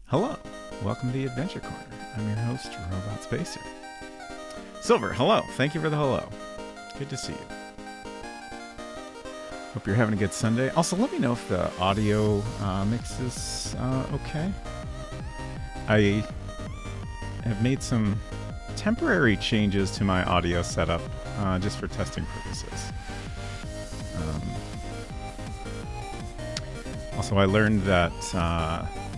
Hello, welcome to the Adventure Corner. I'm your host, Robot Spacer. Silver, hello. Thank you for the hello. Good to see you. Hope you're having a good Sunday. Also, let me know if the audio mix is okay. I have made some temporary changes to my audio setup just for testing purposes. Also, I learned that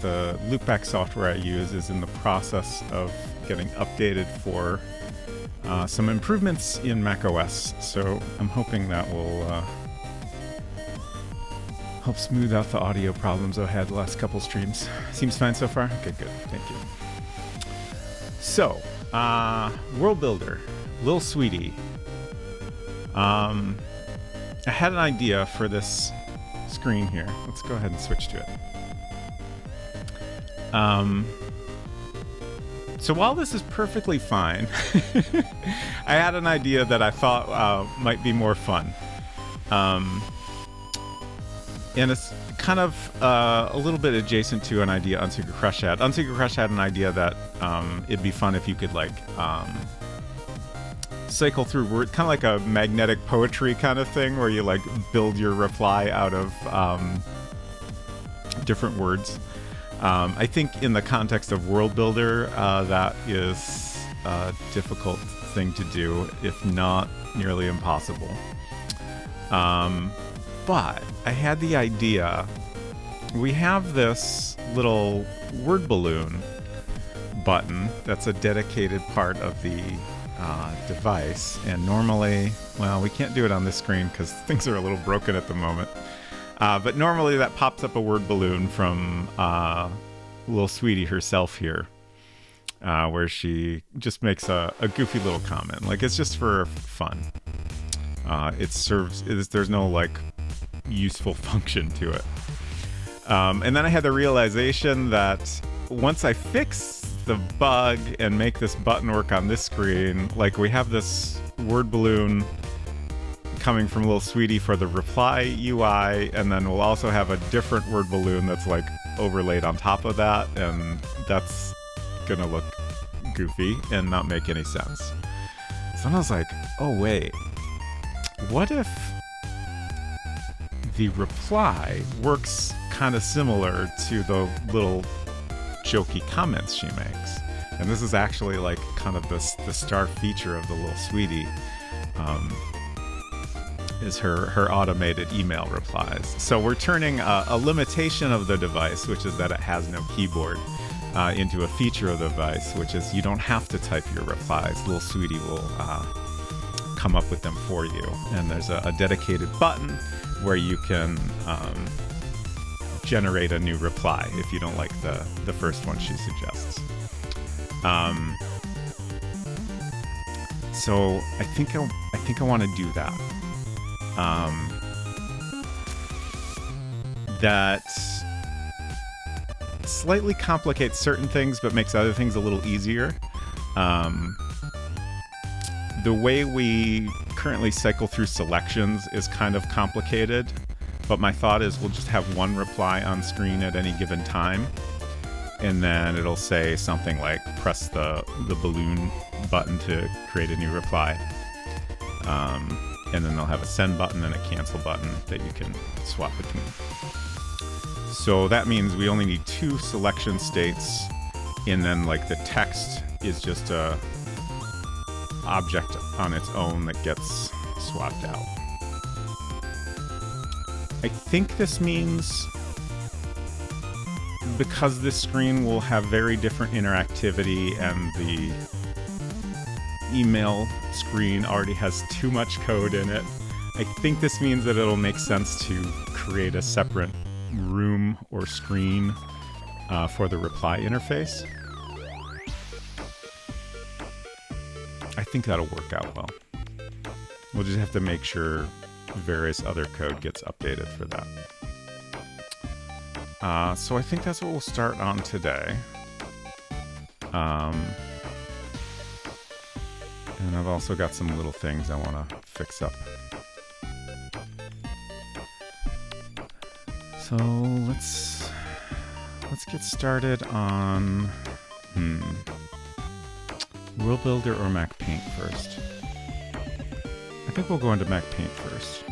the Loopback software I use is in the process of getting updated for some improvements in macOS, so I'm hoping that will help smooth out the audio problems I've had the last couple streams. Seems fine so far? Okay, good. Thank you. So, World Builder, Lil Sweetie. I had an idea for this screen here. Let's go ahead and switch to it. So while this is perfectly fine, I had an idea that I thought might be more fun. And it's kind of a little bit adjacent to an idea Unsecret Crush had. Unsecret Crush had an idea that it'd be fun if you could like cycle through words, kind of like a magnetic poetry kind of thing, where you like build your reply out of different words. I think in the context of World Builder, that is a difficult thing to do, if not nearly impossible. But I had the idea, we have this little word balloon button that's a dedicated part of the device, and normally, well, we can't do it on this screen because things are a little broken at the moment. But normally that pops up a word balloon from Lil Sweetie herself here, where she just makes a goofy little comment. Like, it's just for fun. There's no like useful function to it. And then I had the realization that once I fix the bug and make this button work on this screen, like we have this word balloon coming from Lil Sweetie for the reply UI, and then we'll also have a different word balloon that's like overlaid on top of that, and that's gonna look goofy and not make any sense. So then I was like, oh wait, what if the reply works kind of similar to the little jokey comments she makes? And this is actually like kind of the star feature of the Lil Sweetie. Is her automated email replies. So we're turning a limitation of the device, which is that it has no keyboard, into a feature of the device, which is you don't have to type your replies. Lil Sweetie will come up with them for you. And there's a dedicated button where you can generate a new reply if you don't like the first one she suggests. So I think I want to do that. That slightly complicates certain things but makes other things a little easier. The way we currently cycle through selections is kind of complicated, but my thought is we'll just have one reply on screen at any given time, and then it'll say something like press the balloon button to create a new reply. And then they'll have a send button and a cancel button that you can swap between. So that means we only need two selection states, and then like the text is just a object on its own that gets swapped out. I think this means because this screen will have very different interactivity and the email screen already has too much code in it, I think this means that it'll make sense to create a separate room or screen for the reply interface. I think that'll work out well. We'll just have to make sure various other code gets updated for that. So I think that's what we'll start on today. And I've also got some little things I want to fix up. So let's let's get started on World Builder or Mac Paint first. I think we'll go into Mac Paint first.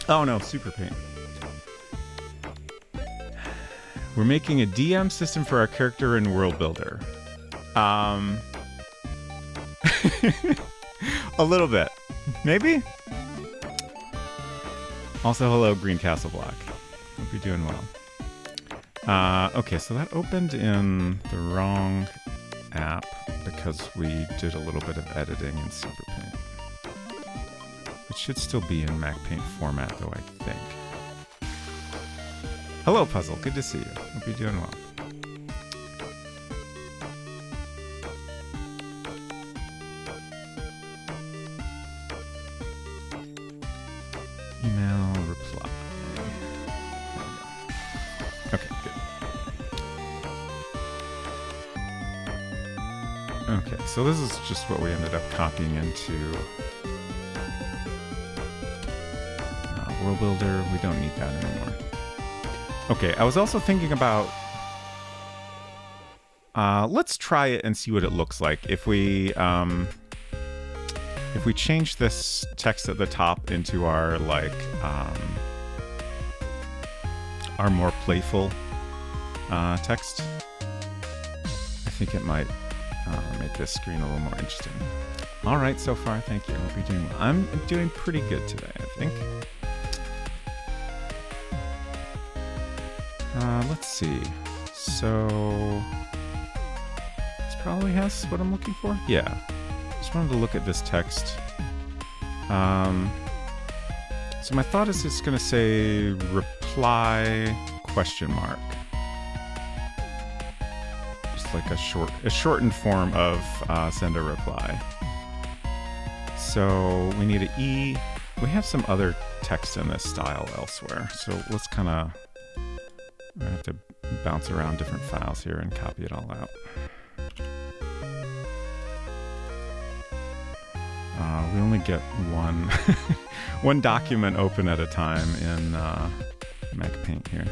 Oh no, Super Paint. We're making a DM system for our character in World Builder. A little bit. Maybe? Also, hello, Green Castle Block. Hope you're doing well. Okay, so that opened in the wrong app because we did a little bit of editing in Super Paint. It should still be in Mac Paint format, though, I think. Hello, Puzzle. Good to see you. Hope you're doing well. Email reply. Okay, good. Okay, so this is just what we ended up copying into World Builder. We don't need that anymore. Okay, I was also thinking about let's try it and see what it looks like if we change this text at the top into our our more playful text. I think it might make this screen a little more interesting. All right, so far, thank you. I hope you're doing well. I'm doing pretty good today, I think. Let's see. So this probably has what I'm looking for. Yeah. Just wanted to look at this text. So my thought is it's going to say reply ? Just like a shortened form of send a reply. So we need an E. We have some other text in this style elsewhere. So let's kind of I have to bounce around different files here and copy it all out. We only get one document open at a time in Mac Paint here.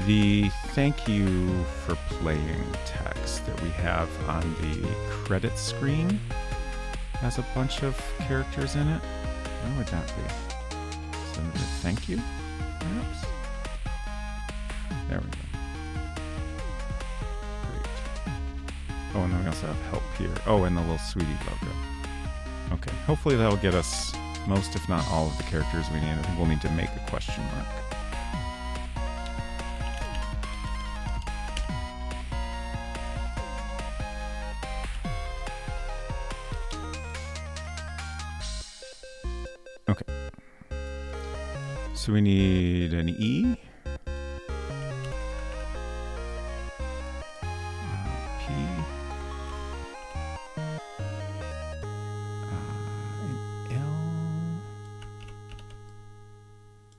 The thank you for playing text that we have on the credit screen has a bunch of characters in it. Where would that be? So the thank you, perhaps? There we go. Great. Oh, and then we also have help here. Oh, and the little sweetie logo. Okay, hopefully that'll get us most, if not all, of the characters we need. I think we'll need to make a question mark. Okay. So we need an E. P. An L.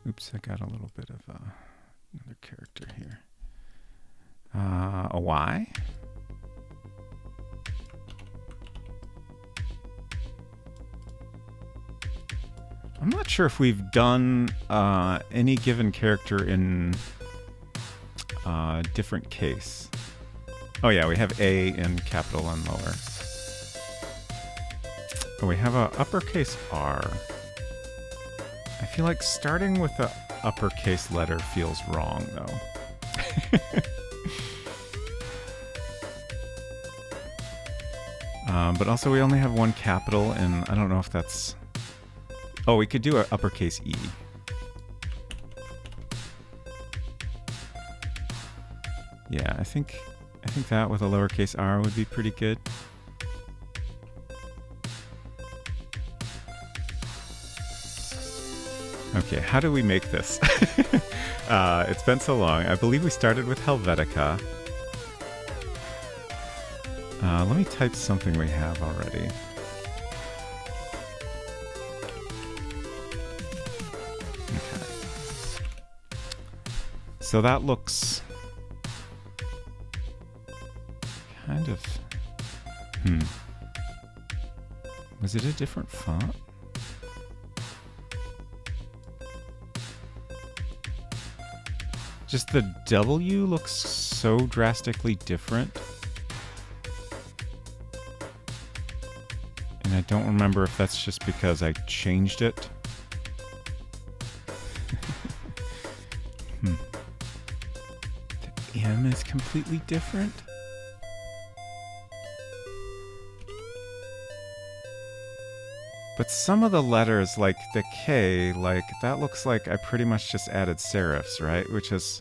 Oops, I got a little bit of another character here. A Y. I'm not sure if we've done any given character in different case. Oh yeah, we have A in capital and lower. Oh, we have a uppercase R. I feel like starting with the uppercase letter feels wrong, though. But also we only have one capital, and I don't know if that's... Oh, we could do an uppercase E. Yeah, I think that with a lowercase r would be pretty good. Okay, how do we make this? It's been so long. I believe we started with Helvetica. Let me type something we have already. So that looks kind of... Was it a different font? Just the W looks so drastically different. And I don't remember if that's just because I changed it. The M is completely different. But some of the letters, like the K, like that looks like I pretty much just added serifs, right? Which is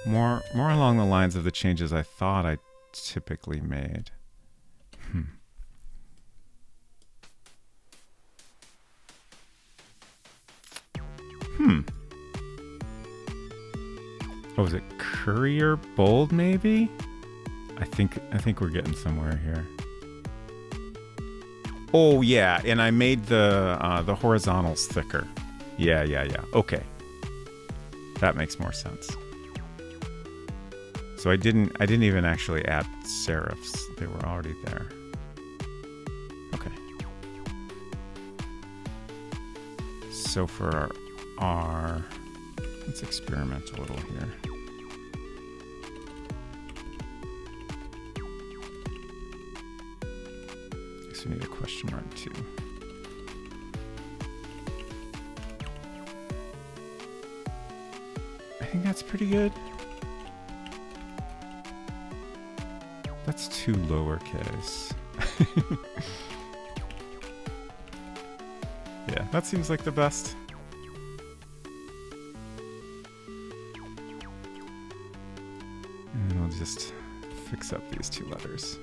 more along the lines of the changes I thought I typically made. Oh, is it Courier Bold maybe? I think we're getting somewhere here. Oh yeah, and I made the horizontals thicker. Yeah. Okay. That makes more sense. So I didn't even actually add serifs. They were already there. Okay. So for our R, let's experiment a little here. We need a question mark too. I think that's pretty good. That's too lowercase. Yeah, that seems like the best. And I'll just fix up these two letters.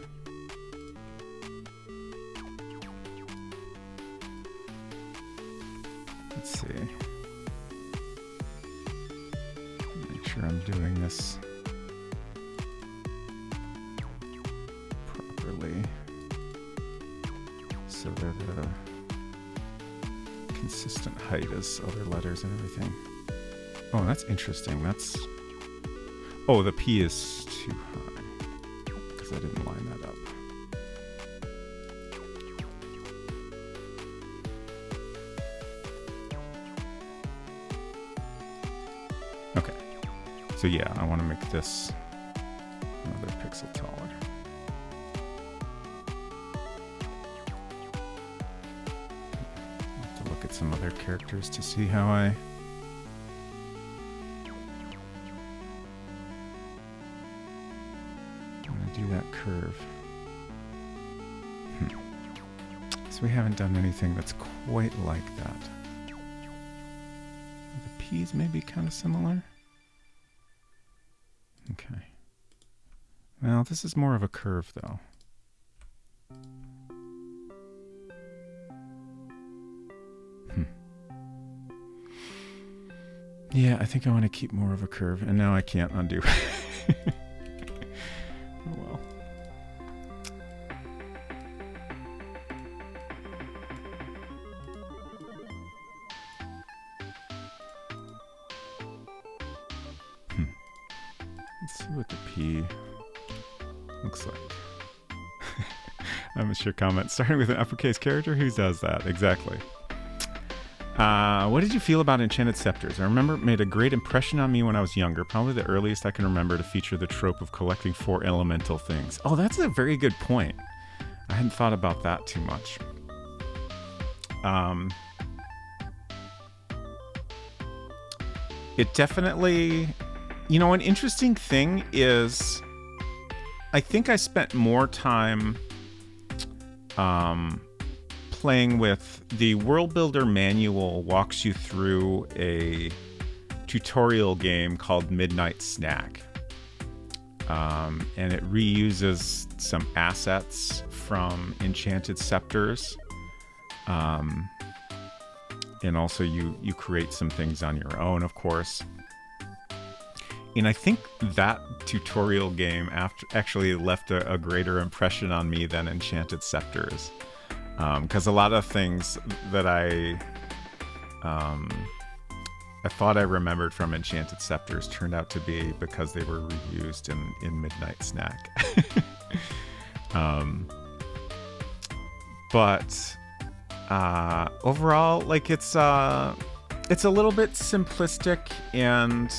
Let's see. Make sure I'm doing this properly so they're the consistent height as other letters and everything. Oh, that's interesting. Oh, the P is too high because I didn't line that up. Okay, so yeah, I want to make this another pixel taller. I have to look at some other characters to see how I... I'm going to do that curve. So we haven't done anything that's quite like that. P's may be kind of similar. Okay. Well, this is more of a curve, though. Yeah, I think I want to keep more of a curve, and now I can't undo. Oh well. Let's see what the P looks like. I'm a sure comment. Starting with an uppercase character? Who does that? Exactly. What did you feel about Enchanted Scepters? I remember it made a great impression on me when I was younger. Probably the earliest I can remember to feature the trope of collecting 4 elemental things. Oh, that's a very good point. I hadn't thought about that too much. It definitely... You know, an interesting thing is, I think I spent more time playing with the World Builder manual. Walks you through a tutorial game called Midnight Snack, and it reuses some assets from Enchanted Scepters, and also you create some things on your own, of course. And I think that tutorial game actually left a greater impression on me than Enchanted Scepters. Because a lot of things that I I thought I remembered from Enchanted Scepters turned out to be because they were reused in Midnight Snack. But overall, like it's a little bit simplistic, and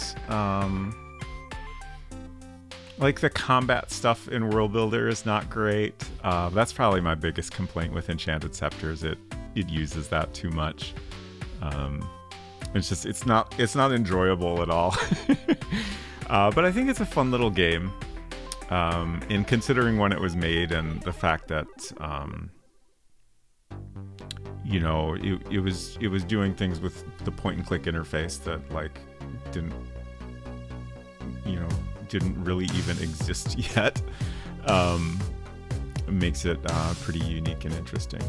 like the combat stuff in World Builder is not great. That's probably my biggest complaint with Enchanted Scepters. It uses that too much. It's not enjoyable at all. But I think it's a fun little game. In considering when it was made and the fact that it was doing things with the point and click interface that like didn't really even exist yet. Makes it pretty unique and interesting.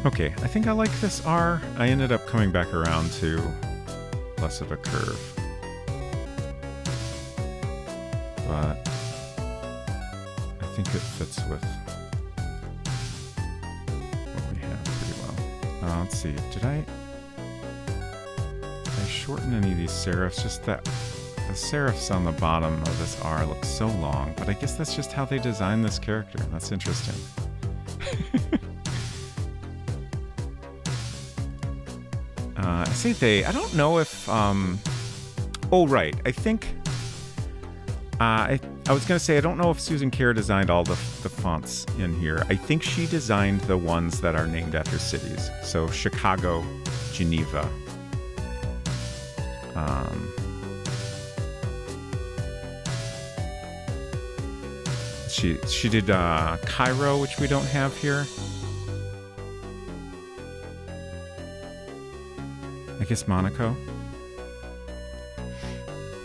Okay, I think I like this R. I ended up coming back around to less of a curve. But I think it fits with what we have pretty well. Let's see, did I shorten any of these serifs? Just that the serifs on the bottom of this R look so long, but I guess that's just how they designed this character. That's interesting. I say they. I don't know if. Oh, right. I think. I was gonna say I don't know if Susan Kerr designed all the fonts in here. I think she designed the ones that are named after cities. So Chicago, Geneva. She did Cairo, which we don't have here. I guess Monaco.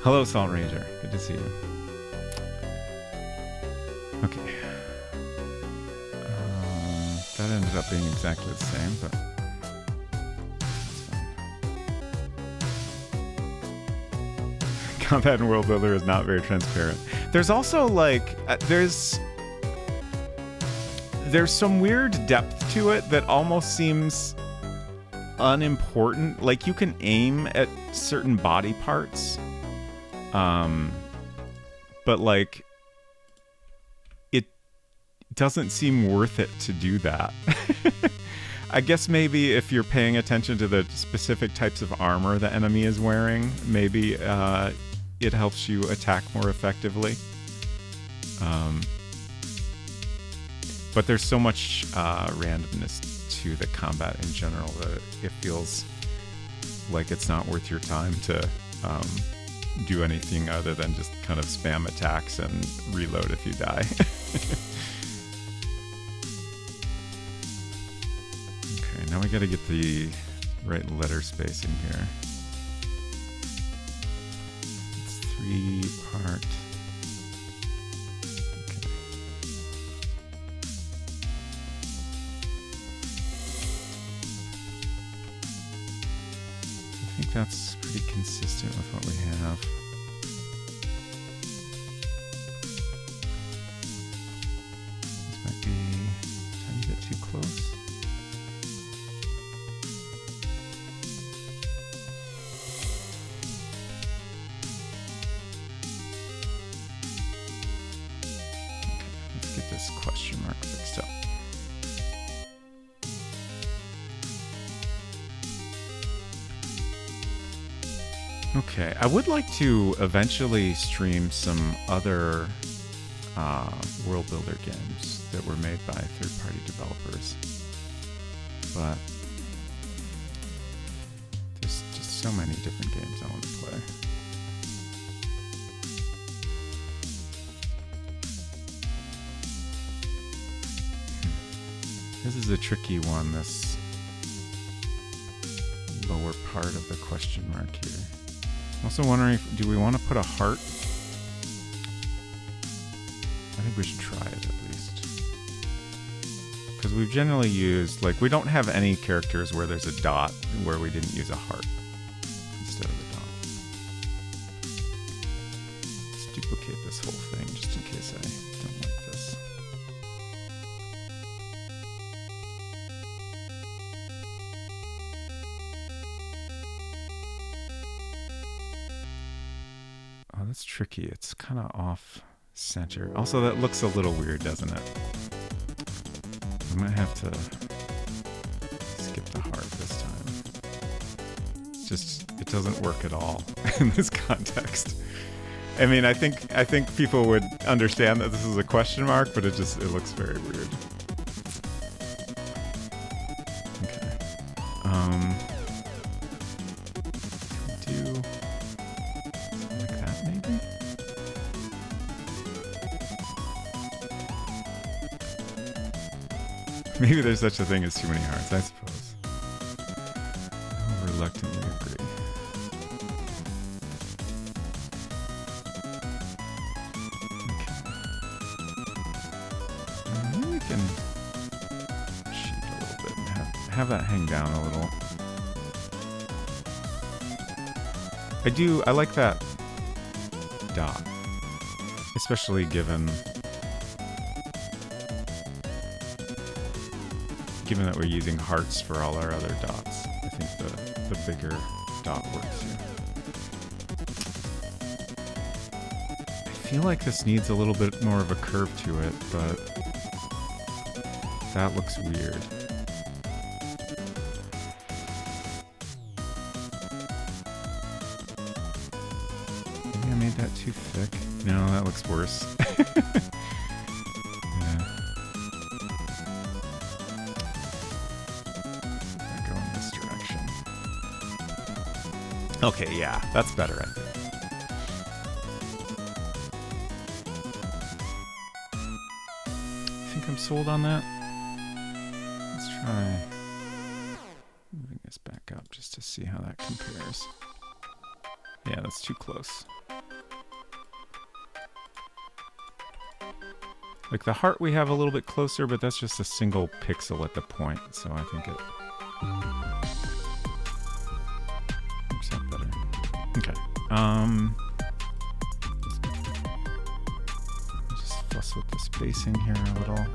Hello, Salt Ranger. Good to see you. Okay. That ended up being exactly the same, but that's fine. Combat in World Builder is not very transparent. There's also like there's some weird depth to it that almost seems unimportant. Like you can aim at certain body parts, but like it doesn't seem worth it to do that. I guess maybe if you're paying attention to the specific types of armor the enemy is wearing, maybe it helps you attack more effectively. But there's so much randomness to the combat in general that it feels like it's not worth your time to do anything other than just kind of spam attacks and reload if you die. Okay, now we gotta get the right letter spacing here. It's 3-part. I think that's pretty consistent with what we have. This might be a tiny bit too close. Okay, let's get this question mark fixed up. Okay, I would like to eventually stream some other World Builder games that were made by third-party developers, but there's just so many different games I want to play. This is a tricky one, this lower part of the question mark here. I'm also wondering, do we want to put a heart? I think we should try it at least. Because we've generally used, like, we don't have any characters where there's a dot where we didn't use a heart instead of a dot. Let's duplicate this whole thing just in case I don't like this. That's tricky. It's kind of off center. Also, that looks a little weird, doesn't it? I might have to skip the heart this time. It's just, it doesn't work at all in this context. I mean, I think people would understand that this is a question mark, but it looks very weird. Okay. Do something like that, maybe? Maybe there's such a thing as too many hearts, I suppose. I'll reluctantly agree. Maybe we can cheat a little bit and have that hang down a little. I like that dot, especially given that we're using hearts for all our other dots. I think the bigger dot works here. I feel like this needs a little bit more of a curve to it, but that looks weird. Maybe I made that too thick. No, that looks worse. Okay, yeah, that's better, I think. I think I'm sold on that. Let's try moving this back up just to see how that compares. Yeah, that's too close. Like the heart we have a little bit closer, but that's just a single pixel at the point, so I think it works out better. Okay. Just fuss with the spacing here a little.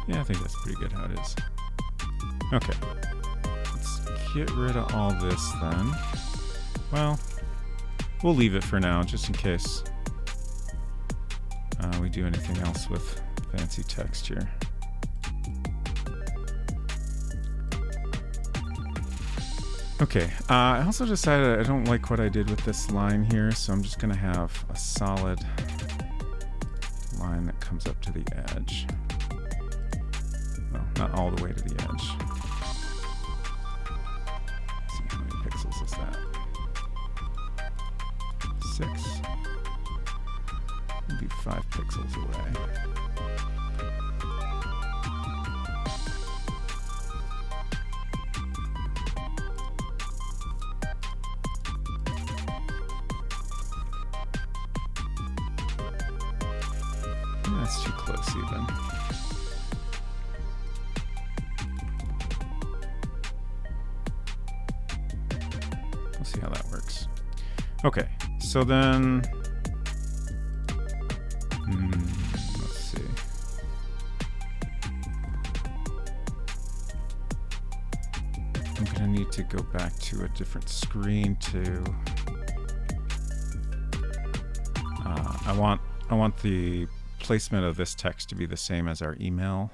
Yeah, I think that's pretty good how it is. Okay. Let's get rid of all this then. Well, we'll leave it for now, just in case we do anything else with fancy text here. Okay, I also decided I don't like what I did with this line here, so I'm just going to have a solid line that comes up to the edge. Well, not all the way to the edge. Let's see, how many pixels is that? 6. Maybe 5 pixels away. That's too close even. We'll see how that works. Okay, so then let's see. I'm gonna need to go back to a different screen to I want the placement of this text to be the same as our email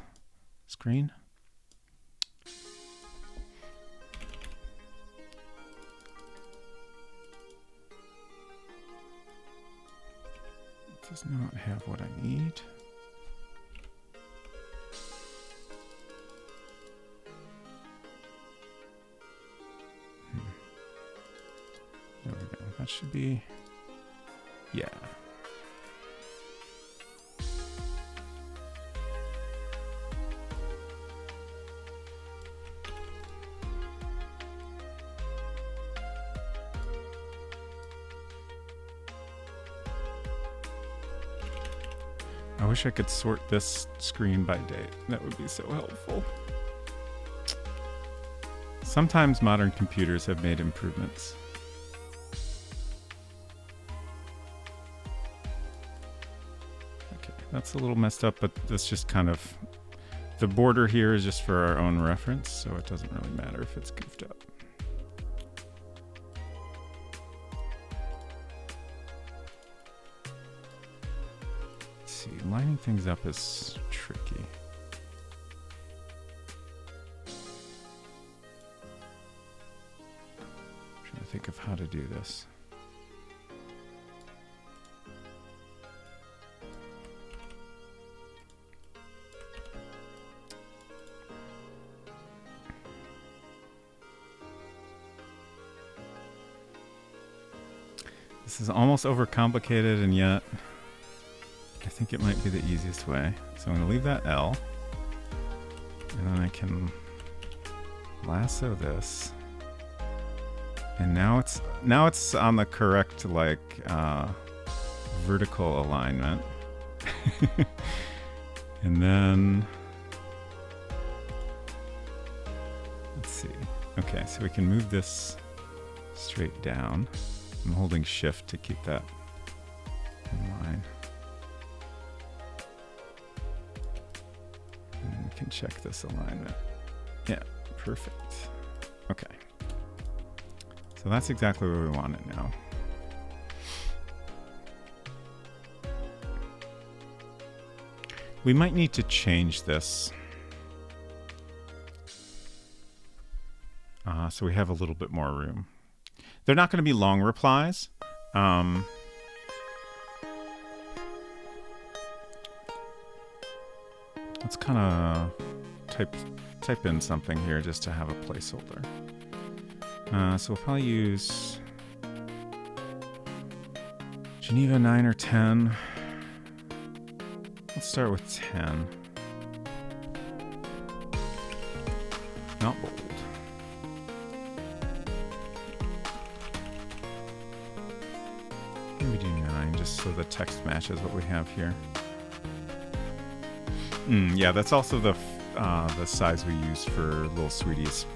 screen. It does not have what I need. There we go. That should be, yeah. I wish I could sort this screen by date. That would be so helpful. Sometimes modern computers have made improvements. Okay, that's a little messed up, but that's just kind of The border here is just for our own reference, so it doesn't really matter if it's goofed up. Let's see, lining things up is tricky. I'm trying to think of how to do this. This is almost overcomplicated, and yet I think it might be the easiest way. So I'm going to leave that L, and then I can lasso this, and now it's on the correct vertical alignment. And then let's see. Okay, so we can move this straight down. I'm holding shift to keep that in line. And we can check this alignment. Yeah, perfect. Okay. So that's exactly where we want it now. We might need to change this. So we have a little bit more room. They're not going to be long replies. Let's kind of type in something here just to have a placeholder. So we'll probably use Geneva 9 or 10. Let's start with 10. Not bold. Maybe do 9 just so the text matches what we have here. Yeah, that's also the size we use for Little Sweetie's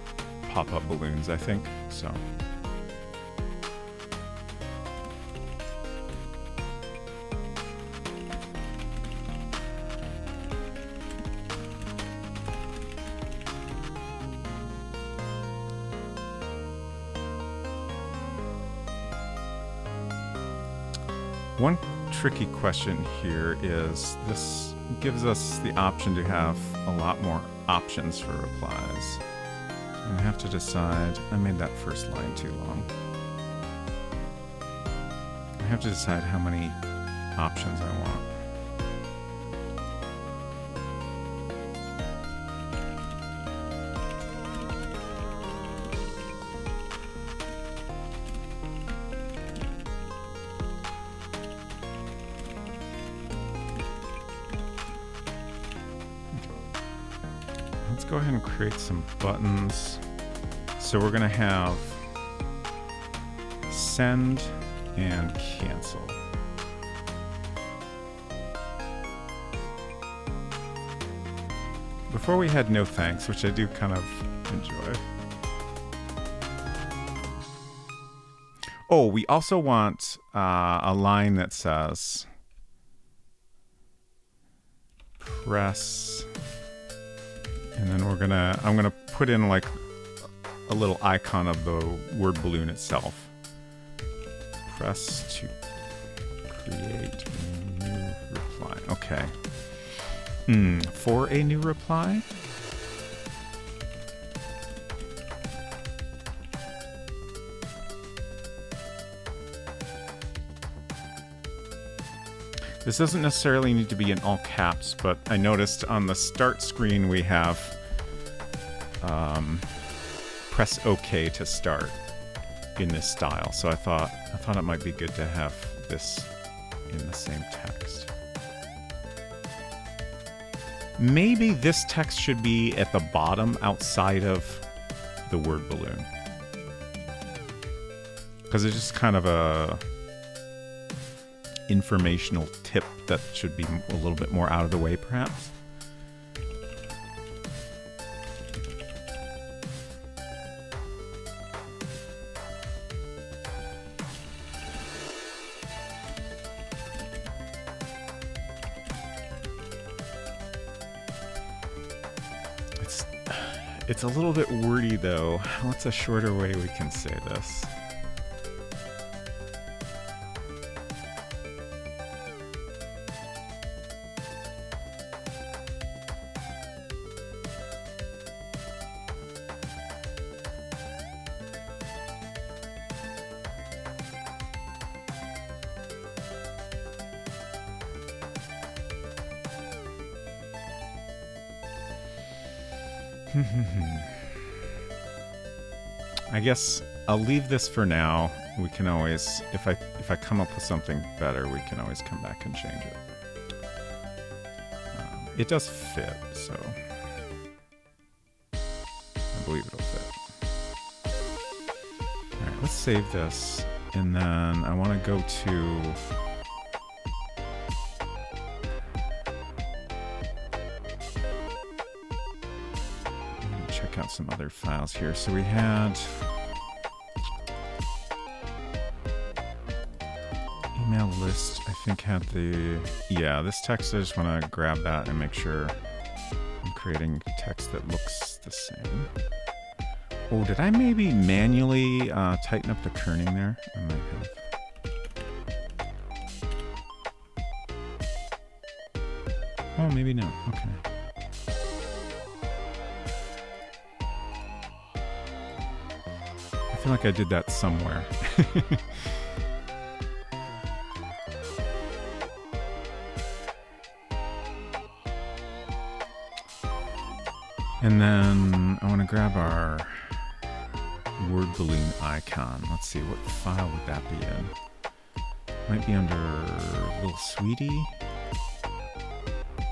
pop-up balloons, I think. So. One tricky question here is this gives us the option to have a lot more options for replies. I have to decide. I made that first line too long. I have to decide how many options I want. Go ahead and create some buttons. So we're going to have send and cancel. Before we had no thanks, which I do kind of enjoy. Oh, we also want a line that says press. And then I'm gonna put in like a little icon of the word balloon itself. Press to create a new reply. Okay. For a new reply? This doesn't necessarily need to be in all caps, but I noticed on the start screen we have press OK to start in this style. So I thought it might be good to have this in the same text. Maybe this text should be at the bottom outside of the word balloon, because it's just kind of a informational tip that should be a little bit more out of the way, perhaps. It's a little bit wordy though. What's a shorter way we can say this? I guess I'll leave this for now. We can always, if I come up with something better, we can always come back and change it. It does fit, so I believe it'll fit. All right, let's save this, and then I want to go to check out some other files here. So we had email list, I think had the, yeah, this text, I just want to grab that and make sure I'm creating text that looks the same. Oh, did I maybe manually tighten up the kerning there? I might have. Oh, maybe no. Okay. I feel like I did that somewhere. And then I want to grab our word balloon icon. Let's see, what file would that be in? Might be under little sweetie.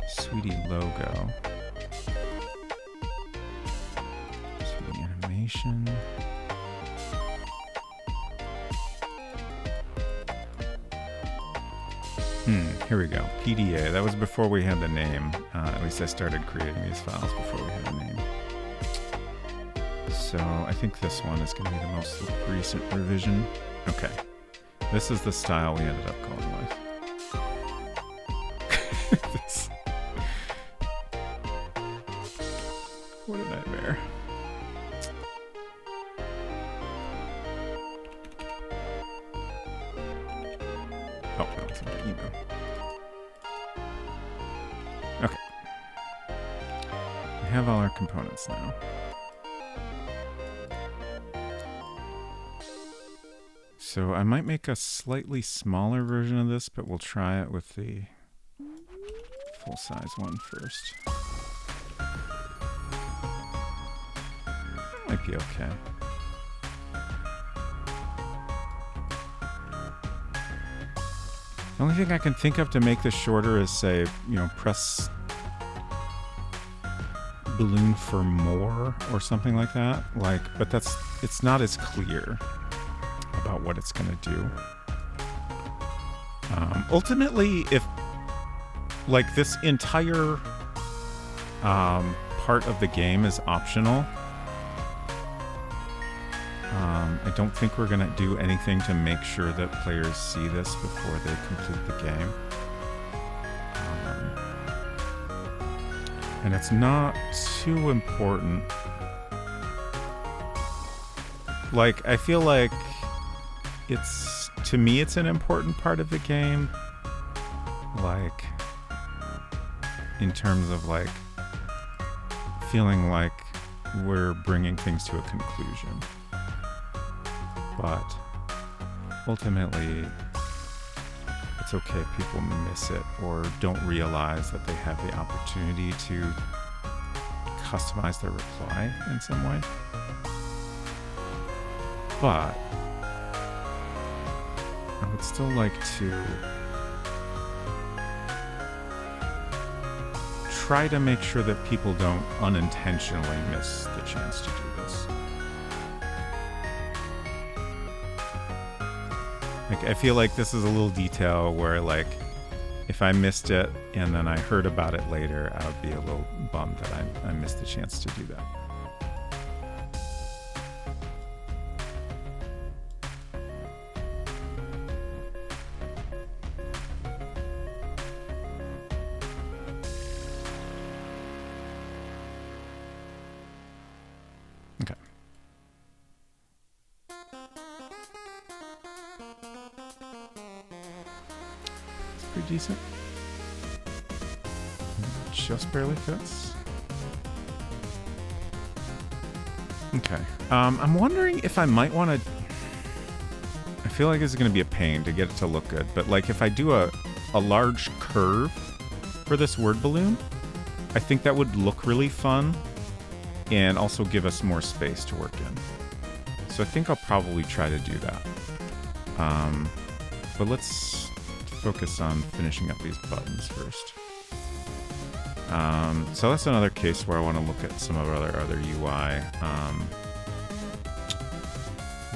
Sweetie logo. Sweetie animation. Here we go. PDA. That was before we had the name. At least I started creating these files before we had a name. So I think this one is going to be the most recent revision. Okay. This is the style we ended up going with. This. What a nightmare. Oh, no, it's under email. Okay. We have all our components now. So I might make a slightly smaller version of this, but we'll try it with the full-size one first. Might be okay. The only thing I can think of to make this shorter is, say, you know, press balloon for more or something like that. Like, but it's not as clear about what it's going to do. Ultimately, if like this entire part of the game is optional, I don't think we're going to do anything to make sure that players see this before they complete the game. And it's not too important. Like, I feel like it's, to me, it's an important part of the game. Like, in terms of, like, feeling like we're bringing things to a conclusion. But ultimately, it's okay if people miss it or don't realize that they have the opportunity to customize their reply in some way. But I would still like to try to make sure that people don't unintentionally miss the chance to do this. Like, I feel like this is a little detail where, like, if I missed it and then I heard about it later, I would be a little bummed that I missed the chance to do that. pretty decent. Just barely fits. Okay. I'm wondering if I might want to... I feel like this is going to be a pain to get it to look good, but like if I do a large curve for this word balloon, I think that would look really fun and also give us more space to work in. So I think I'll probably try to do that. But let's focus on finishing up these buttons first. So that's another case where I want to look at some of our other UI.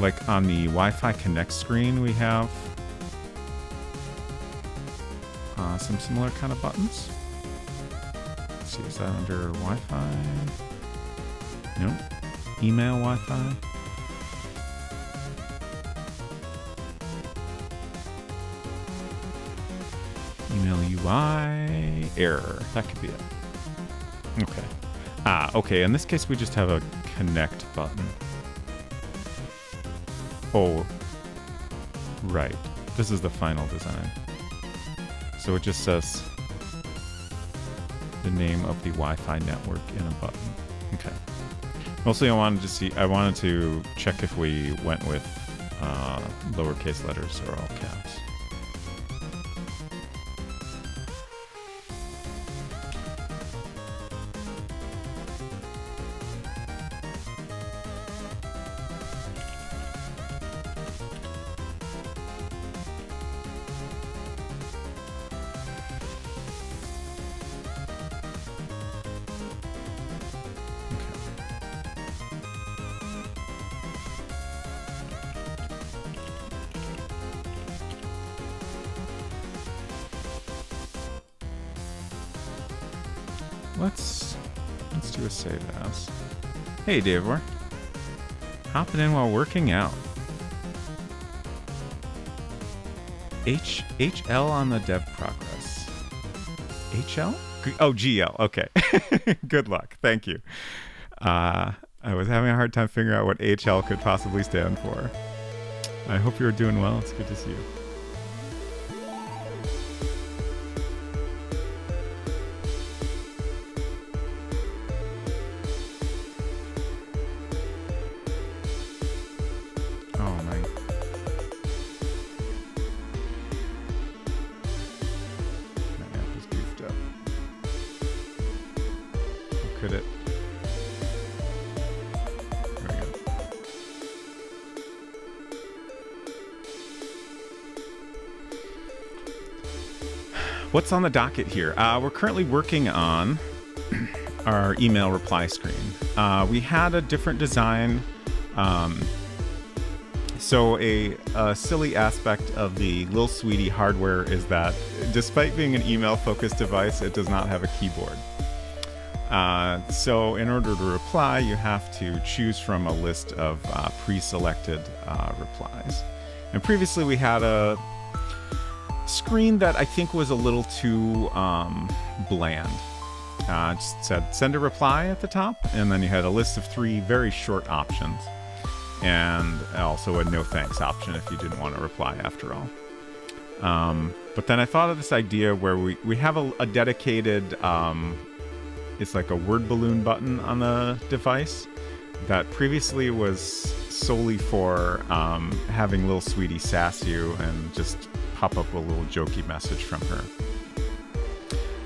Like on the Wi-Fi Connect screen, we have some similar kind of buttons. Let's see, is that under Wi-Fi? Nope. Email Wi-Fi. Email UI error. That could be it. Okay. Okay. In this case, we just have a connect button. Oh, right. This is the final design. So it just says the name of the Wi-Fi network in a button. Okay. Mostly I wanted to check if we went with lowercase letters or all caps. Let's do a save as. Hey, Davor. Hopping in while working out. HL on the dev progress. HL? Oh, GL. Okay. Good luck. Thank you. I was having a hard time figuring out what HL could possibly stand for. I hope you're doing well. It's good to see you. What's on the docket here? We're currently working on our email reply screen. We had a different design. So a silly aspect of the Lil Sweetie hardware is that despite being an email-focused device, it does not have a keyboard. So in order to reply, you have to choose from a list of pre-selected replies. And previously we had a screen that I think was a little too bland. Just said send a reply at the top, and then you had a list of 3 very short options, and also a no thanks option if you didn't want to reply after all. But then I thought of this idea where we have a dedicated, it's like a word balloon button on the device that previously was solely for having Lil Sweetie sass you and just pop up a little jokey message from her.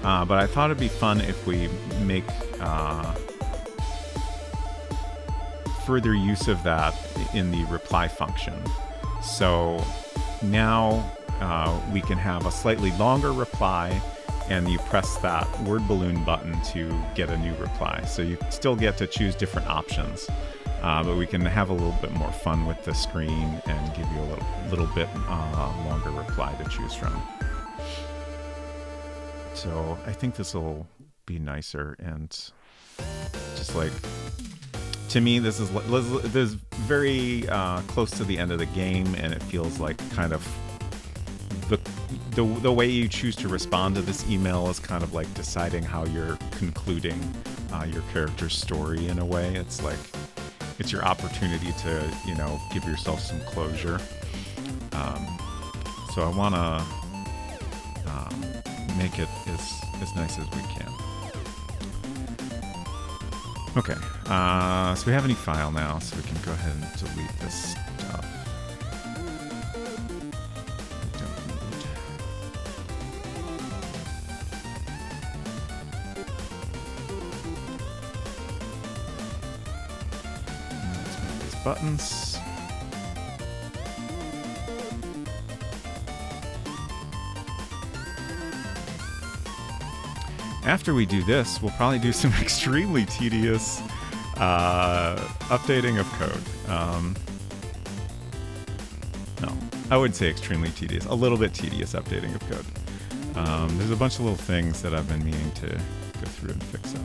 But I thought it'd be fun if we make further use of that in the reply function. So now we can have a slightly longer reply, and you press that word balloon button to get a new reply. So you still get to choose different options, but we can have a little bit more fun with the screen and give you a little bit longer reply to choose from. So I think this will be nicer, and just like, to me, this is very close to the end of the game, and it feels like kind of the way you choose to respond to this email is kind of like deciding how you're concluding your character's story in a way. It's like, it's your opportunity to, give yourself some closure. So I want to make it as nice as we can. Okay, so we have a new file now, so we can go ahead and delete this stuff. Let's make these buttons. After we do this, we'll probably do some extremely tedious updating of code. No, I wouldn't say extremely tedious. A little bit tedious updating of code. There's a bunch of little things that I've been meaning to go through and fix up.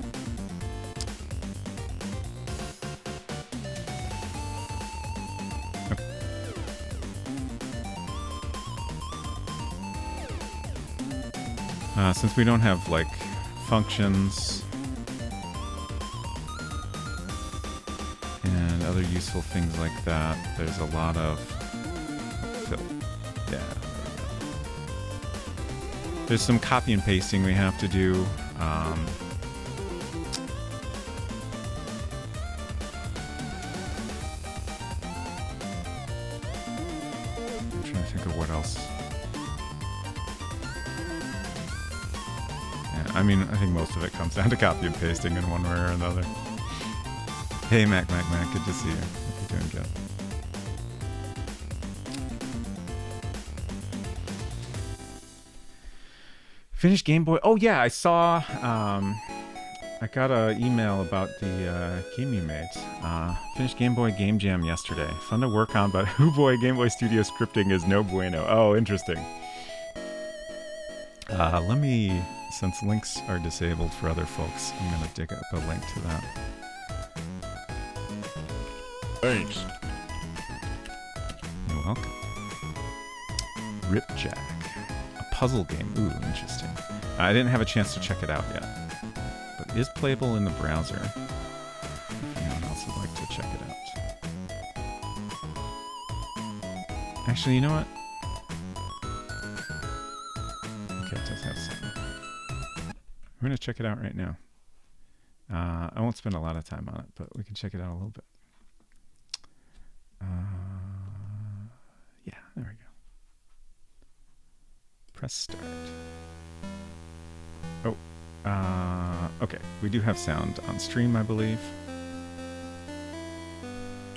Since we don't have, like, functions and other useful things like that, there's a lot of fill. Yeah. There's some copy and pasting we have to do. I'm trying to think of what else. I mean, I think most of it comes down to copy and pasting in one way or another. Hey, Mac, good to see you. Hope you're doing good. Finished Game Boy. Oh, yeah, I saw... I got an email about the game you made. Finished Game Boy Game Jam yesterday. Fun to work on, but oh boy, Game Boy Studio scripting is no bueno. Oh, interesting. Let me... Since links are disabled for other folks, I'm going to dig up a link to that. Thanks. You're welcome. Ripjack. A puzzle game. Ooh, interesting. I didn't have a chance to check it out yet. But it is playable in the browser. If anyone else would like to check it out. Actually, you know what? Okay, it does have something. We're going to check it out right now. I won't spend a lot of time on it, but we can check it out a little bit. Yeah, there we go. Press start. Oh, okay. We do have sound on stream, I believe.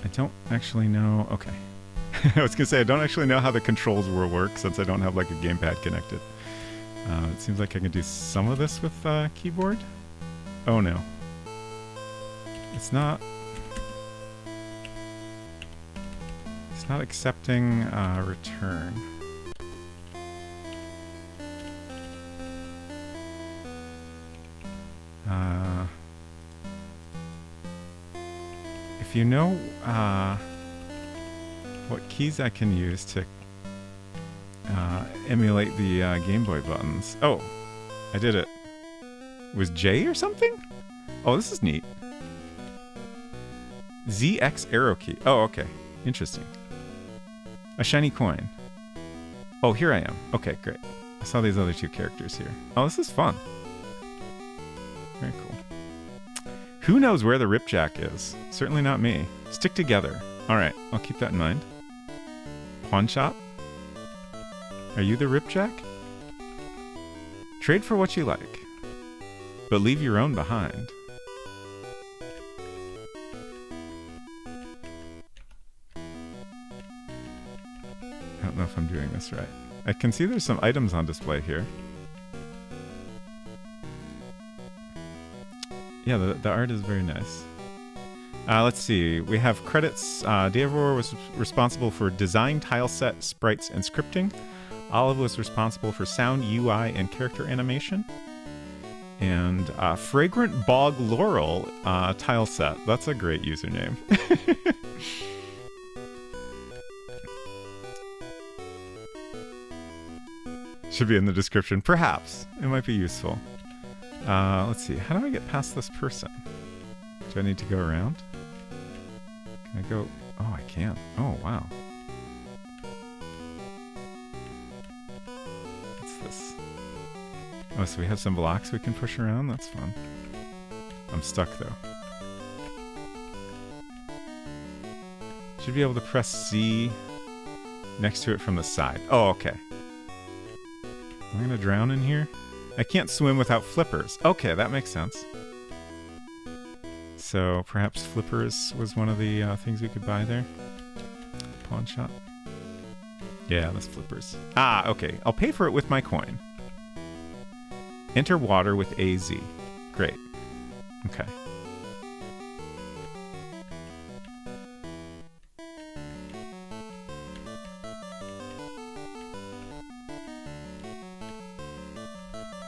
I don't actually know. Okay. I was going to say, I don't actually know how the controls will work since I don't have like a gamepad connected. It seems like I can do some of this with keyboard. Oh no. It's not accepting return. If you know what keys I can use to emulate the Game Boy buttons. Oh, I did it. Was J or something? Oh, this is neat. ZX arrow key. Oh, okay. Interesting. A shiny coin. Oh, here I am. Okay, great. I saw these other two characters here. Oh, this is fun. Very cool. Who knows where the Ripjack is? Certainly not me. Stick together. Alright, I'll keep that in mind. Pawn shop? Are you the Ripjack? Trade for what you like, but leave your own behind. I don't know if I'm doing this right. I can see there's some items on display here. Yeah, the art is very nice. Let's see. We have credits. Davor was responsible for design, tile set, sprites, and scripting. Olive was responsible for sound, UI, and character animation. And Fragrant Bog Laurel tile set. That's a great username. Should be in the description. Perhaps. It might be useful. Let's see. How do I get past this person? Do I need to go around? Can I go? Oh, I can. Oh, wow. What's this? Oh, so we have some blocks we can push around. That's fun. I'm stuck though. Should be able to press C next to it from the side. Oh, okay. Am I gonna drown in here? I can't swim without flippers. Okay, that makes sense. So perhaps flippers was one of the things we could buy there. Pawn shop. Yeah, that's flippers. Ah, okay. I'll pay for it with my coin. Enter water with AZ. Great. Okay.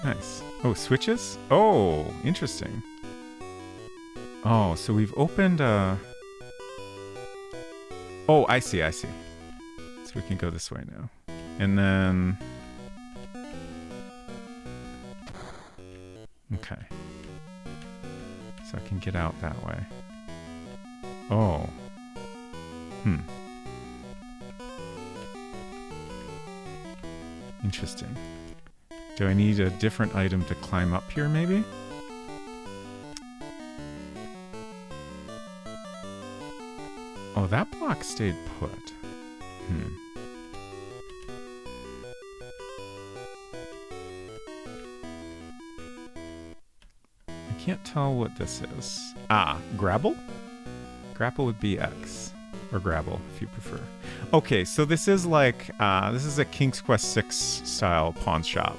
Nice. Oh, switches? Oh, interesting. Oh, so we've opened Oh, I see, I see. So we can go this way now. And then... Okay. So I can get out that way. Oh. Hmm. Interesting. Do I need a different item to climb up here, maybe? Oh, that block stayed put. Hmm. I can't tell what this is. Ah, grapple? Grapple would be X. Or grapple, if you prefer. Okay, so this is like, this is a King's Quest VI style pawn shop,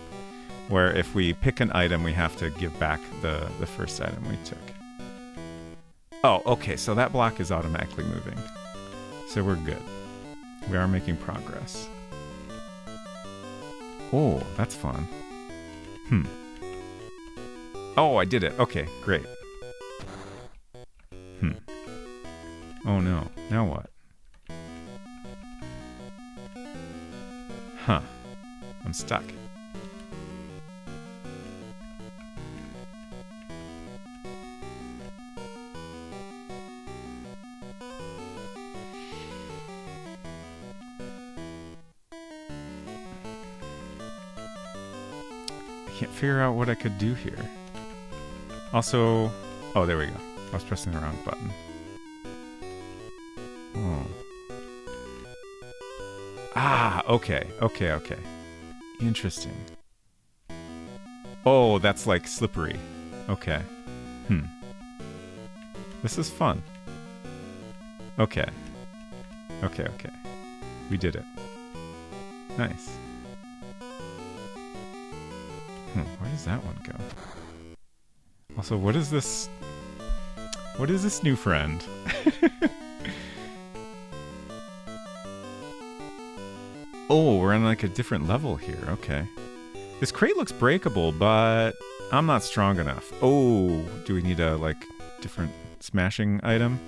where if we pick an item, we have to give back the first item we took. Oh, okay, so that block is automatically moving. So we're good. We are making progress. Oh, that's fun. Hmm. Oh, I did it. Okay, great. Hmm. Oh no. Now what? Huh. I'm stuck. I can't figure out what I could do here. Also... Oh, there we go. I was pressing the wrong button. Oh. Ah, okay. Okay, okay. Interesting. Oh, that's like slippery. Okay. Hmm. This is fun. Okay. Okay, okay. We did it. Nice. Where does that one go? Also, what is this? What is this new friend? Oh, we're on like a different level here. Okay. This crate looks breakable, but I'm not strong enough. Oh, do we need a like different smashing item?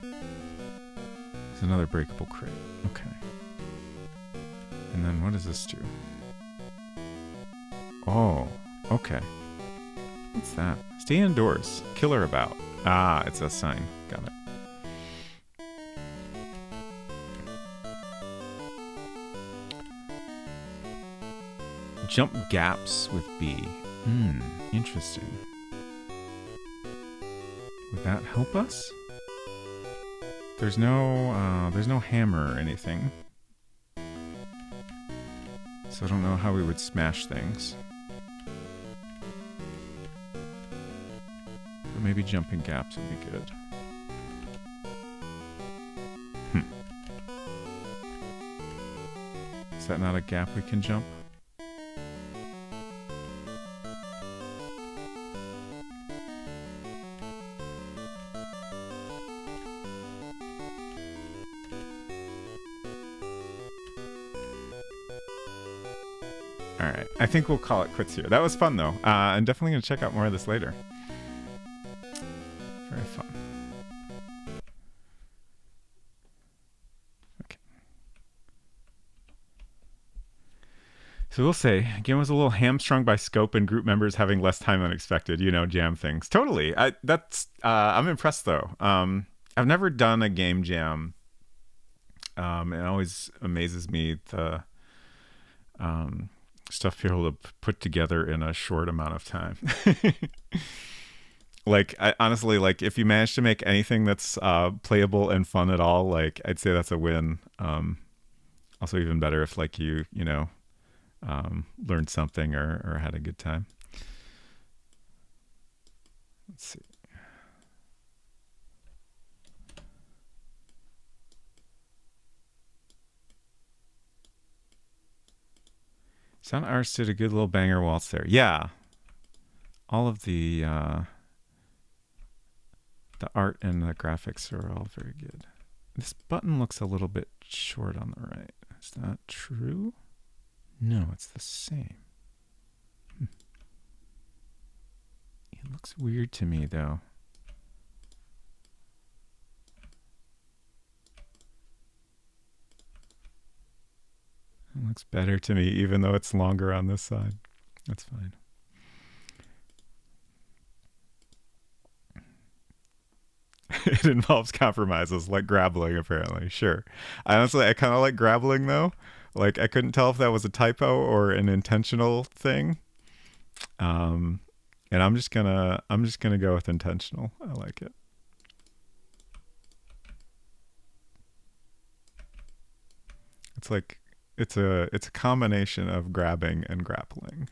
It's another breakable crate. Okay. And then what does this do? Oh, okay. What's that? Stay indoors. Killer about. Ah, it's a sign. Got it. Jump gaps with B. Interesting. Would that help us? There's no hammer or anything. So I don't know how we would smash things. But maybe jumping gaps would be good. Is that not a gap we can jump? Alright, I think we'll call it quits here. That was fun though. I'm definitely going to check out more of this later. Very fun. Okay. So we'll say, game was a little hamstrung by scope and group members having less time than expected, you know, jam things. Totally. I'm impressed though. I've never done a game jam. It always amazes me stuff to be able to put together in a short amount of time. Like, I honestly, like, if you manage to make anything that's playable and fun at all, like, I'd say that's a win. Also, even better if, like, you know, learned something or had a good time. Let's see. Sound Arts did a good little banger waltz there. Yeah. All of the art and the graphics are all very good. This button looks a little bit short on the right. Is that true? No, it's the same. It looks weird to me, though. It looks better to me, even though it's longer on this side. That's fine. It involves compromises, like grappling, apparently. Sure. I kind of like grappling, though. Like, I couldn't tell if that was a typo or an intentional thing. And I'm just gonna go with intentional. I like it. It's like it's a combination of grabbing and grappling.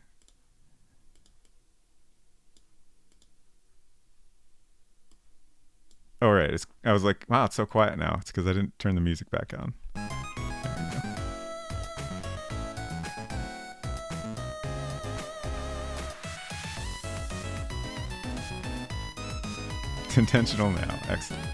Oh, right. I was like, wow, it's so quiet now. It's because I didn't turn the music back on. There we go. It's intentional now. Excellent.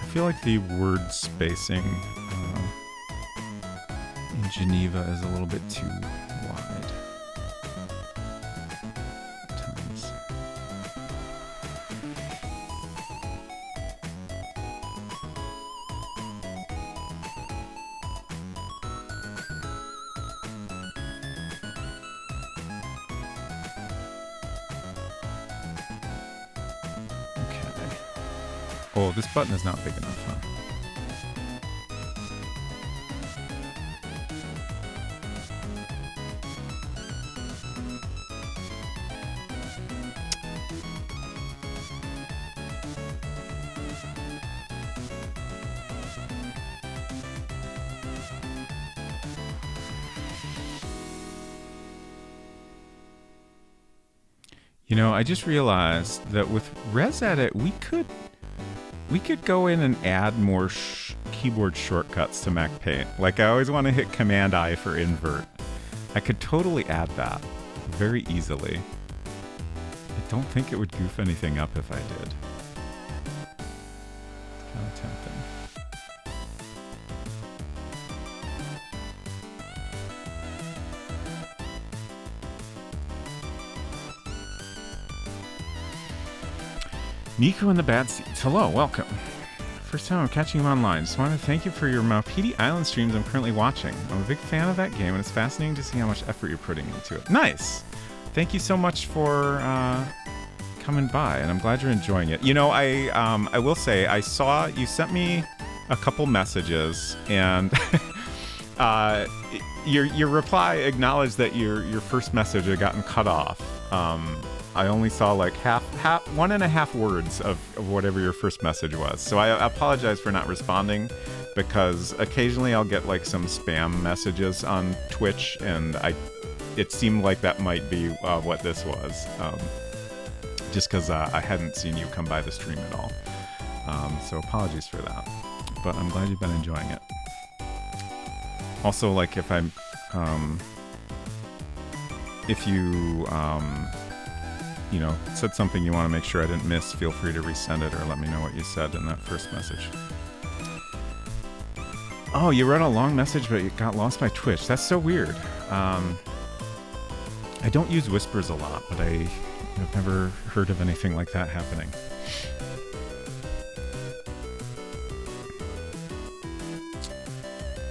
I feel like the word spacing in Geneva is a little bit too wide at times. Oh, this button is not big enough, huh? You know, I just realized that with ResEdit, we could go in and add more keyboard shortcuts to Mac Paint. Like, I always want to hit Command-I for invert. I could totally add that very easily. I don't think it would goof anything up if I did. It's kind of tempting. Nico in the Bad Seats. Hello, welcome. First time I'm catching you online. Just wanted to thank you for your Maupiti Island streams I'm currently watching. I'm a big fan of that game, and it's fascinating to see how much effort you're putting into it. Nice! Thank you so much for coming by, and I'm glad you're enjoying it. You know, I will say, I saw you sent me a couple messages, and your reply acknowledged that your first message had gotten cut off. I only saw like half 1.5 words of whatever your first message was. So I apologize for not responding, because occasionally I'll get like some spam messages on Twitch, and it seemed like that might be what this was. Just because I hadn't seen you come by the stream at all. So apologies for that. But I'm glad you've been enjoying it. Also, like, if you you know, said something you want to make sure I didn't miss, feel free to resend it or let me know what you said in that first message. Oh, you wrote a long message, but it got lost by Twitch. That's so weird. I don't use Whispers a lot, but I've never heard of anything like that happening.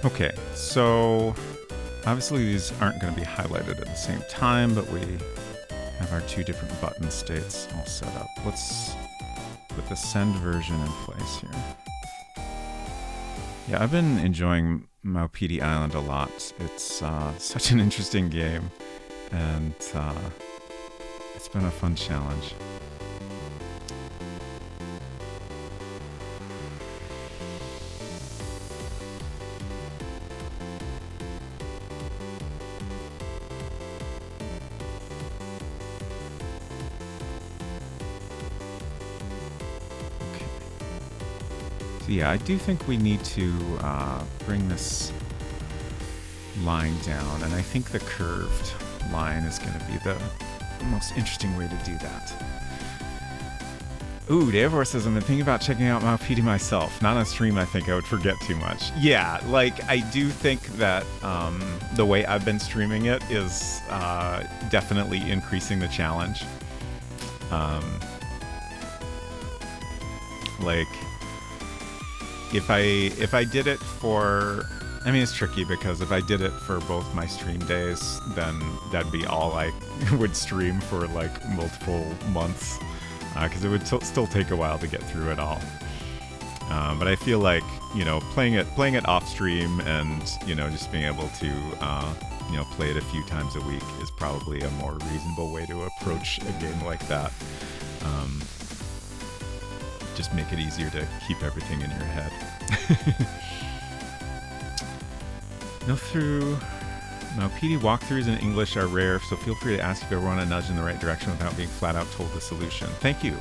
Okay, so Obviously, these aren't going to be highlighted at the same time, but we have our two different button states all set up. Let's put the send version in place here. Yeah, I've been enjoying Maupiti Island a lot. It's such an interesting game, and it's been a fun challenge. Yeah, I do think we need to bring this line down, and I think the curved line is going to be the most interesting way to do that. Ooh, Davor says, I've been thinking about checking out Maupiti myself. Not on stream, I think I would forget too much. Yeah, like, I do think that the way I've been streaming it is definitely increasing the challenge. Like... If I did it for, I mean, it's tricky because if I did it for both my stream days, then that'd be all I would stream for like multiple months, because it would still take a while to get through it all. But I feel like, you know, playing it off stream and, you know, just being able to, you know, play it a few times a week is probably a more reasonable way to approach a game like that. Just make it easier to keep everything in your head. No through Maupiti walkthroughs in English are rare, so feel free to ask if you ever want a nudge in the right direction without being flat out told the solution. Thank you.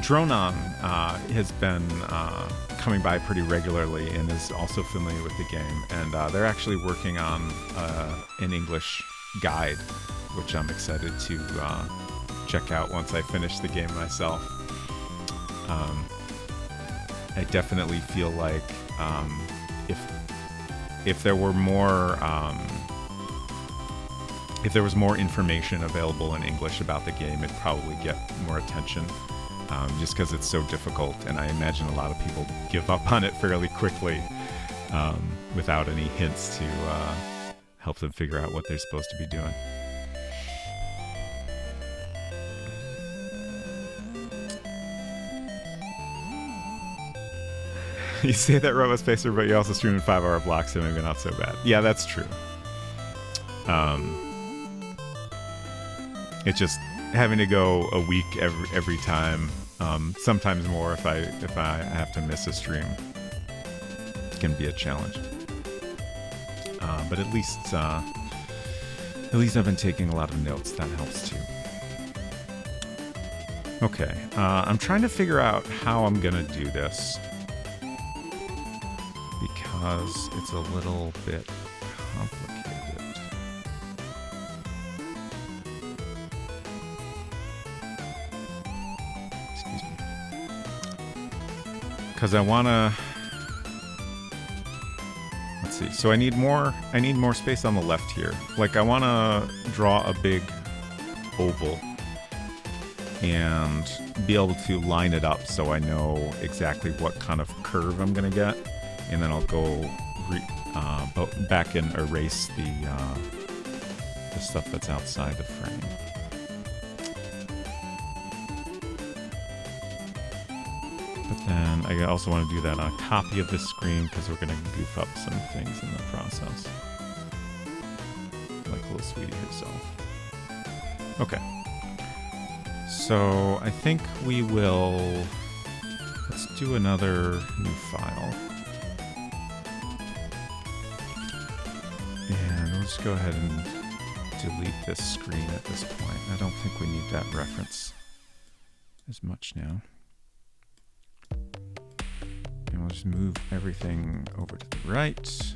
Dronon has been coming by pretty regularly and is also familiar with the game, and they're actually working on an English guide, which I'm excited to check out once I finish the game myself. I definitely feel like if there were more if there was more information available in English about the game, it'd probably get more attention, just because it's so difficult, and I imagine a lot of people give up on it fairly quickly without any hints to help them figure out what they're supposed to be doing. You say that Robo Spacer, but you also stream in 5-hour blocks, so maybe not so bad. Yeah, that's true. It's just having to go a week every time. Sometimes more if I have to miss a stream. It can be a challenge. But at least I've been taking a lot of notes. That helps too. Okay, I'm trying to figure out how I'm gonna do this, because it's a little bit complicated. Excuse me. Because I wanna... Let's see. So I need more space on the left here. Like, I wanna draw a big oval and be able to line it up so I know exactly what kind of curve I'm gonna get. And then I'll go back and erase the stuff that's outside the frame. But then I also want to do that on a copy of this screen because we're going to goof up some things in the process. Like little sweetie herself. Okay. So I think we will... Let's do another new file. And we'll just go ahead and delete this screen at this point. I don't think we need that reference as much now. And we'll just move everything over to the right.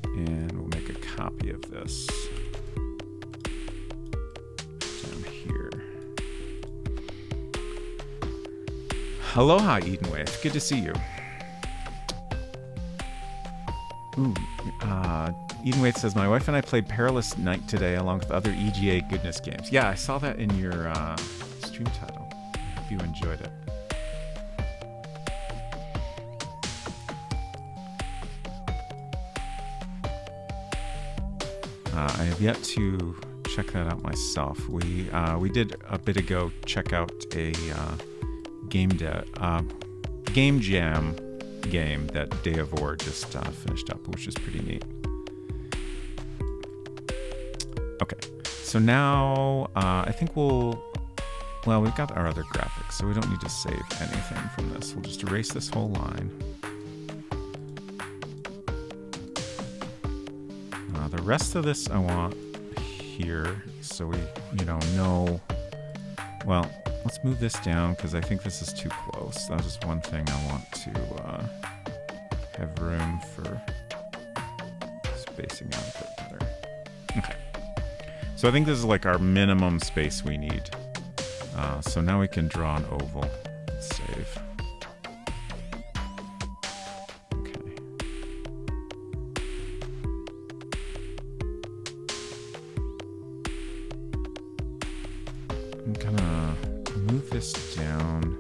And we'll make a copy of this down here. Aloha, Edenwave. Good to see you. Ooh, Edenwave says, my wife and I played Perilous Night today along with other EGA goodness games. Yeah, I saw that in your stream title. hope you enjoyed it. I have yet to check that out myself. We did a bit ago check out a game jam game that Day of War just finished up, which is pretty neat. Okay, so now I think we've got our other graphics, so we don't need to save anything from this. We'll just erase this whole line. The rest of this I want here, so we, know. Well, let's move this down because I think this is too close. That is one thing I want to have room for spacing out a bit better. Okay. So I think this is like our minimum space we need. So now we can draw an oval. Let's save. I'm gonna move this down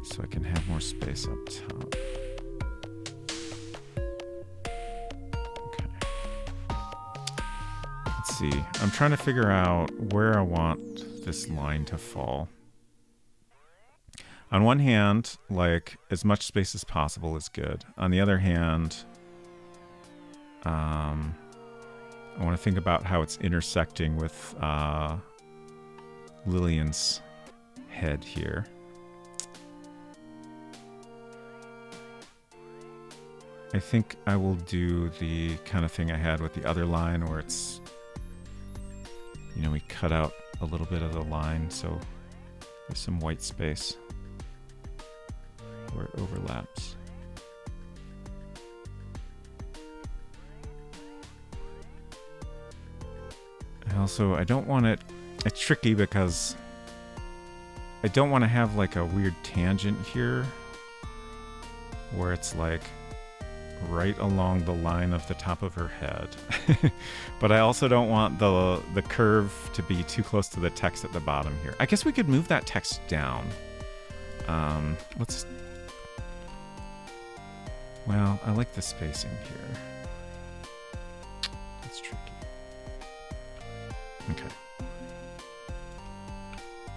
so I can have more space up top. Okay. Let's see. I'm trying to figure out where I want this line to fall. On one hand, like, as much space as possible is good. On the other hand, I want to think about how it's intersecting with Lillian's head here. I think I will do the kind of thing I had with the other line where it's, we cut out a little bit of the line so there's some white space where it overlaps. I don't want it. It's tricky because I don't want to have like a weird tangent here where it's like right along the line of the top of her head. But I also don't want the curve to be too close to the text at the bottom here. I guess we could move that text down. Well, I like the spacing here. That's tricky. Okay.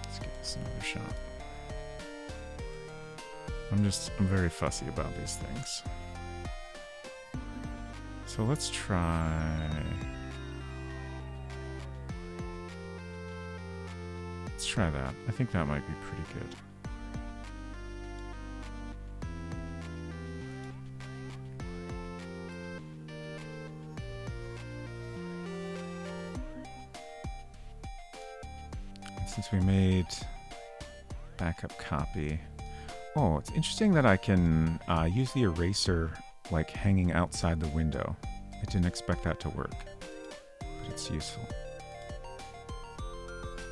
Let's give this another shot. I'm very fussy about these things. So let's try... Let's try that. I think that might be pretty good. Since we made backup copy. Oh, it's interesting that I can use the eraser like hanging outside the window. I didn't expect that to work, but it's useful.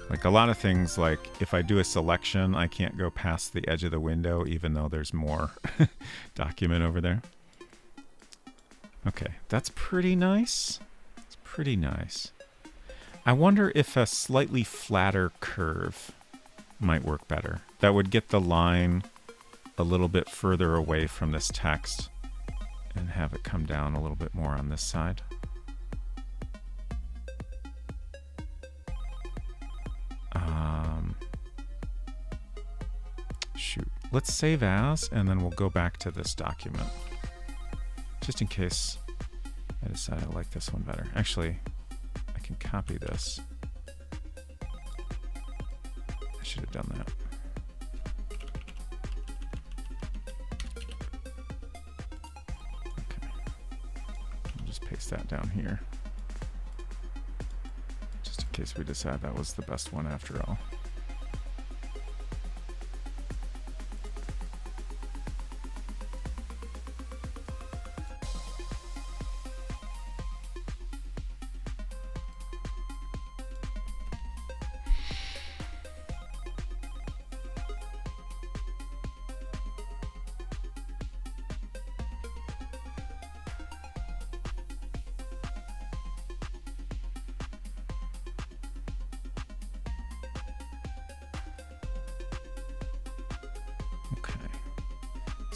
Like a lot of things, like if I do a selection, I can't go past the edge of the window even though there's more document over there. Okay, that's pretty nice. It's pretty nice. I wonder if a slightly flatter curve might work better. That would get the line a little bit further away from this text and have it come down a little bit more on this side. Shoot. Let's save as, and then we'll go back to this document. Just in case I decide I like this one better. Actually, I can copy this. I should have done that. Okay. I'll just paste that down here. Just in case we decide that was the best one after all.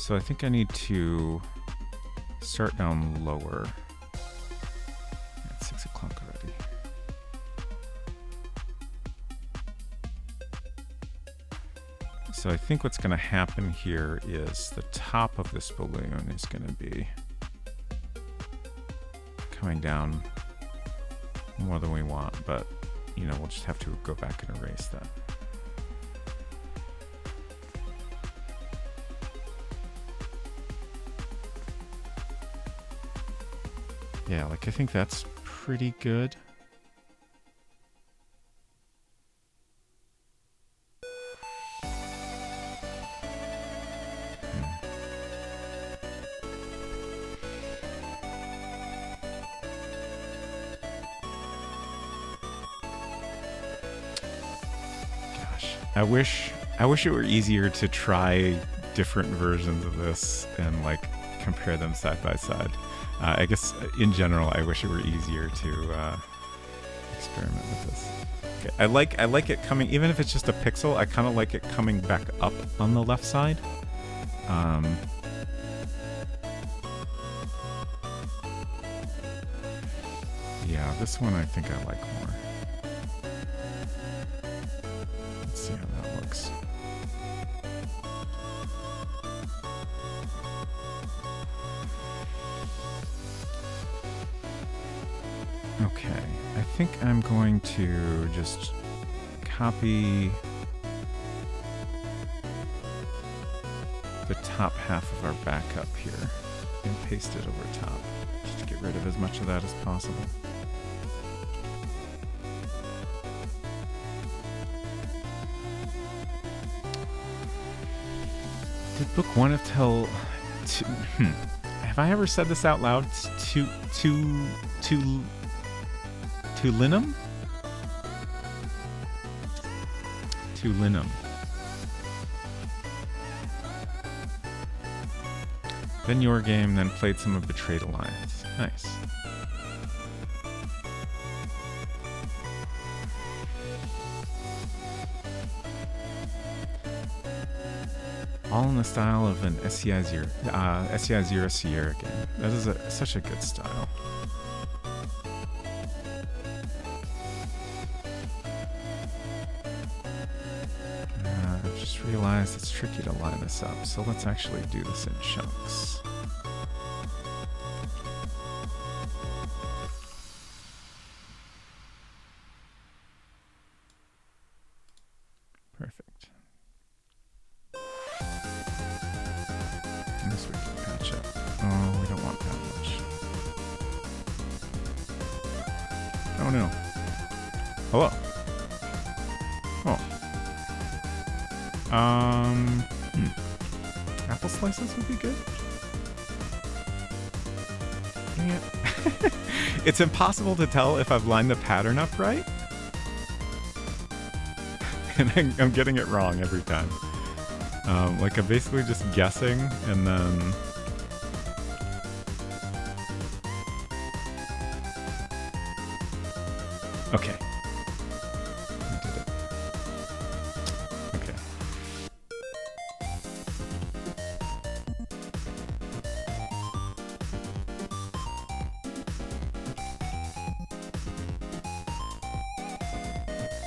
So I think I need to start down lower. It's 6 o'clock already. So I think what's going to happen here is the top of this balloon is going to be coming down more than we want, but you know, we'll just have to go back and erase that. Yeah, like I think that's pretty good. I wish it were easier to try different versions of this and like compare them side by side. I guess in general, I wish it were easier to experiment with this. Okay. I like it coming, even if it's just a pixel. I kind of like it coming back up on the left side. Yeah, this one I think I like more. Let's see how that looks. Okay, I think I'm going to just copy the top half of our backup here and paste it over top, just to get rid of as much of that as possible. Did book one of Tell... Have I ever said this out loud? Tulinum? Tulinum. Then your game, then played some of Betrayed Alliance. Nice. All in the style of an SCI Zero Sierra game. That is such a good style. I've just realized it's tricky to line this up, so let's actually do this in chunks. Perfect. And this we can patch up. Oh, we don't want that much. Oh no. Hello. Oh. Apple slices would be good. Dang it. It's impossible to tell if I've lined the pattern up right. And I'm getting it wrong every time. Like I'm basically just guessing and then... Okay. I did it. Okay.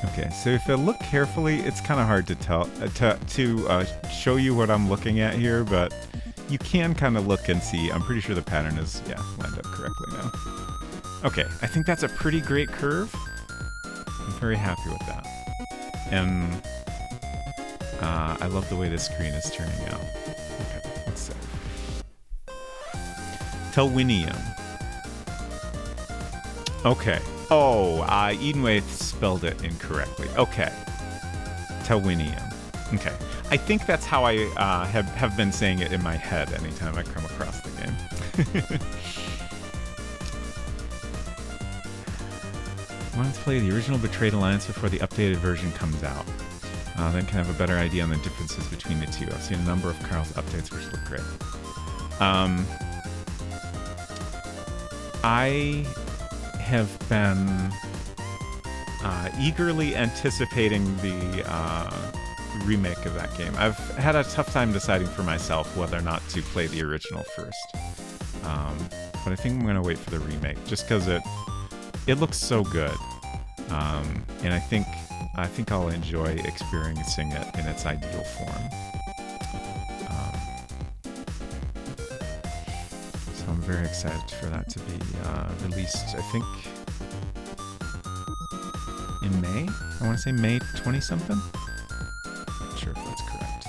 Okay, so if I look carefully, it's kind of hard to tell, to show you what I'm looking at here, but you can kind of look and see. I'm pretty sure the pattern is, yeah, lined up correctly now. Okay, I think that's a pretty great curve. I'm very happy with that. And I love the way this screen is turning out. Okay, let's save. Telwinium. Okay. Oh, Edenwaith spelled it incorrectly. Okay. Telwinium. Okay. I think that's how I have been saying it in my head anytime I come across the game. Want to play the original Betrayed Alliance before the updated version comes out. Then can have a better idea on the differences between the two. I've seen a number of Carl's updates which look great. I have been eagerly anticipating the remake of that game. I've had a tough time deciding for myself whether or not to play the original first. But I think I'm going to wait for the remake just because it looks so good. And I think I'll enjoy experiencing it in its ideal form. So I'm very excited for that to be released, I think, in May? I want to say May 20-something? Not sure if that's correct.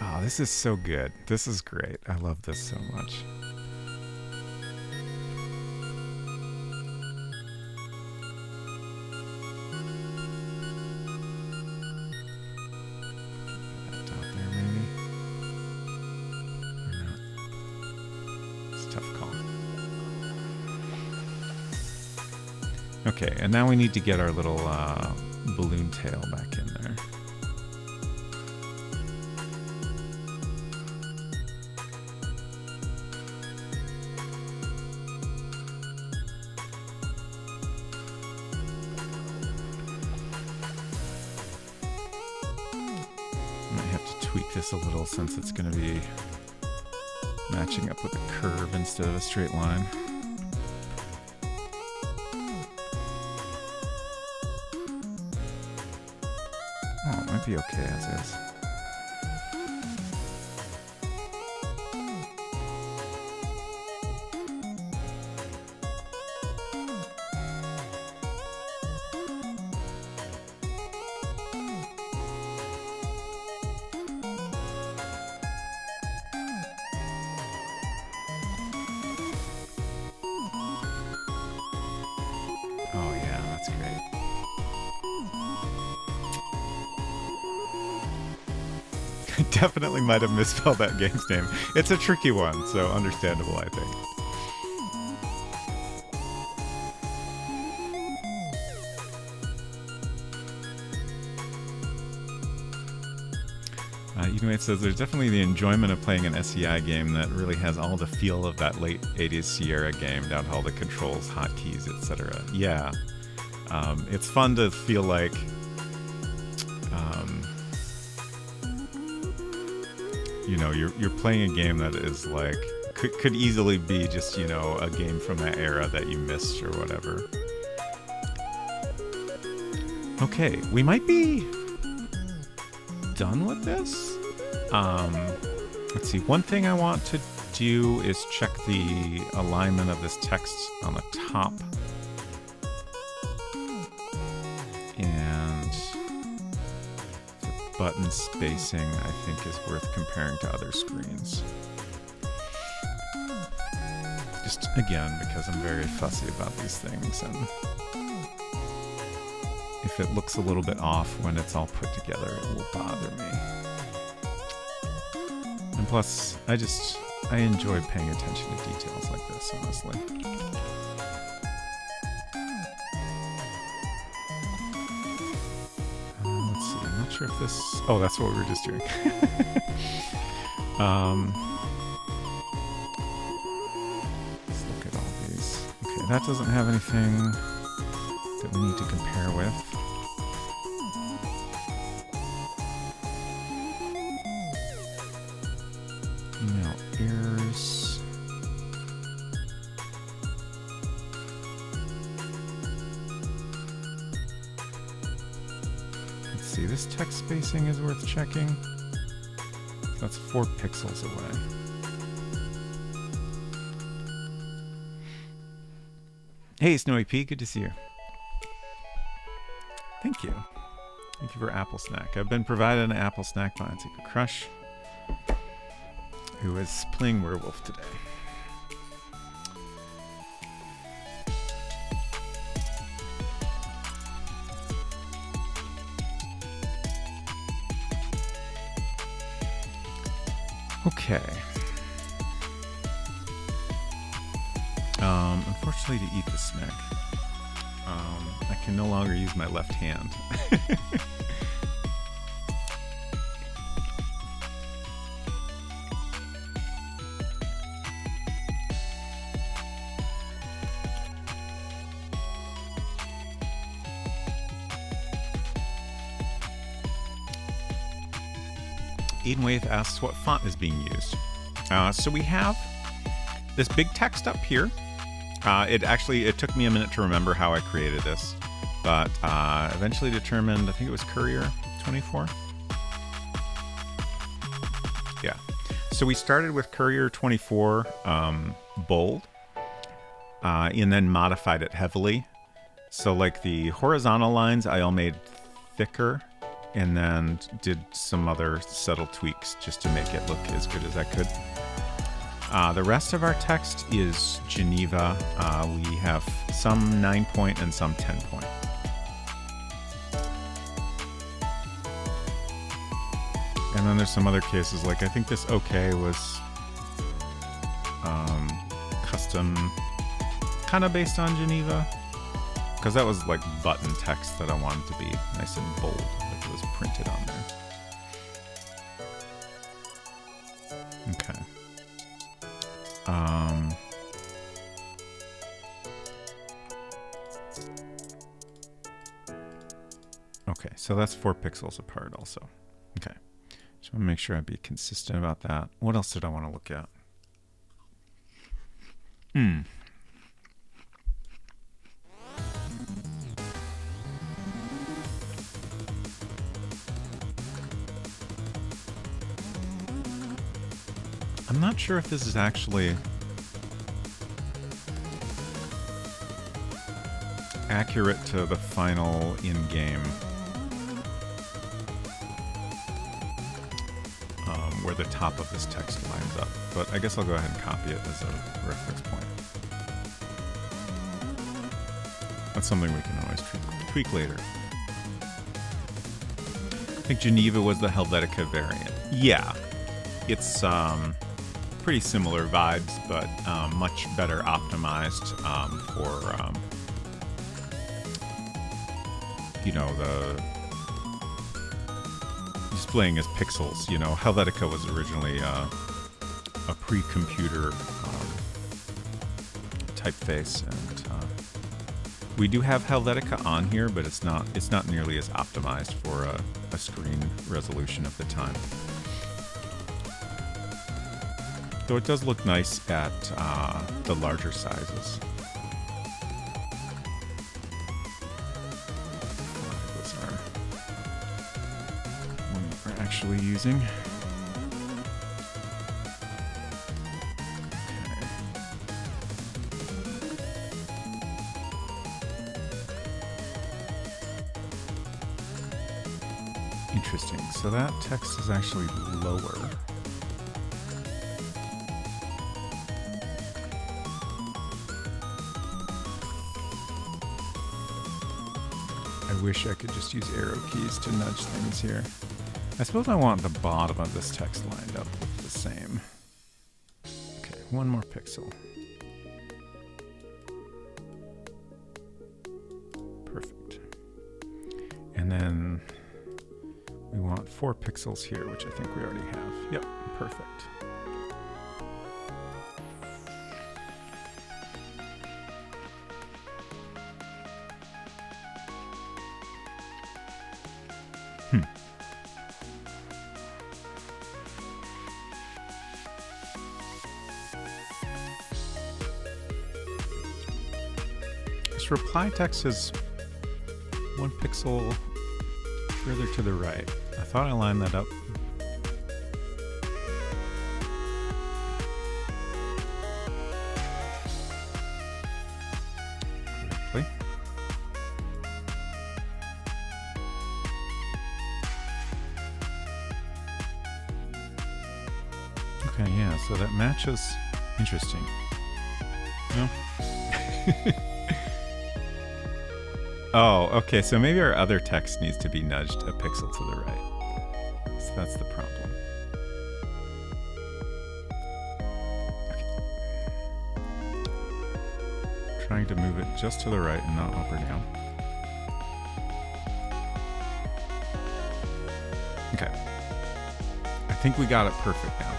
Oh, this is so good. This is great. I love this so much. Okay, and now we need to get our little balloon tail back in there. Might have to tweak this a little since it's going to be matching up with a curve instead of a straight line. Be okay as is. Oh yeah, that's great. Definitely might have misspelled that game's name. It's a tricky one, so understandable, I think. It says there's definitely the enjoyment of playing an SEI game that really has all the feel of that late 80s Sierra game, down to all the controls, hotkeys, etc. Yeah. It's fun to feel like you're playing a game that is like could easily be just a game from that era that you missed or whatever. Okay, we might be done with this. Let's see. One thing I want to do is check the alignment of this text on the top. And the button spacing, I think, is worth comparing to other screens. Just, again, because I'm very fussy about these things, and if it looks a little bit off when it's all put together, it will bother me. And plus, I enjoy paying attention to details like this, honestly. Let's see, I'm not sure if this... Oh, that's what we were just doing. Let's look at all these. Okay, that doesn't have anything that we need to compare with. Email errors. Let's see, this text spacing is worth checking. So that's 4 pixels away. Hey, Snowy P, good to see you. Thank you. Thank you for Apple Snack. I've been provided an Apple Snack by Secret Crush, who is playing Werewolf today. Okay. Unfortunately, to eat the snack, I can no longer use my left hand. Aidenwave asks what font is being used. So we have this big text up here. It took me a minute to remember how I created this, but eventually determined, I think it was Courier 24. Yeah. So we started with Courier 24 bold, and then modified it heavily. So like the horizontal lines I all made thicker, and then did some other subtle tweaks just to make it look as good as I could. The rest of our text is Geneva. We have some 9-point and some 10-point. And then there's some other cases, like I think this OK was custom, kind of based on Geneva, because that was like button text that I wanted to be nice and bold, like it was printed on there. Okay. Okay, so that's 4 pixels apart also. Okay. Just want to make sure I be consistent about that. What else did I want to look at? I'm not sure if this is actually accurate to the final in-game, where the top of this text lines up. But I guess I'll go ahead and copy it as a reference point. That's something we can always tweak later. I think Geneva was the Helvetica variant. Yeah, it's pretty similar vibes, but much better optimized for the displaying as pixels. Helvetica was originally a pre-computer typeface, and we do have Helvetica on here, but it's not nearly as optimized for a screen resolution of the time. Though it does look nice at the larger sizes. Those are one that we're actually using. Okay. Interesting. So that text is actually lower. I wish I could just use arrow keys to nudge things here. I suppose I want the bottom of this text lined up with the same. Okay, 1 more pixel. Perfect. And then we want 4 pixels here, which I think we already have. Yep, perfect. This reply text is 1 pixel further to the right. I thought I lined that up. Correctly. Okay, yeah, so that matches. Interesting. No? Oh, okay, so maybe our other text needs to be nudged a pixel to the right. So that's the problem. Okay. Trying to move it just to the right and not up or down. Okay. I think we got it perfect now.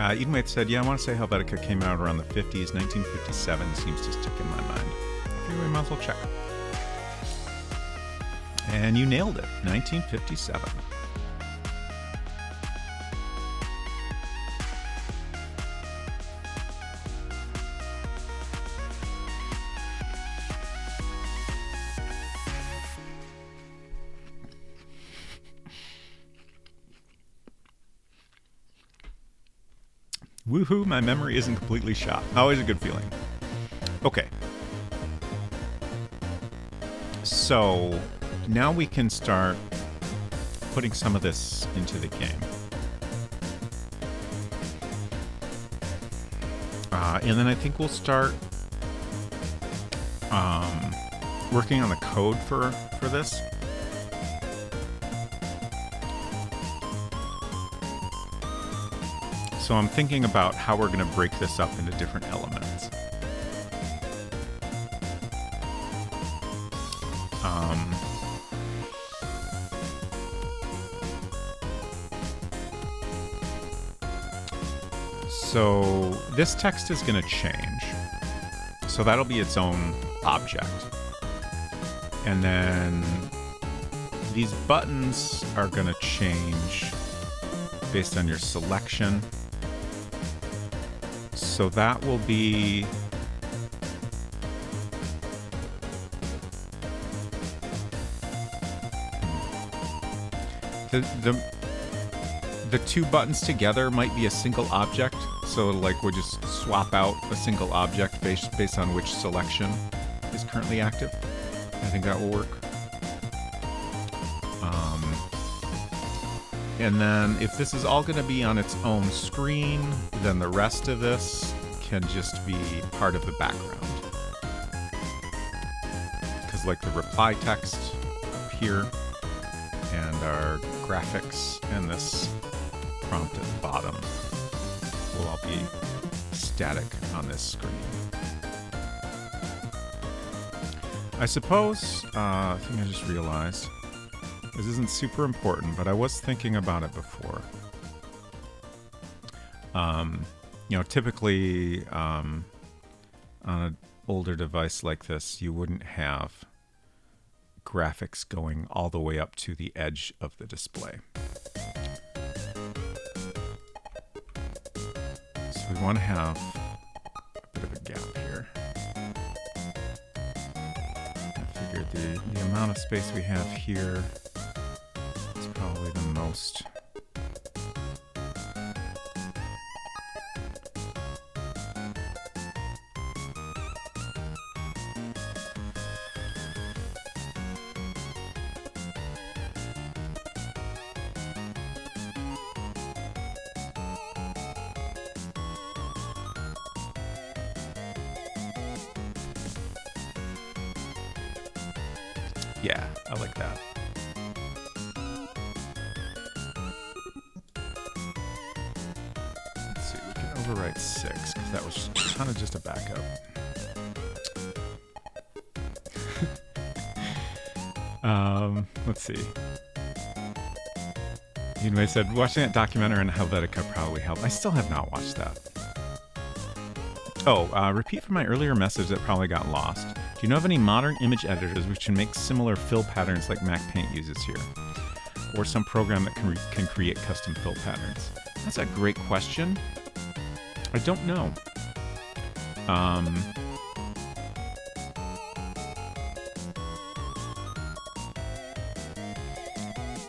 Edenwaith said, yeah, I want to say Helvetica came out around the 50s. 1957 seems to stick in my mind. I figure we might as well check. And you nailed it. 1957. Woohoo, my memory isn't completely shot. Always a good feeling. Okay. So now we can start putting some of this into the game. And then I think we'll start working on the code for this. So I'm thinking about how we're going to break this up into different elements. So this text is going to change. So that'll be its own object. And then these buttons are going to change based on your selection. So that will be the two buttons together might be a single object. So like we'll just swap out a single object based on which selection is currently active. I think that will work. And then if this is all going to be on its own screen, then the rest of this can just be part of the background. Because like the reply text up here and our graphics and this prompt at the bottom will all be static on this screen. I suppose, I think I just realized, this isn't super important, but I was thinking about it before. You know, typically on an older device like this, you wouldn't have graphics going all the way up to the edge of the display. So we want to have a bit of a gap here. I figured the amount of space we have here is probably the most. Yeah, I like that. Let's see, we can overwrite 6, because that was kind of just a backup. Let's see. Anyway, said, watching that documentary on Helvetica probably helped. I still have not watched that. Oh, repeat from my earlier message that probably got lost. Do you know of any modern image editors which can make similar fill patterns like Mac Paint uses here? Or some program that can create custom fill patterns? That's a great question. I don't know.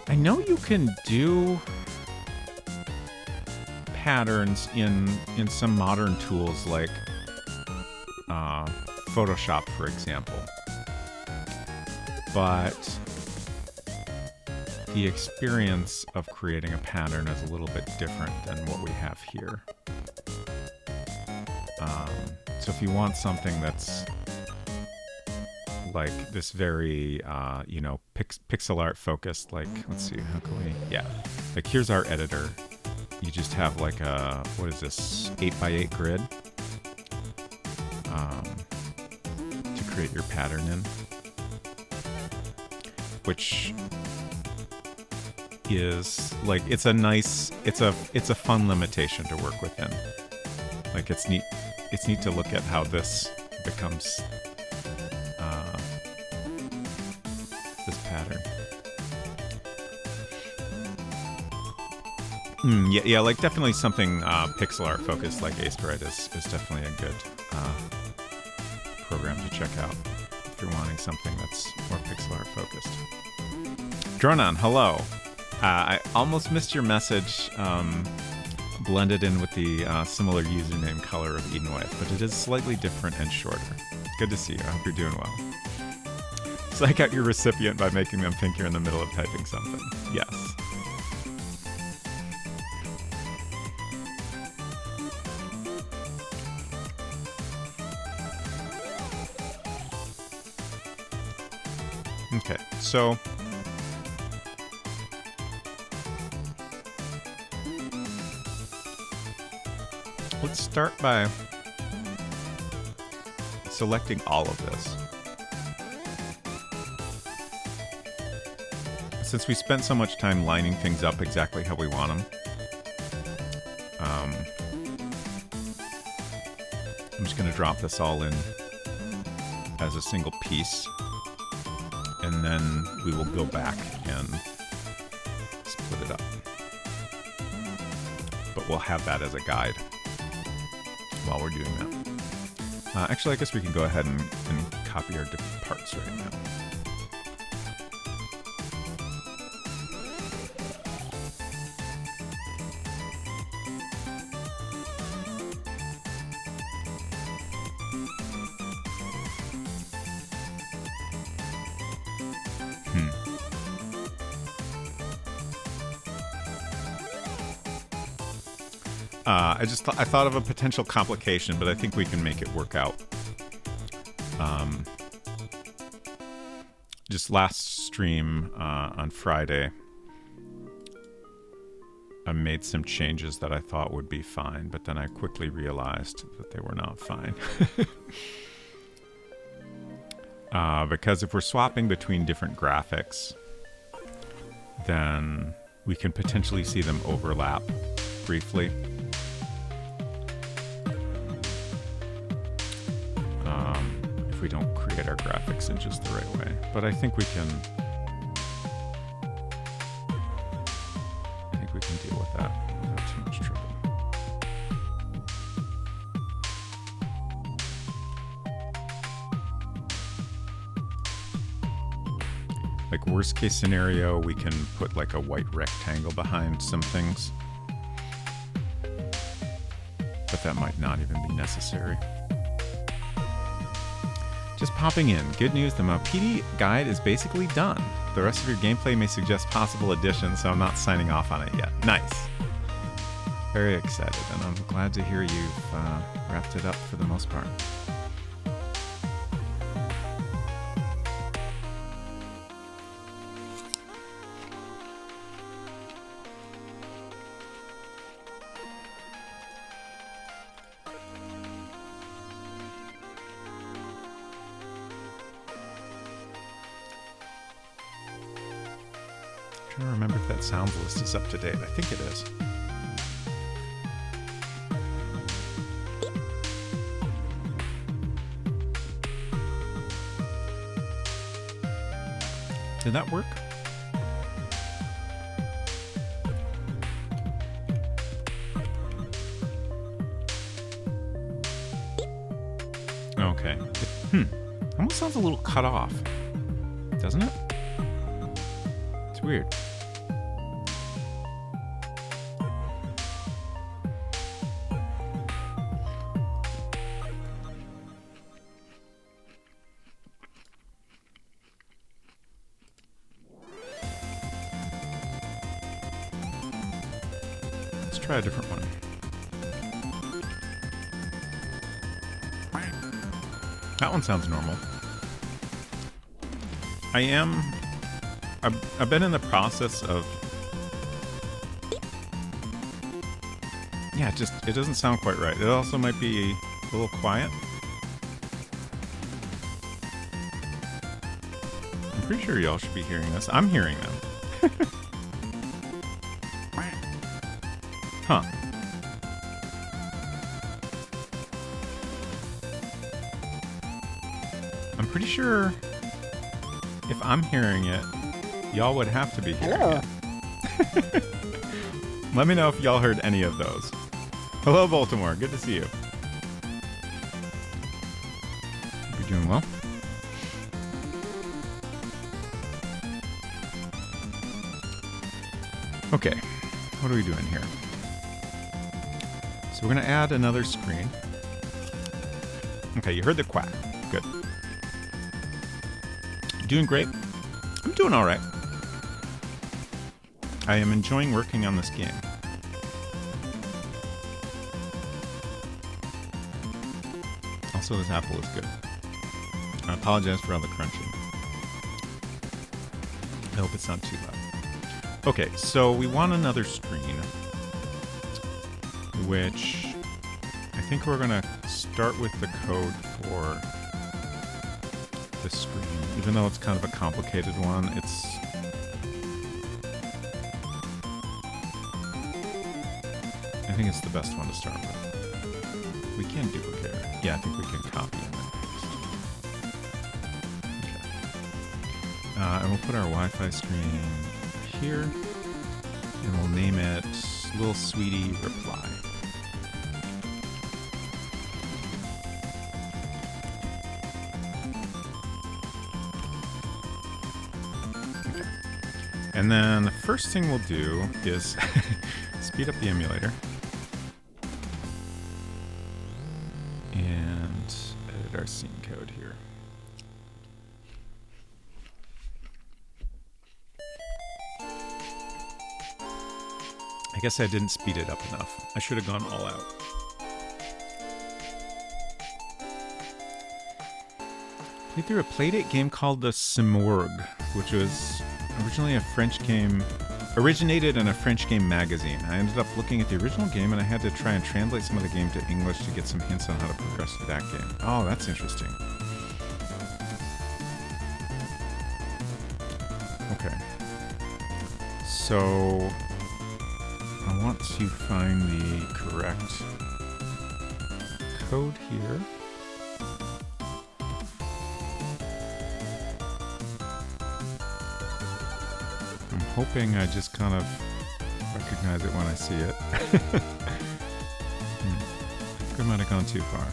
I know you can do patterns in some modern tools like Photoshop, for example, but the experience of creating a pattern is a little bit different than what we have here. So if you want something that's like this very, you know, pixel art focused, like, let's see, how can we, yeah, like here's our editor. You just have like a, what is this, 8x8 grid to create your pattern in, which is like it's a fun limitation to work within. Like it's neat to look at how this becomes this pattern. Yeah, like definitely something pixel art focused like Aseprite is definitely a good program to check out if you're wanting something that's more pixel art focused. Dronon, hello. I almost missed your message, blended in with the similar username color of Edenwife, but it is slightly different and shorter. Good to see you. I hope you're doing well. Psych out your recipient by making them think you're in the middle of typing something. Yes. Okay, so let's start by selecting all of this. Since we spent so much time lining things up exactly how we want them, I'm just going to drop this all in as a single piece, and then we will go back and split it up. But we'll have that as a guide while we're doing that. Actually, I guess we can go ahead and copy our different parts right now. I thought of a potential complication, but I think we can make it work out. Just last stream on Friday, I made some changes that I thought would be fine, but then I quickly realized that they were not fine. Because if we're swapping between different graphics, then we can potentially see them overlap briefly. If we don't create our graphics in just the right way. But I think we can deal with that without too much trouble. Like worst case scenario, we can put like a white rectangle behind some things. But that might not even be necessary. Just popping in. Good news, the Maupiti guide is basically done. The rest of your gameplay may suggest possible additions, so I'm not signing off on it yet. Nice. Very excited, and I'm glad to hear you've wrapped it up for the most part. I'm trying to remember if that sound list is up to date. I think it is. Did that work? Okay. Almost sounds a little cut off, doesn't it? It's weird. Try a different one. That one sounds normal. I've been in the process of... Yeah, it doesn't sound quite right. It also might be a little quiet. I'm pretty sure y'all should be hearing this. I'm hearing them. pretty sure if I'm hearing it, y'all would have to be hearing it. Let me know if y'all heard any of those. Hello, Baltimore. Good to see you. Hope you're doing well. Okay, what are we doing here? So we're going to add another screen. Okay, you heard the quack. Good. Doing great. I'm doing all right. I am enjoying working on this game. Also, this apple is good. I apologize for all the crunching. I hope it's not too loud. Okay, so we want another screen, which I think we're going to start with the code for this screen. Even though it's kind of a complicated one, I think it's the best one to start with. We can duplicate it. Yeah, I think we can copy and then paste. Okay. And we'll put our Wi-Fi screen here, and we'll name it Little Sweetie Reply. Okay. And then the first thing we'll do is speed up the emulator and edit our scene code here. I guess I didn't speed it up enough. I should have gone all out. Played through a Playdate game called The Simorgue, which was originally a French game, originated in a French game magazine. I ended up looking at the original game and I had to try and translate some of the game to English to get some hints on how to progress through that game. Oh, that's interesting. Okay. So I want to find the correct code here. I'm hoping I just kind of recognize it when I see it. I think I might have gone too far.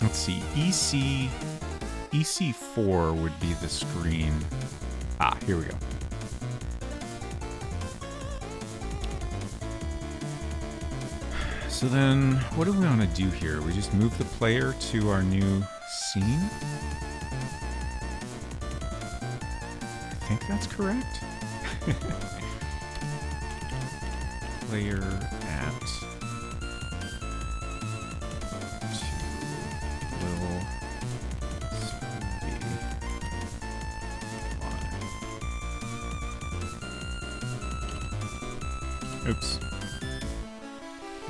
Let's see, EC4 would be the screen. Ah, here we go. So then, what do we want to do here? We just move the player to our new scene? I think that's correct. Player at Oops. I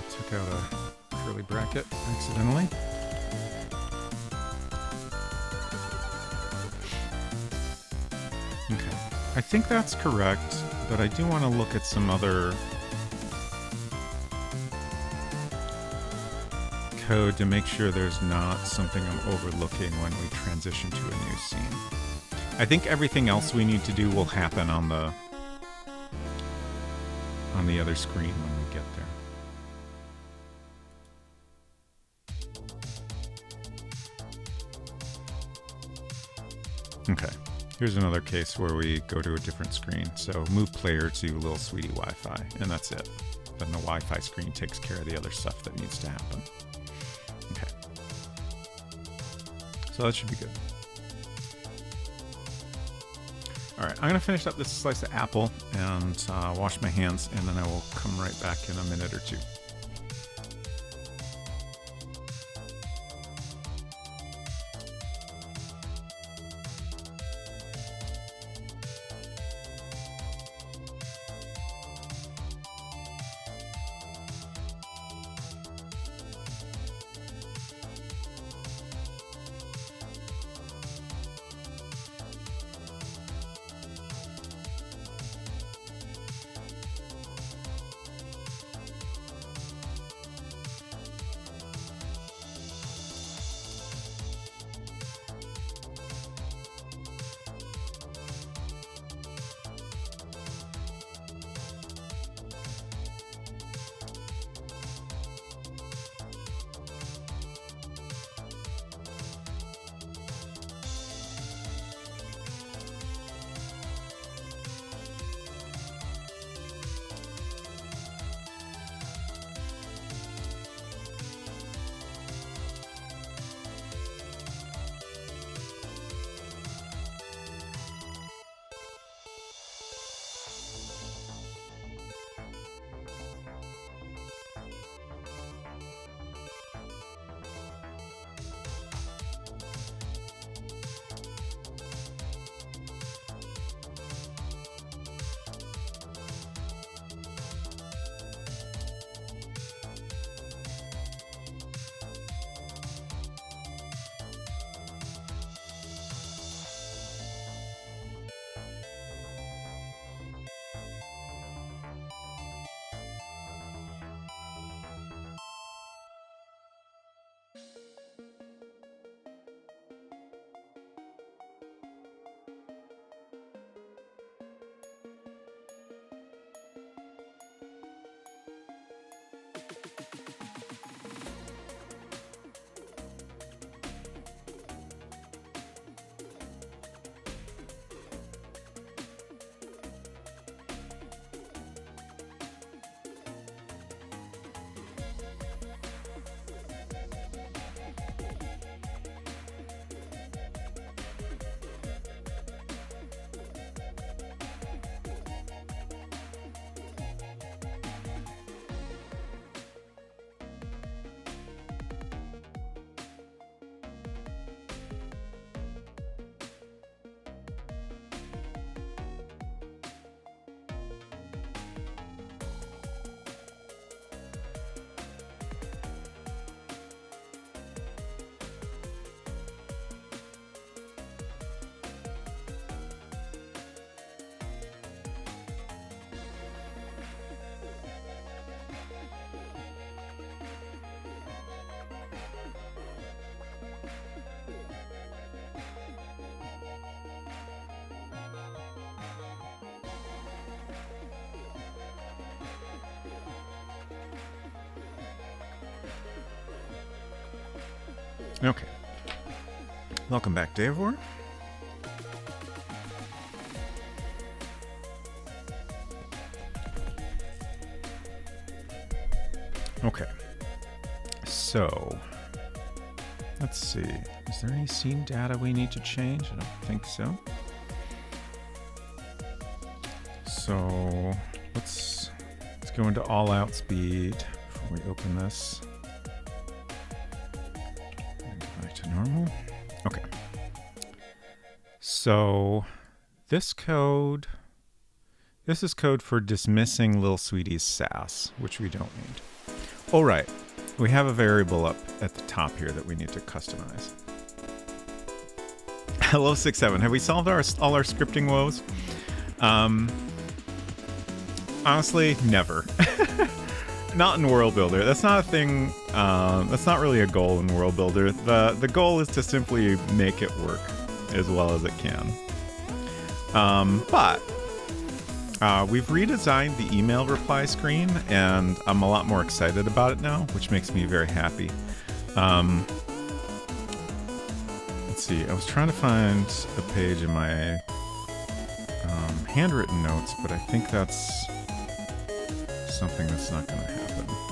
took out a curly bracket accidentally. Okay. I think that's correct, but I do want to look at some other code to make sure there's not something I'm overlooking when we transition to a new scene. I think everything else we need to do will happen on the other screen when we get there. Okay, here's another case where we go to a different screen. So move player to Little Sweetie Wi-Fi, and that's it. Then the Wi-Fi screen takes care of the other stuff that needs to happen. Okay, so that should be good. All right, I'm going to finish up this slice of apple and wash my hands, and then I will come right back in a minute or two. Okay. Welcome back, Davor. Okay. So, let's see. Is there any scene data we need to change? I don't think so. So, let's go into all-out speed before we open this. Back to normal. Okay. So, this is code for dismissing Lil Sweetie's sass, which we don't need. All right, we have a variable up at the top here that we need to customize. Hello, 6-7. Have we solved all our scripting woes? Honestly, never. Not in World Builder. That's not a thing. That's not really a goal in World Builder. The goal is to simply make it work as well as it can. But we've redesigned the email reply screen, and I'm a lot more excited about it now, which makes me very happy. Let's see. I was trying to find a page in my handwritten notes, but I think that's something that's not going to happen.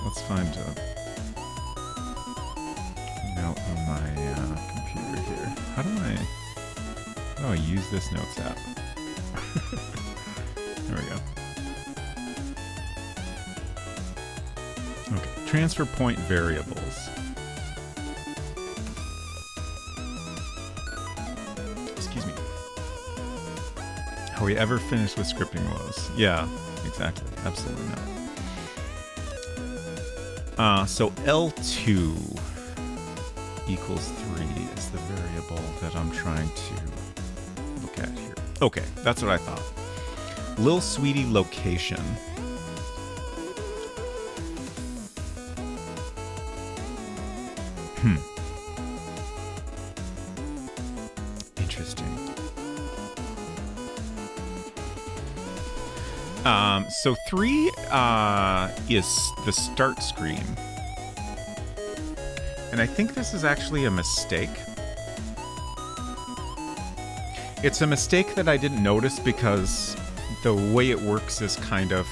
Let's find a note on my computer here. How do I use this notes app? There we go. Okay, transfer point variables. Excuse me. Are we ever finished with scripting woes? Yeah, exactly. Absolutely not. So L2 equals 3 is the variable that I'm trying to look at here. Okay, that's what I thought. Lil Sweetie location. Interesting. So 3 is the start screen. And I think this is actually a mistake. It's a mistake that I didn't notice because the way it works is kind of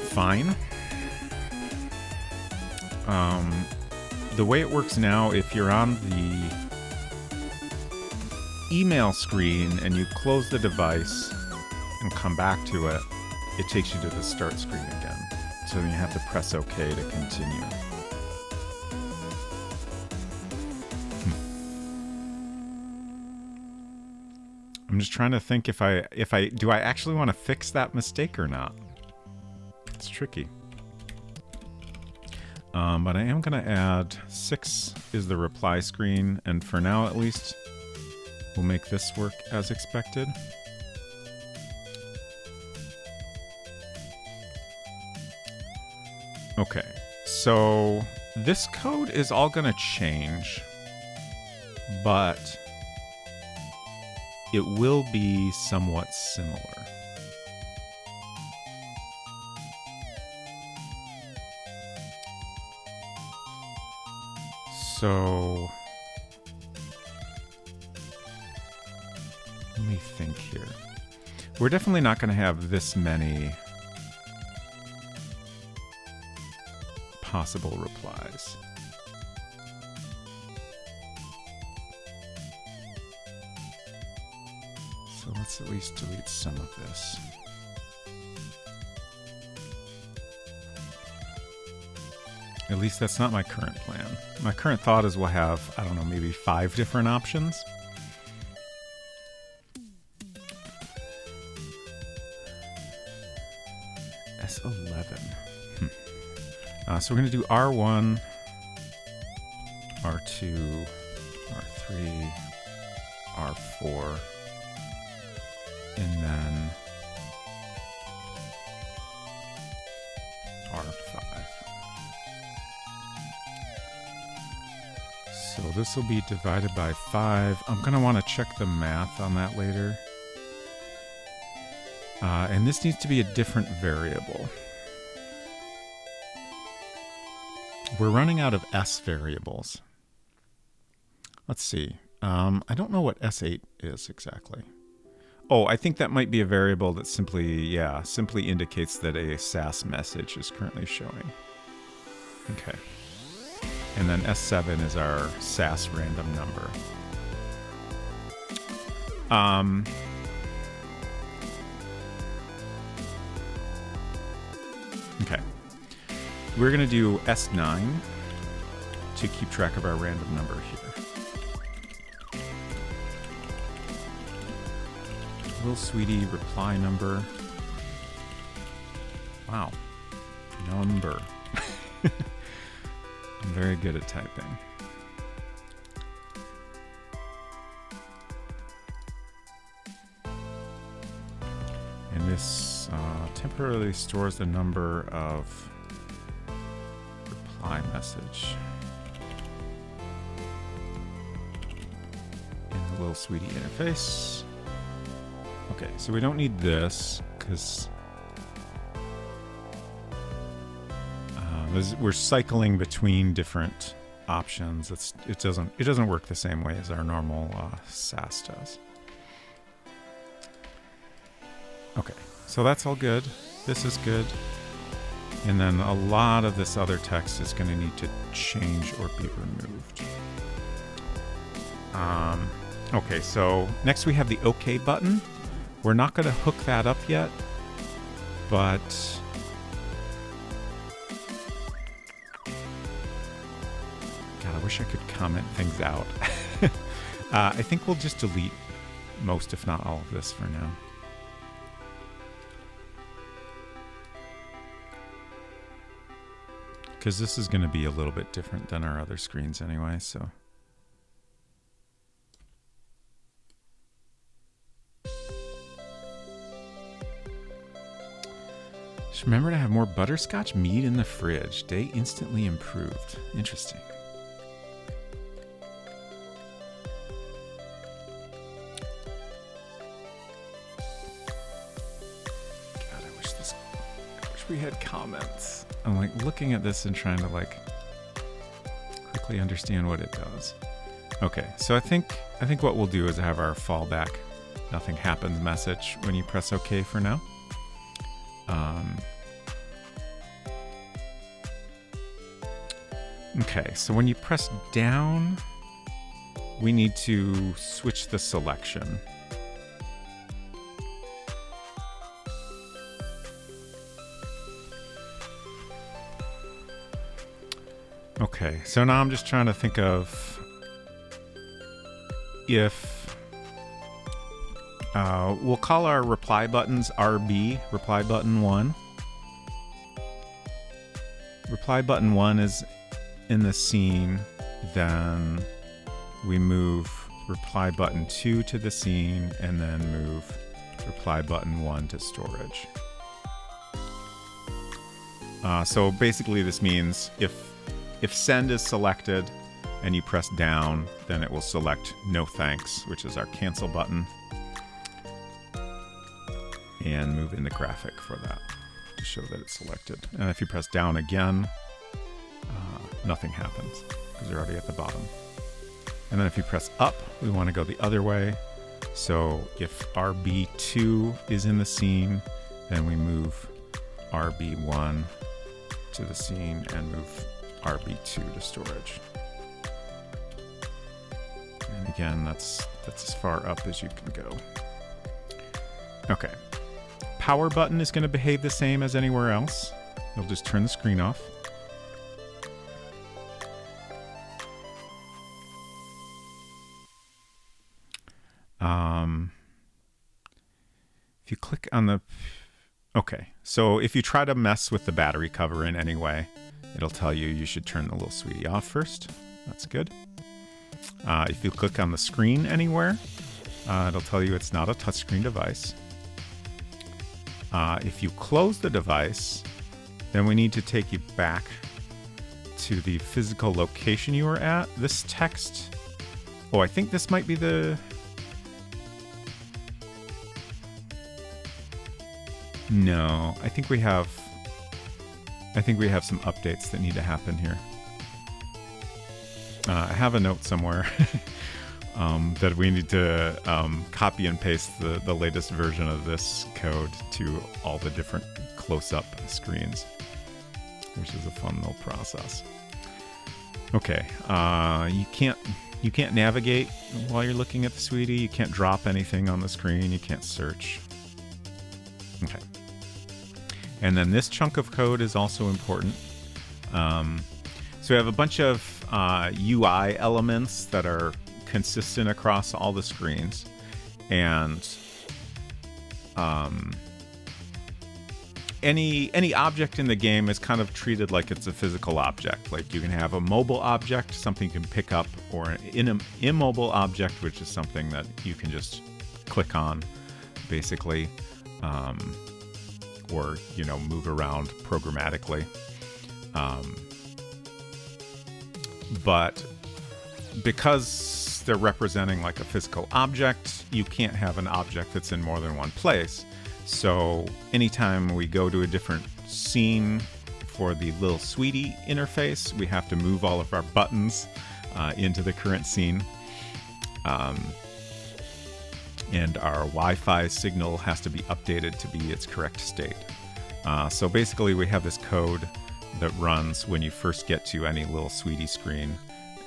fine. The way it works now, if you're on the email screen and you close the device and come back to it, it takes you to the start screen again. So then you have to press OK to continue. I'm just trying to think if I do I actually want to fix that mistake or not. It's tricky. But I am going to add 6 is the reply screen, and for now at least, we'll make this work as expected. Okay, so this code is all going to change, but it will be somewhat similar. So let me think here. We're definitely not going to have this many possible replies. So let's at least delete some of this. At least that's not my current plan. My current thought is we'll have, I don't know, maybe 5 different options. S11. So we're going to do R1, R2, R3, R4, and then R5. So this will be divided by 5. I'm going to want to check the math on that later. And this needs to be a different variable. We're running out of S variables. Let's see. I don't know what S8 is exactly. Oh, I think that might be a variable that simply indicates that a SAS message is currently showing. Okay. And then S7 is our SAS random number. Okay. We're going to do S9 to keep track of our random number here. Little sweetie reply number. Wow. Number. I'm very good at typing. And this temporarily stores the number of reply message in the little sweetie interface. Okay, so we don't need this because we're cycling between different options. It doesn't work the same way as our normal SAS does. Okay, so that's all good. This is good. And then a lot of this other text is going to need to change or be removed. Okay, so next we have the OK button. We're not going to hook that up yet, but God, I wish I could comment things out. I think we'll just delete most, if not all of this for now. Because this is going to be a little bit different than our other screens anyway, so. Just remember to have more butterscotch mead in the fridge. Day instantly improved. Interesting. God, I wish we had comments. I'm like looking at this and trying to like quickly understand what it does. Okay, so I think what we'll do is have our fallback nothing happens message when you press OK for now. Okay, so when you press down, we need to switch the selection. Okay, so now I'm just trying to think of if we'll call our reply buttons RB, reply button 1. Reply button 1 is in the scene, then we move reply button 2 to the scene, and then move reply button 1 to storage. So basically this means if If send is selected and you press down, then it will select no thanks, which is our cancel button, and move in the graphic for that to show that it's selected. And if you press down again, nothing happens because you're already at the bottom. And then if you press up, we want to go the other way. So if RB2 is in the scene, then we move RB1 to the scene and move RB2 to storage. And again, that's as far up as you can go. Okay. Power button is going to behave the same as anywhere else. You'll just turn the screen off. If you click on the... Okay, so if you try to mess with the battery cover in any way, it'll tell you you should turn the little sweetie off first. That's good. If you click on the screen anywhere, it'll tell you it's not a touchscreen device. If you close the device, then we need to take you back to the physical location you were at. This text... Oh, I think this might be the... No, I think we have some updates that need to happen here. I have a note somewhere that we need to copy and paste the latest version of this code to all the different close-up screens, which is a fun little process. Okay, you can't navigate while you're looking at the sweetie. You can't drop anything on the screen. You can't search. Okay. And then this chunk of code is also important. So we have a bunch of UI elements that are consistent across all the screens. And any object in the game is kind of treated like it's a physical object. Like you can have a mobile object, something you can pick up, or an immobile object, which is something that you can just click on, basically. Or, move around programmatically. But because they're representing like a physical object, you can't have an object that's in more than one place. So anytime we go to a different scene for the little sweetie interface, we have to move all of our buttons into the current scene. And our Wi-Fi signal has to be updated to be its correct state. So basically we have this code that runs when you first get to any little sweetie screen,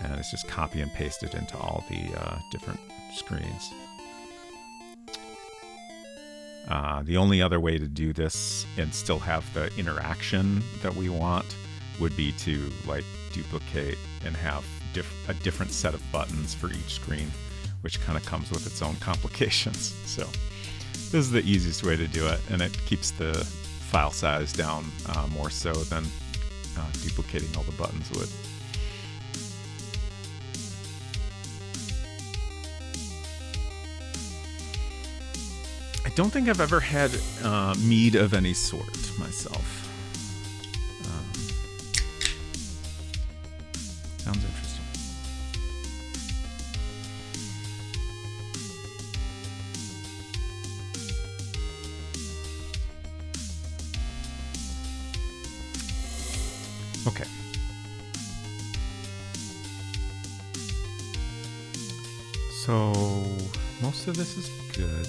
and it's just copy and pasted into all the different screens. The only other way to do this and still have the interaction that we want would be to duplicate and have a different set of buttons for each screen, which kind of comes with its own complications. So this is the easiest way to do it, and it keeps the file size down more so than duplicating all the buttons would. I don't think I've ever had mead of any sort myself. Sounds interesting. Okay. So most of this is good.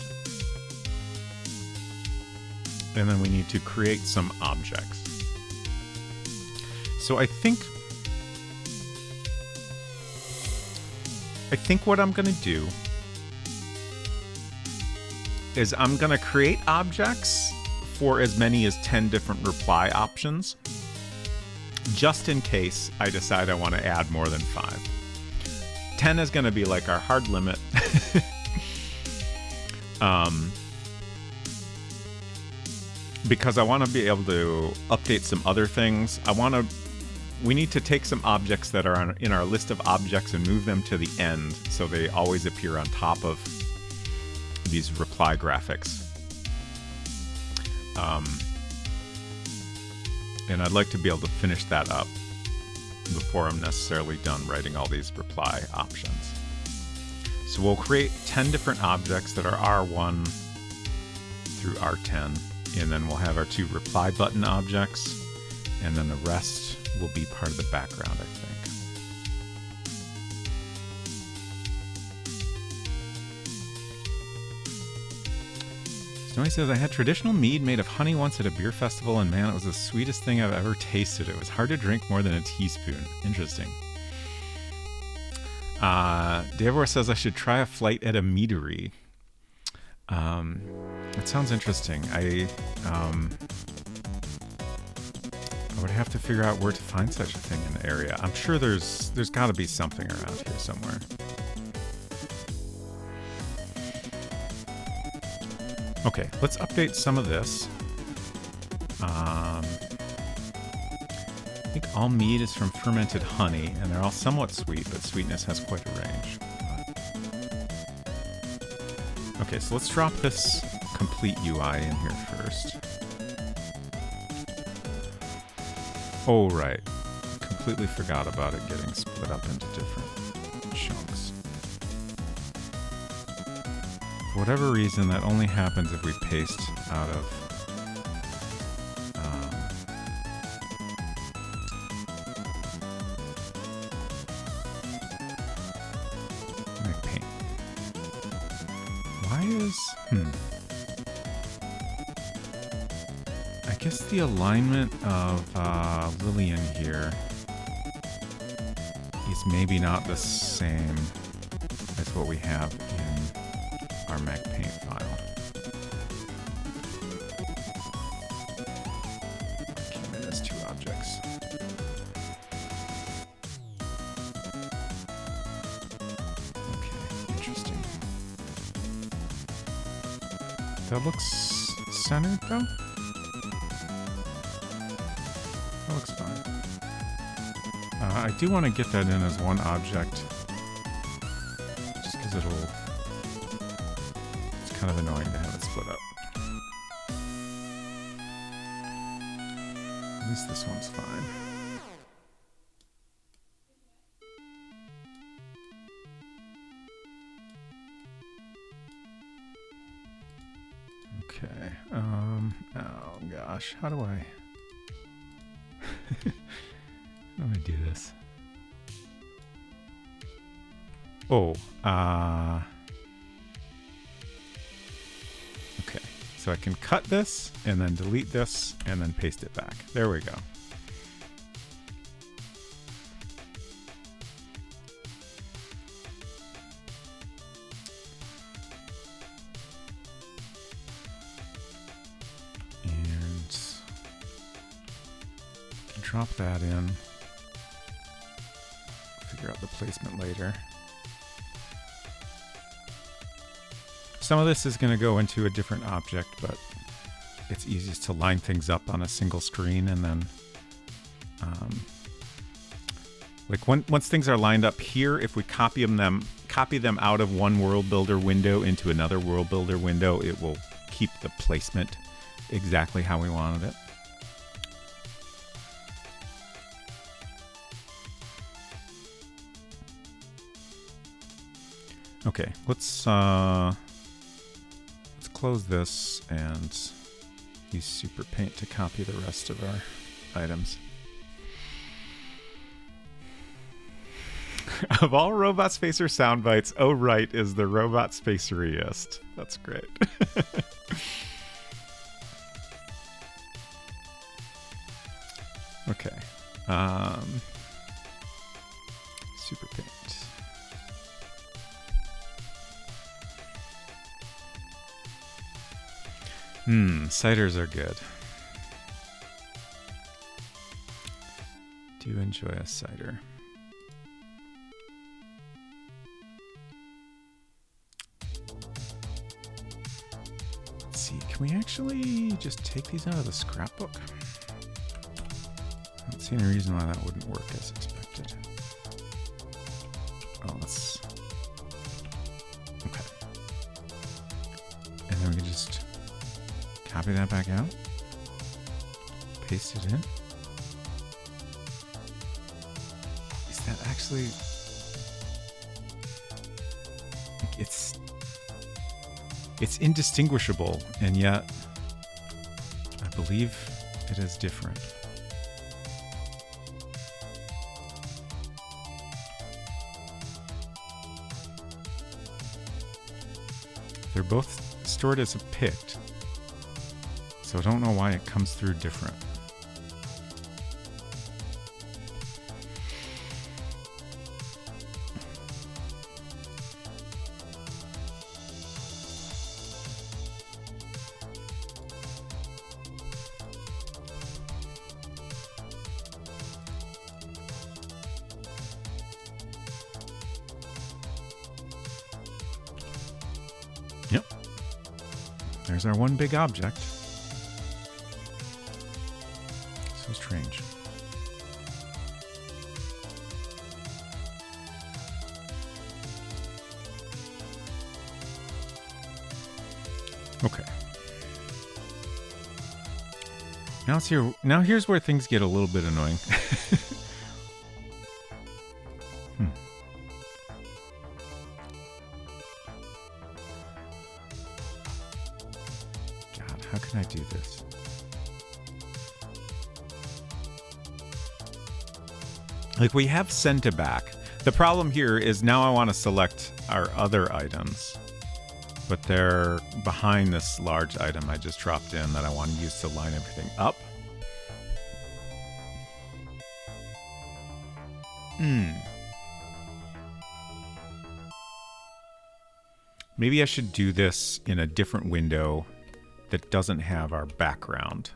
And then we need to create some objects. So I think what I'm going to do is I'm going to create objects for as many as 10 different reply options, just in case I decide I want to add more than 5. 10 is going to be like our hard limit. Because I want to be able to update some other things. We need to take some objects that are in our list of objects and move them to the end so they always appear on top of these reply graphics. And I'd like to be able to finish that up before I'm necessarily done writing all these reply options. So we'll create 10 different objects that are R1 through R10, and then we'll have our 2 reply button objects, and then the rest will be part of the background, I think. Snowy says, I had traditional mead made of honey once at a beer festival, and man, it was the sweetest thing I've ever tasted. It was hard to drink more than a teaspoon. Interesting. Davor says I should try a flight at a meadery. That sounds interesting. I would have to figure out where to find such a thing in the area. I'm sure there's got to be something around here somewhere. Okay, let's update some of this. I think all mead is from fermented honey, and they're all somewhat sweet, but sweetness has quite a range. Okay, so let's drop this complete UI in here first. Oh, right. Completely forgot about it getting split up into different chunks. For whatever reason, that only happens if we paste out of my paint. Why is... I guess the alignment of Lillian here is maybe not the same as what we have in our MagPaint file. Came in as 2 objects. Okay, interesting. That looks centered though? That looks fine. I do want to get that in as 1 object, just because it's kind of annoying to have it split up. At least this one's fine. Okay. Oh gosh, how do I do this? Oh, okay. So I can cut this and then delete this and then paste it back. There we go. And drop that in. Figure out the placement later. Some of this is going to go into a different object, but it's easiest to line things up on a single screen, and then like once things are lined up here, if we copy them out of one world builder window into another world builder window, it will keep the placement exactly how we wanted it. Okay, let's close this and use Super Paint to copy the rest of our items. Of all Robot Spacer sound bites, oh right is the Robot Spaceriest. That's great. Okay. Super Paint. Ciders are good. Do enjoy a cider. Let's see, can we actually just take these out of the scrapbook? I don't see any reason why that wouldn't work as expected. Oh, let's... Okay. And then we can just copy that back out, paste it in. that actually... It's indistinguishable, and yet I believe it is different. They're both stored as a pict, so I don't know why it comes through different. Yep. There's our one big object. So strange. Okay. Now here's where things get a little bit annoying. God, how can I do this? Like, we have sent it back. The problem here is now I want to select our other items, but they're behind this large item I just dropped in that I want to use to line everything up. Maybe I should do this in a different window that doesn't have our background,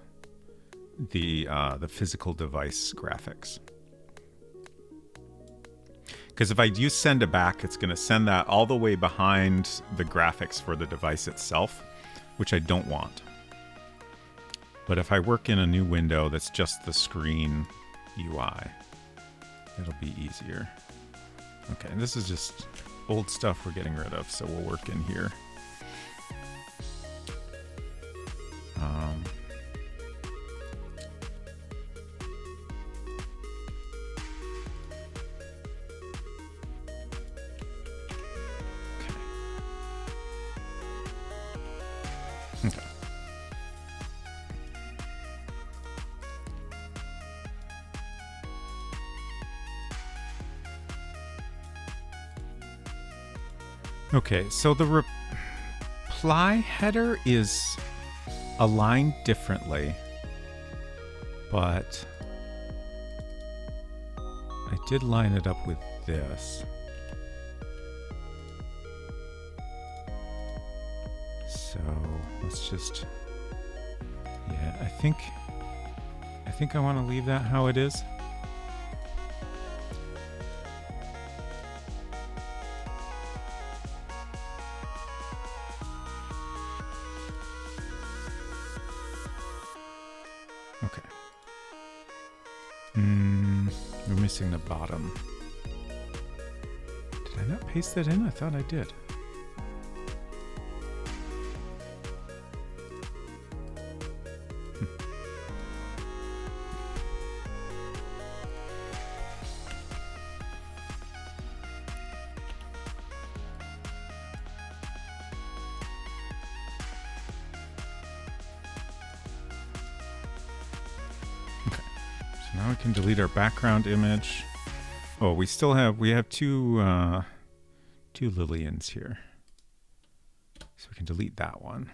the physical device graphics. Because if I use send to back, it's going to send that all the way behind the graphics for the device itself, which I don't want. But if I work in a new window that's just the screen UI, it'll be easier. Okay, and this is just old stuff we're getting rid of, so we'll work in here. Okay, so the reply header is aligned differently, but I did line it up with this. So let's just, yeah, I think I want to leave that how it is. We're missing the bottom. Did I not paste that in? I thought I did. Now we can delete our background image. Oh, we have two Lillians here. So we can delete that one.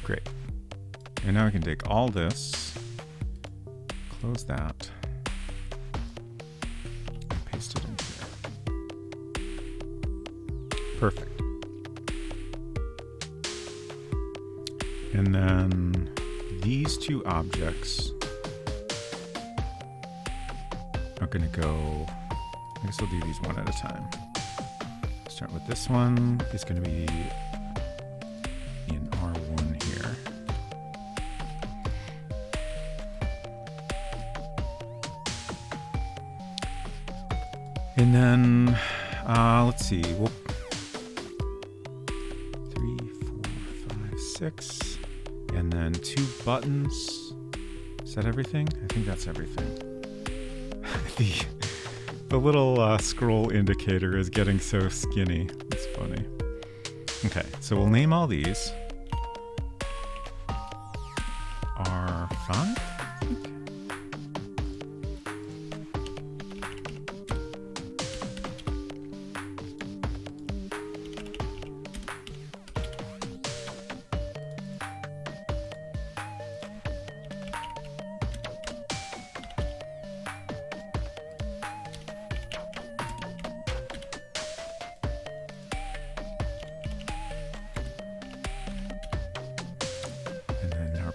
Great. And now we can take all this, close that, and paste it in here. Perfect. And then these two objects are going to go, I guess we'll do these one at a time. Start with this one. It's going to be in R1 here. And then, let's see, 3, 4, 5, 6. And then 2 buttons. Is that everything? I think that's everything. the the little scroll indicator is getting so skinny. It's funny. Okay, so we'll name all these R5.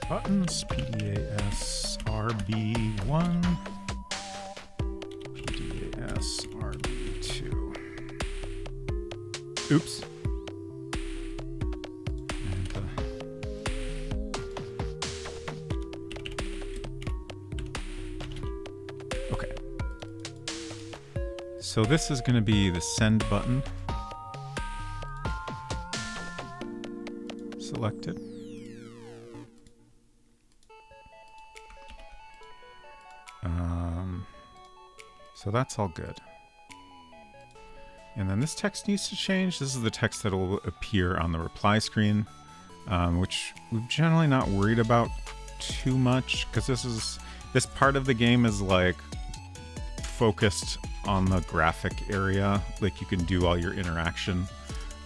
Buttons, PDAS RB1, PDAS RB2. Oops. And, okay. So this is going to be the send button. Selected. So that's all good. And then this text needs to change. This is the text that will appear on the reply screen, which we're generally not worried about too much because this part of the game is like focused on the graphic area. Like you can do all your interaction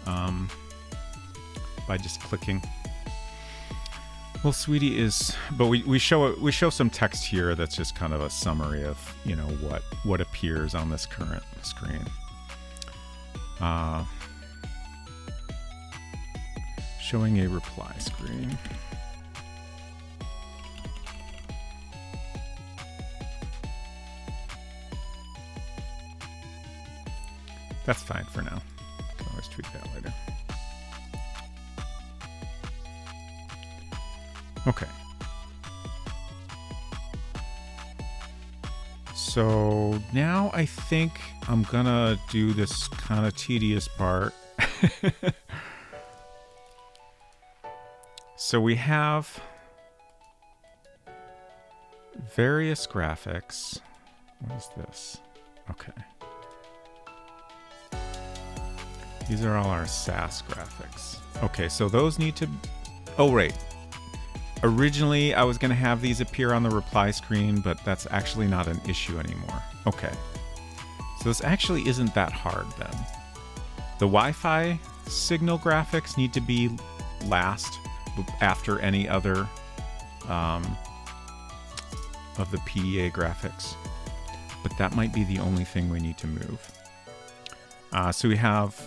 by just clicking. Well, Sweetie is, but we show some text here that's just kind of a summary of, you know, what appears on this current screen. Showing a reply screen. That's fine for now. Can always tweak that later. Okay. So now I think I'm gonna do this kind of tedious part. So we have various graphics. What is this? Okay. These are all our SAS graphics. Okay, so those need to... Oh, right. Originally, I was going to have these appear on the reply screen, but that's actually not an issue anymore. Okay. So this actually isn't that hard then. The Wi-Fi signal graphics need to be last after any other of the PDA graphics. But that might be the only thing we need to move. So we have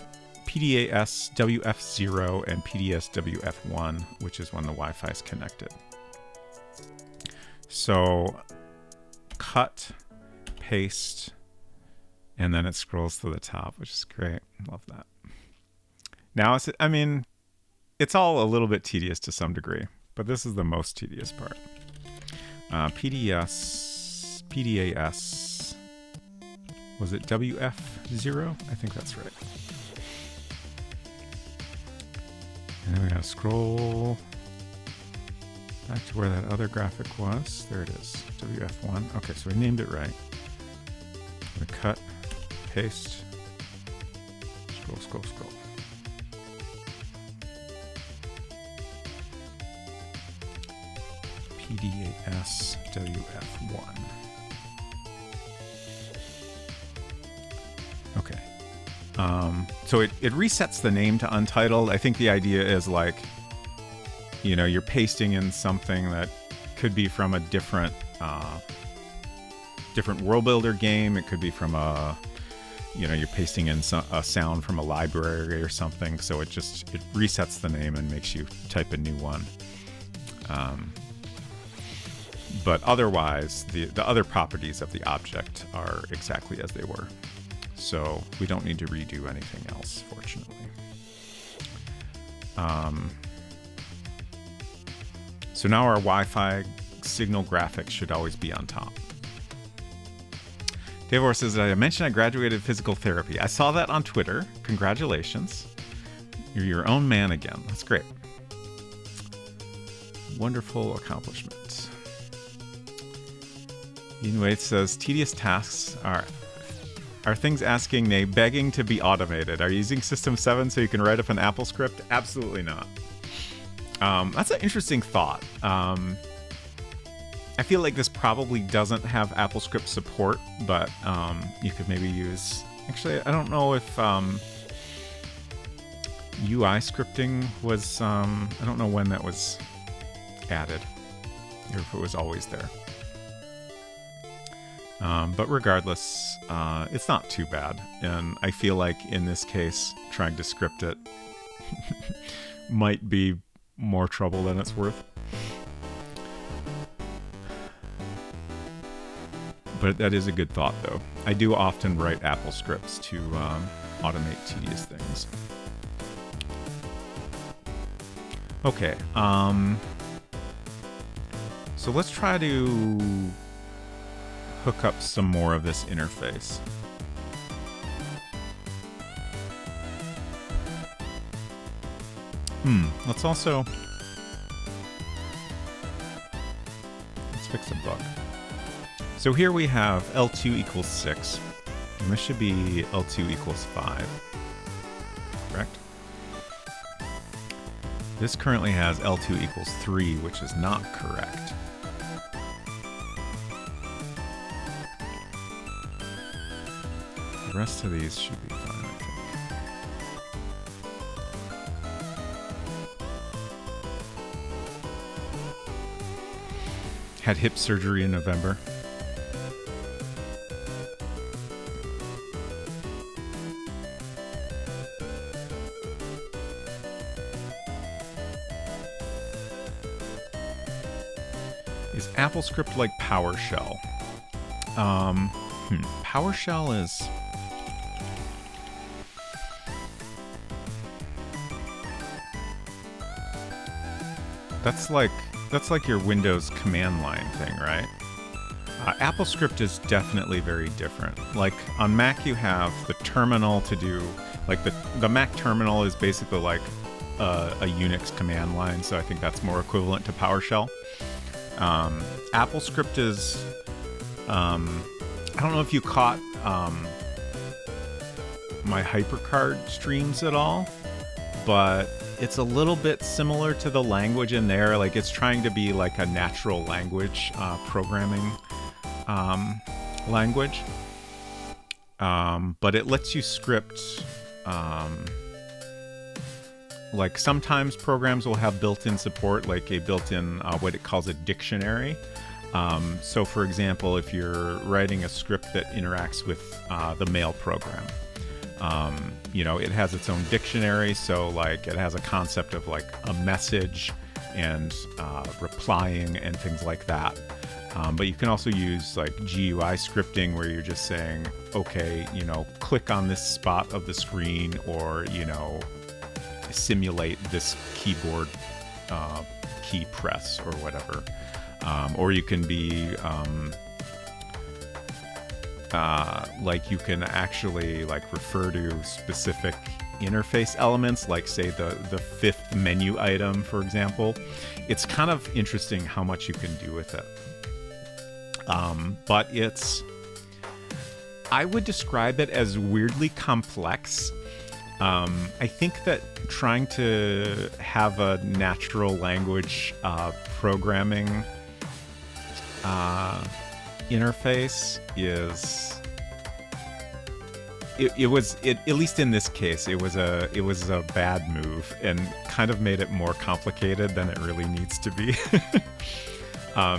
PDAS WF0 and PDS WF1, which is when the Wi-Fi is connected. So cut, paste, and then it scrolls to the top, which is great. Love that. Now, it's all a little bit tedious to some degree, but this is the most tedious part. PDAS, was it WF0? I think that's right. And then we gotta scroll back to where that other graphic was. There it is, WF1. Okay, so we named it right. We cut, paste, scroll, scroll, scroll. PDAS WF1. Okay. So it resets the name to Untitled. I think the idea is like, you know, you're pasting in something that could be from a different world builder game. It could be from you're pasting in a sound from a library or something. So it resets the name and makes you type a new one. But otherwise, the other properties of the object are exactly as they were. So we don't need to redo anything else, fortunately. So now our Wi-Fi signal graphics should always be on top. Davor says, I mentioned I graduated physical therapy. I saw that on Twitter. Congratulations. You're your own man again. That's great. Wonderful accomplishment. Anyway, it says tedious tasks are things asking, nay, begging to be automated. Are you using System 7 so you can write up an Apple script? Absolutely not. That's an interesting thought. I feel like this probably doesn't have AppleScript support, but you could maybe use... Actually, I don't know if UI scripting was... I don't know when that was added, or if it was always there. But regardless, it's not too bad. And I feel like in this case, trying to script it might be more trouble than it's worth. But that is a good thought, though. I do often write Apple scripts to automate tedious things. Okay, so let's try to hook up some more of this interface. Let's also... Let's fix a bug. So here we have L2 equals 6, and this should be L2 equals 5, correct? This currently has L2 equals 3, which is not correct. The rest of these should be fine, I think. Had hip surgery in November. Is AppleScript like PowerShell? PowerShell is... That's like your Windows command line thing, right? AppleScript is definitely very different. Like on Mac, you have the terminal to do, like the Mac terminal is basically like a Unix command line, so I think that's more equivalent to PowerShell. AppleScript is, I don't know if you caught my HyperCard streams at all, but it's a little bit similar to the language in there. Like it's trying to be like a natural language programming language, but it lets you script. Like sometimes programs will have built-in support, like a built-in what it calls a dictionary. So for example, if you're writing a script that interacts with the mail program, you know, it has its own dictionary. So like it has a concept of like a message and replying and things like that. But you can also use like GUI scripting where you're just saying, okay, you know, click on this spot of the screen, or, you know, simulate this keyboard key press or whatever. Or you can be like you can actually like refer to specific interface elements, like say the fifth menu item, for example. It's kind of interesting how much you can do with it. But I would describe it as weirdly complex. I think that trying to have a natural language programming interface is at least in this case it was a bad move and kind of made it more complicated than it really needs to be.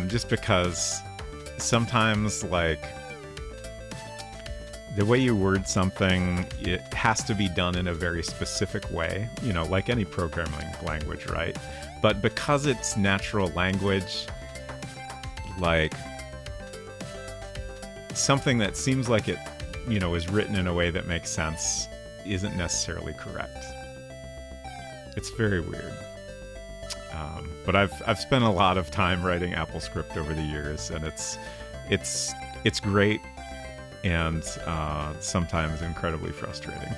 Just because sometimes, like, the way you word something, it has to be done in a very specific way, you know, like any programming language, right? But because it's natural language, like, something that seems like it, you know, is written in a way that makes sense isn't necessarily correct. It's very weird. But I've spent a lot of time writing AppleScript over the years, and it's great, and sometimes incredibly frustrating.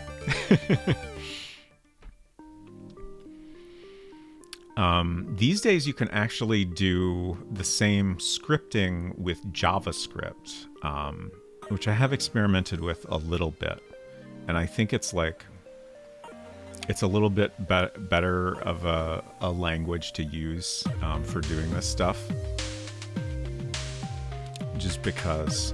These days you can actually do the same scripting with JavaScript, which I have experimented with a little bit. And I think it's like, it's a little bit better of a language to use for doing this stuff. Just because,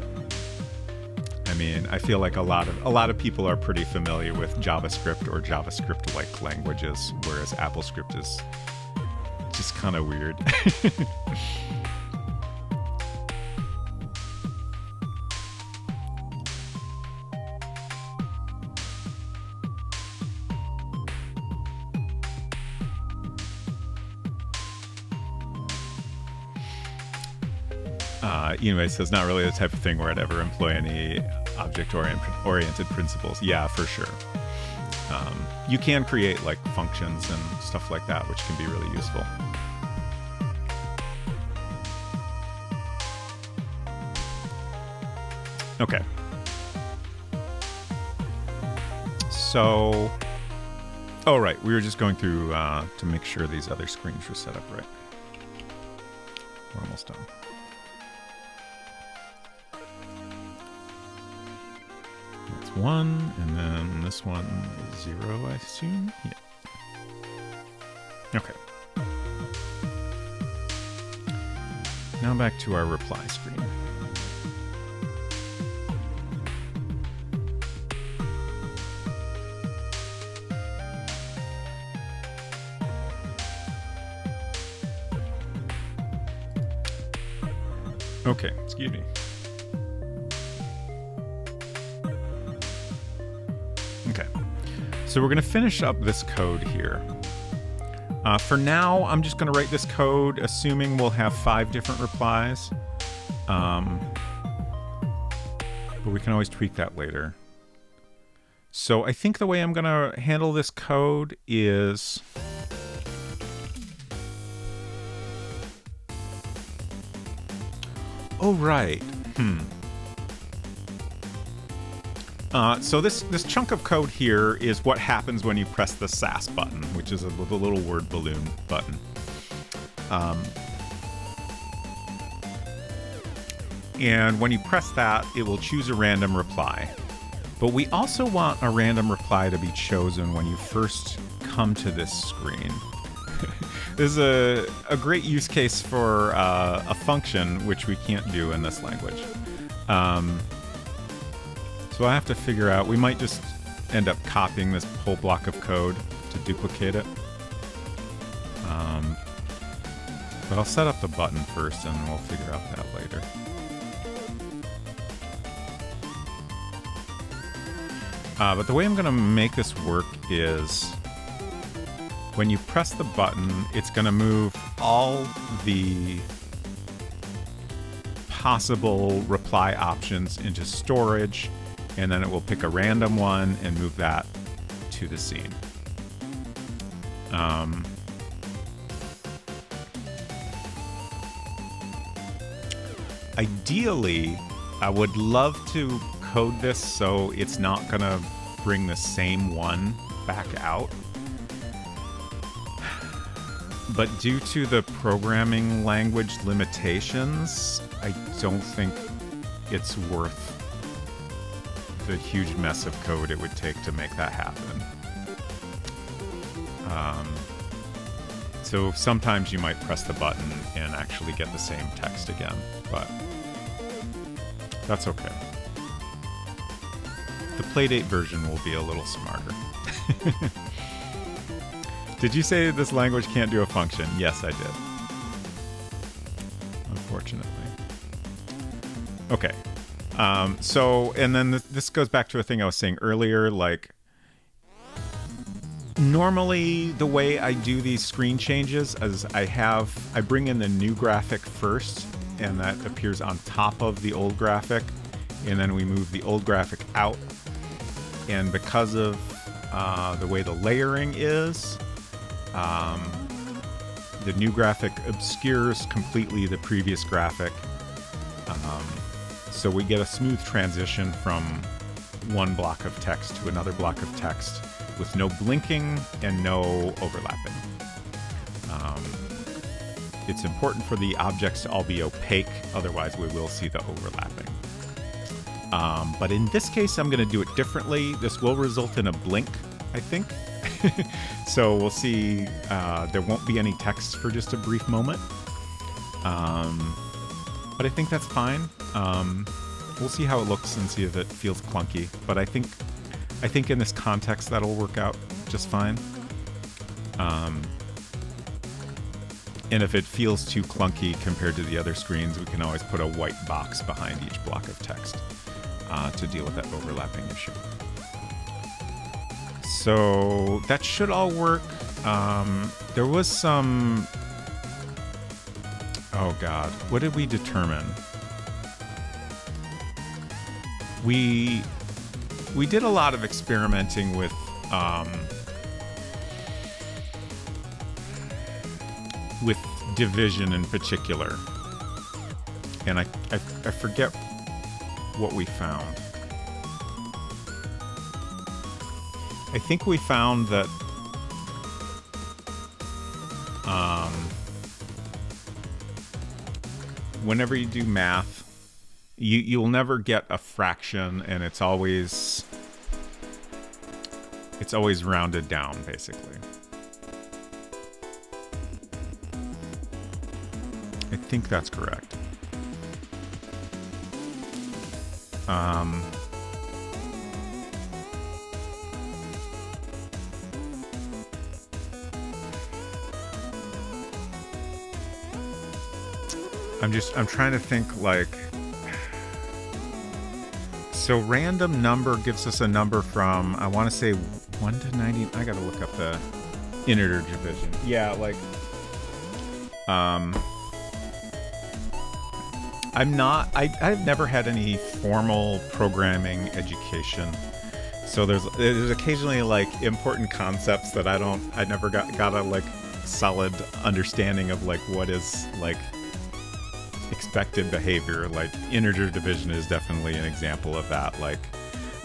I mean, I feel like a lot of people are pretty familiar with JavaScript or JavaScript-like languages, whereas AppleScript is just kind of weird. Anyway, so it's not really the type of thing where I'd ever employ any object-oriented principles. Yeah, for sure. You can create like functions and stuff like that, which can be really useful. Okay. So, oh right, we were just going through to make sure these other screens were set up right. We're almost done. That's 1, and then this one is 0, I assume? Yeah. Okay. Now back to our reply screen. Okay, excuse me. Okay, so we're going to finish up this code here. For now, I'm just going to write this code, assuming we'll have 5 different replies. But we can always tweak that later. So I think the way I'm going to handle this code is... Oh, right. So this chunk of code here is what happens when you press the SAS button, which is the little word balloon button. And when you press that, it will choose a random reply. But we also want a random reply to be chosen when you first come to this screen. This is a great use case for a function, which we can't do in this language. So I have to figure out, we might just end up copying this whole block of code to duplicate it. But I'll set up the button first and we'll figure out that later. But the way I'm gonna make this work is when you press the button, it's gonna move all the possible reply options into storage, and then it will pick a random one and move that to the scene. Ideally, I would love to code this so it's not gonna bring the same one back out. But due to the programming language limitations, I don't think it's worth the huge mess of code it would take to make that happen. So sometimes you might press the button and actually get the same text again, but that's okay. The Playdate version will be a little smarter. Did you say this language can't do a function? Yes, I did. Unfortunately. Okay. So, and then this goes back to a thing I was saying earlier, like, normally the way I do these screen changes is I bring in the new graphic first, and that appears on top of the old graphic, and then we move the old graphic out. And because of the way the layering is, the new graphic obscures completely the previous graphic. So we get a smooth transition from one block of text to another block of text with no blinking and no overlapping. it's important for the objects to all be opaque, otherwise we will see the overlapping. But in this case, I'm going to do it differently. This will result in a blink, I think. So we'll see. There won't be any text for just a brief moment. But I think that's fine. We'll see how it looks and see if it feels clunky. But I think in this context that'll work out just fine. And if it feels too clunky compared to the other screens, we can always put a white box behind each block of text to deal with that overlapping issue. So that should all work. There was some... Oh God, what did we determine? We did a lot of experimenting with division in particular, and I forget what we found. I think we found that whenever you do math, you'll never get a fraction, and it's always rounded down, basically. I think that's correct. I'm trying to think, like, so random number gives us a number from, I want to say 1 to 90. I gotta look up the integer division. Yeah, like, I've never had any formal programming education. So there's occasionally like important concepts that I never got a like solid understanding of, like what is like expected behavior. Like integer division is definitely an example of that. Like,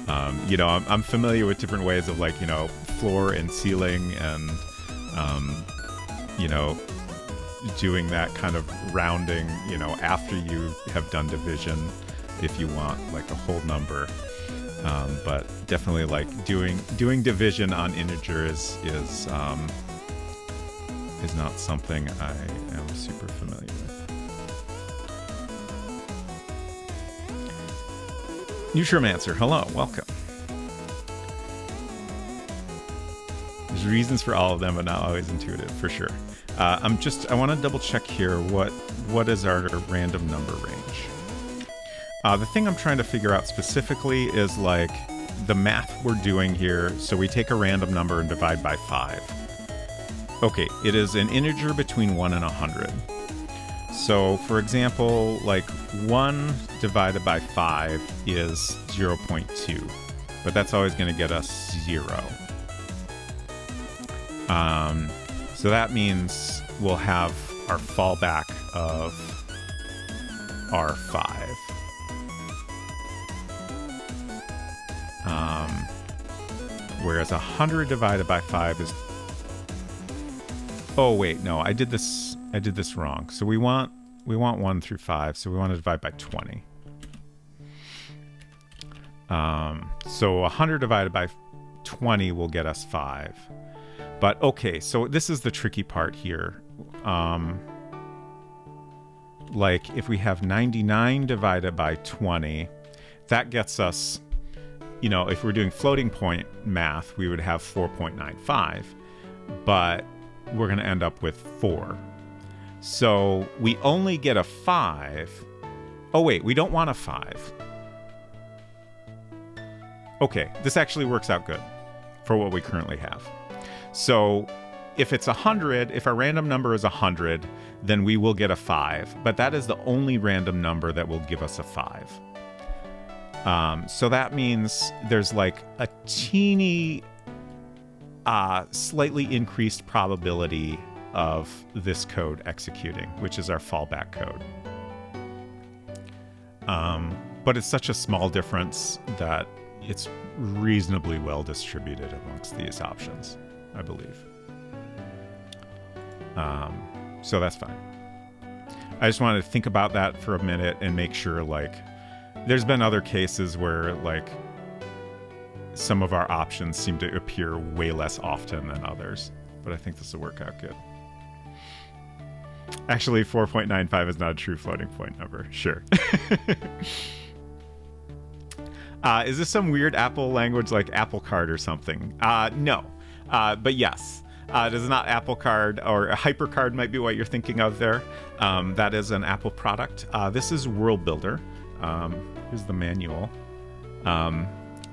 I'm familiar with different ways of, like, floor and ceiling and, doing that kind of rounding, after you have done division, if you want like a whole number. But definitely like doing division on integers is not something I am super familiar with. Neutromancer, hello, welcome. There's reasons for all of them, but not always intuitive, for sure. I want to double check here what is our random number range. The thing I'm trying to figure out specifically is like the math we're doing here. So we take a random number and divide by 5. Okay, it is an integer between 1 and 100. So for example, like 1 divided by 5 is 0.2, but that's always going to get us 0. So that means we'll have our fallback of R5. Whereas 100 divided by 5 is... Oh wait, no, I did this wrong. So we want 1 through 5, so we want to divide by 20. So 100 divided by 20 will get us 5. But okay, so this is the tricky part here. Like if we have 99 divided by 20, that gets us, if we're doing floating point math, we would have 4.95, but we're going to end up with 4. So we only get a 5. Oh wait, we don't want a 5. Okay, this actually works out good for what we currently have. So if it's 100, if our random number is 100, then we will get a 5. But that is the only random number that will give us a 5. So that means there's like a teeny, slightly increased probability of this code executing, which is our fallback code. But it's such a small difference that it's reasonably well distributed amongst these options, I believe. So that's fine. I just wanted to think about that for a minute and make sure, like, there's been other cases where, like, some of our options seem to appear way less often than others, but I think this will work out good. Actually, 4.95 is not a true floating point number. Sure. Is this some weird Apple language like Apple Card or something? No. But yes. It is not Apple Card, or a HyperCard might be what you're thinking of there. That is an Apple product. This is World Builder. Here's the manual.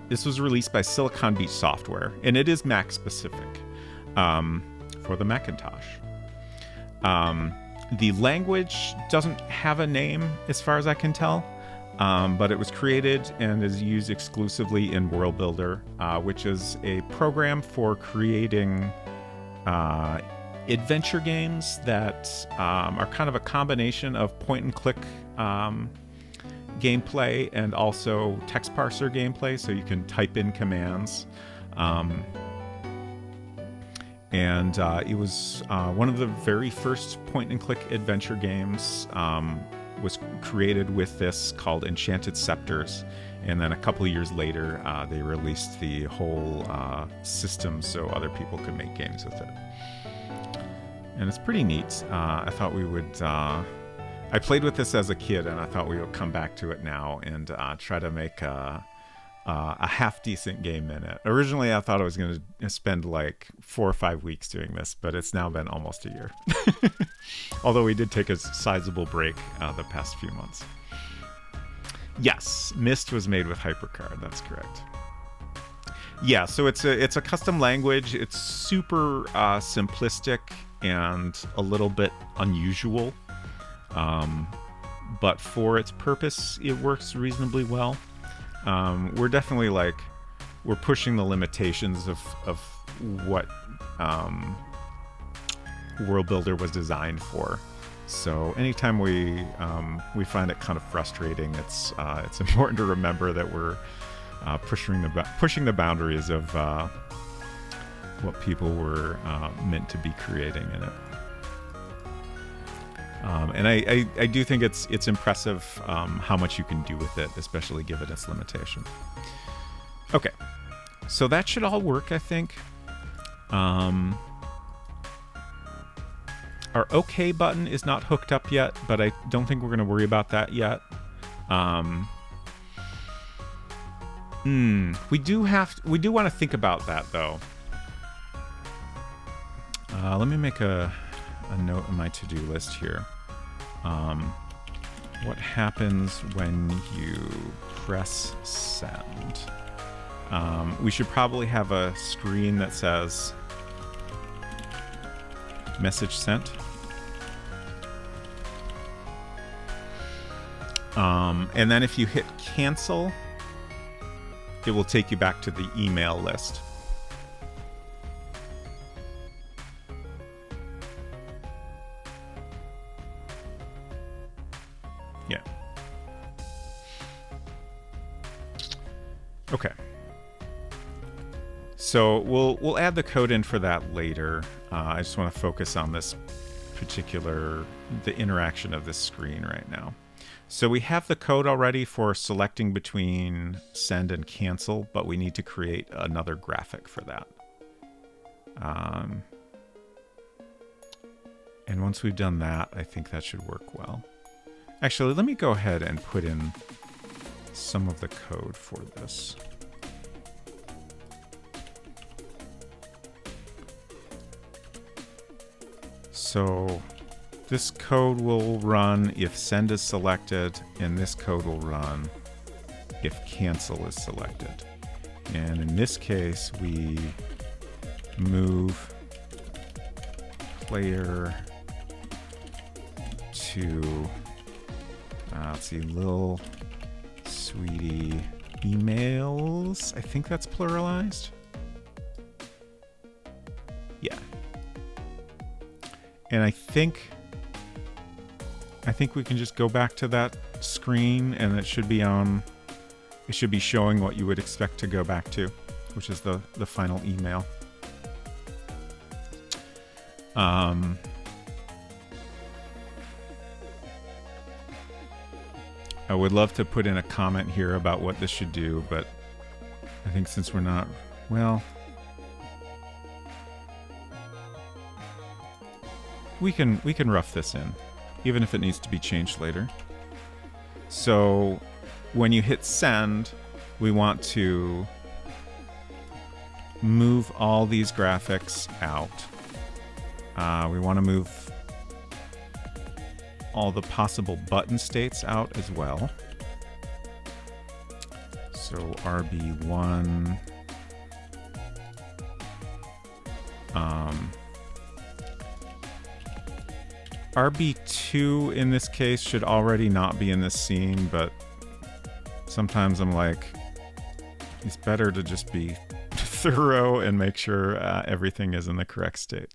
This was released by Silicon Beach Software, and it is Mac specific for the Macintosh. The language doesn't have a name as far as I can tell, but it was created and is used exclusively in World Builder, which is a program for creating adventure games that are kind of a combination of point and click gameplay and also text parser gameplay, so you can type in commands. And it was one of the very first point and click adventure games. Was created with this, called Enchanted Scepters, and then a couple of years later they released the whole system so other people could make games with it. And it's pretty neat. I thought we would I played with this as a kid, and I thought we would come back to it now and try to make a half-decent game in it. Originally, I thought I was going to spend like 4 or 5 weeks doing this, but it's now been almost a year. Although we did take a sizable break the past few months. Yes, Myst was made with HyperCard. That's correct. Yeah, so it's a custom language. It's super simplistic and a little bit unusual. But for its purpose, it works reasonably well. We're definitely we're pushing the limitations of what World Builder was designed for. So anytime we find it kind of frustrating, it's important to remember that we're pushing the boundaries of what people were meant to be creating in it. And I do think it's impressive how much you can do with it, especially given its limitation. Okay, so that should all work, I think. Our OK button is not hooked up yet, but I don't think we're going to worry about that yet. We do want to think about that, though. Let me make a note in my to-do list here. What happens when you press send? We should probably have a screen that says message sent. And then if you hit cancel, it will take you back to the email list. Yeah. Okay. So we'll add the code in for that later. I just want to focus on the interaction of this screen right now. So we have the code already for selecting between send and cancel, but we need to create another graphic for that. And once we've done that, I think that should work well. Actually, let me go ahead and put in some of the code for this. So this code will run if send is selected, and this code will run if cancel is selected. And in this case, we move player to, let's see, Lil Sweetie emails. I think that's pluralized. Yeah. And I think we can just go back to that screen, and it should be showing what you would expect to go back to, which is the final email. I would love to put in a comment here about what this should do, but I think since we're not, well, we can rough this in, even if it needs to be changed later. So when you hit send, we want to move all these graphics out. We want to move all the possible button states out as well. So RB1, RB2 in this case should already not be in this scene, but sometimes I'm like, it's better to just be thorough and make sure everything is in the correct state.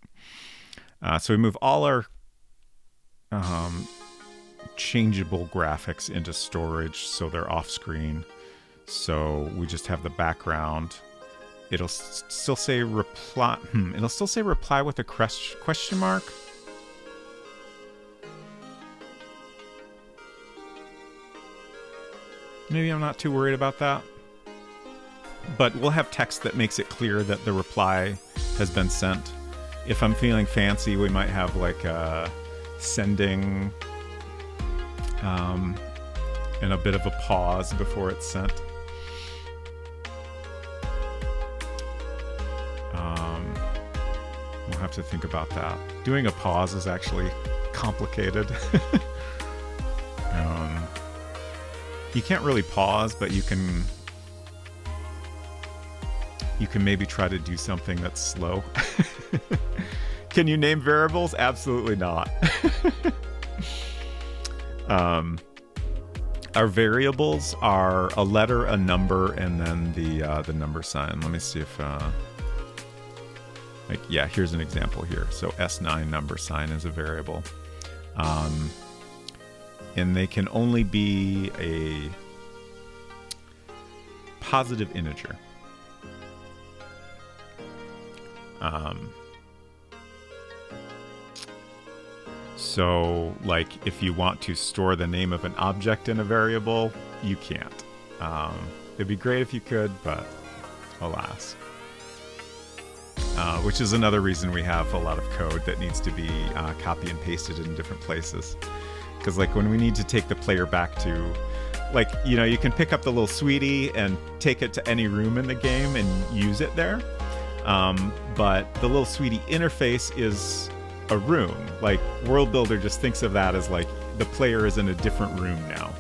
So we move all our changeable graphics into storage so they're off screen. So we just have the background. It'll still say reply. It'll still say reply with a question mark. Maybe I'm not too worried about that. But we'll have text that makes it clear that the reply has been sent. If I'm feeling fancy, we might have like a sending and a bit of a pause before it's sent. We'll have to think about that. Doing a pause is actually complicated. You can't really pause, but you can maybe try to do something that's slow. Can you name variables? Absolutely not. Our variables are a letter, a number, and then the number sign. Let me see if yeah, here's an example here. So S9 number sign is a variable. And they can only be a positive integer. So, like, if you want to store the name of an object in a variable, you can't. It'd be great if you could, but alas. Which is another reason we have a lot of code that needs to be copy and pasted in different places. Because, like, when we need to take the player back to, like, you know, you can pick up the little sweetie and take it to any room in the game and use it there. But the little sweetie interface is a room. Like, World Builder just thinks of that as, like, the player is in a different room now.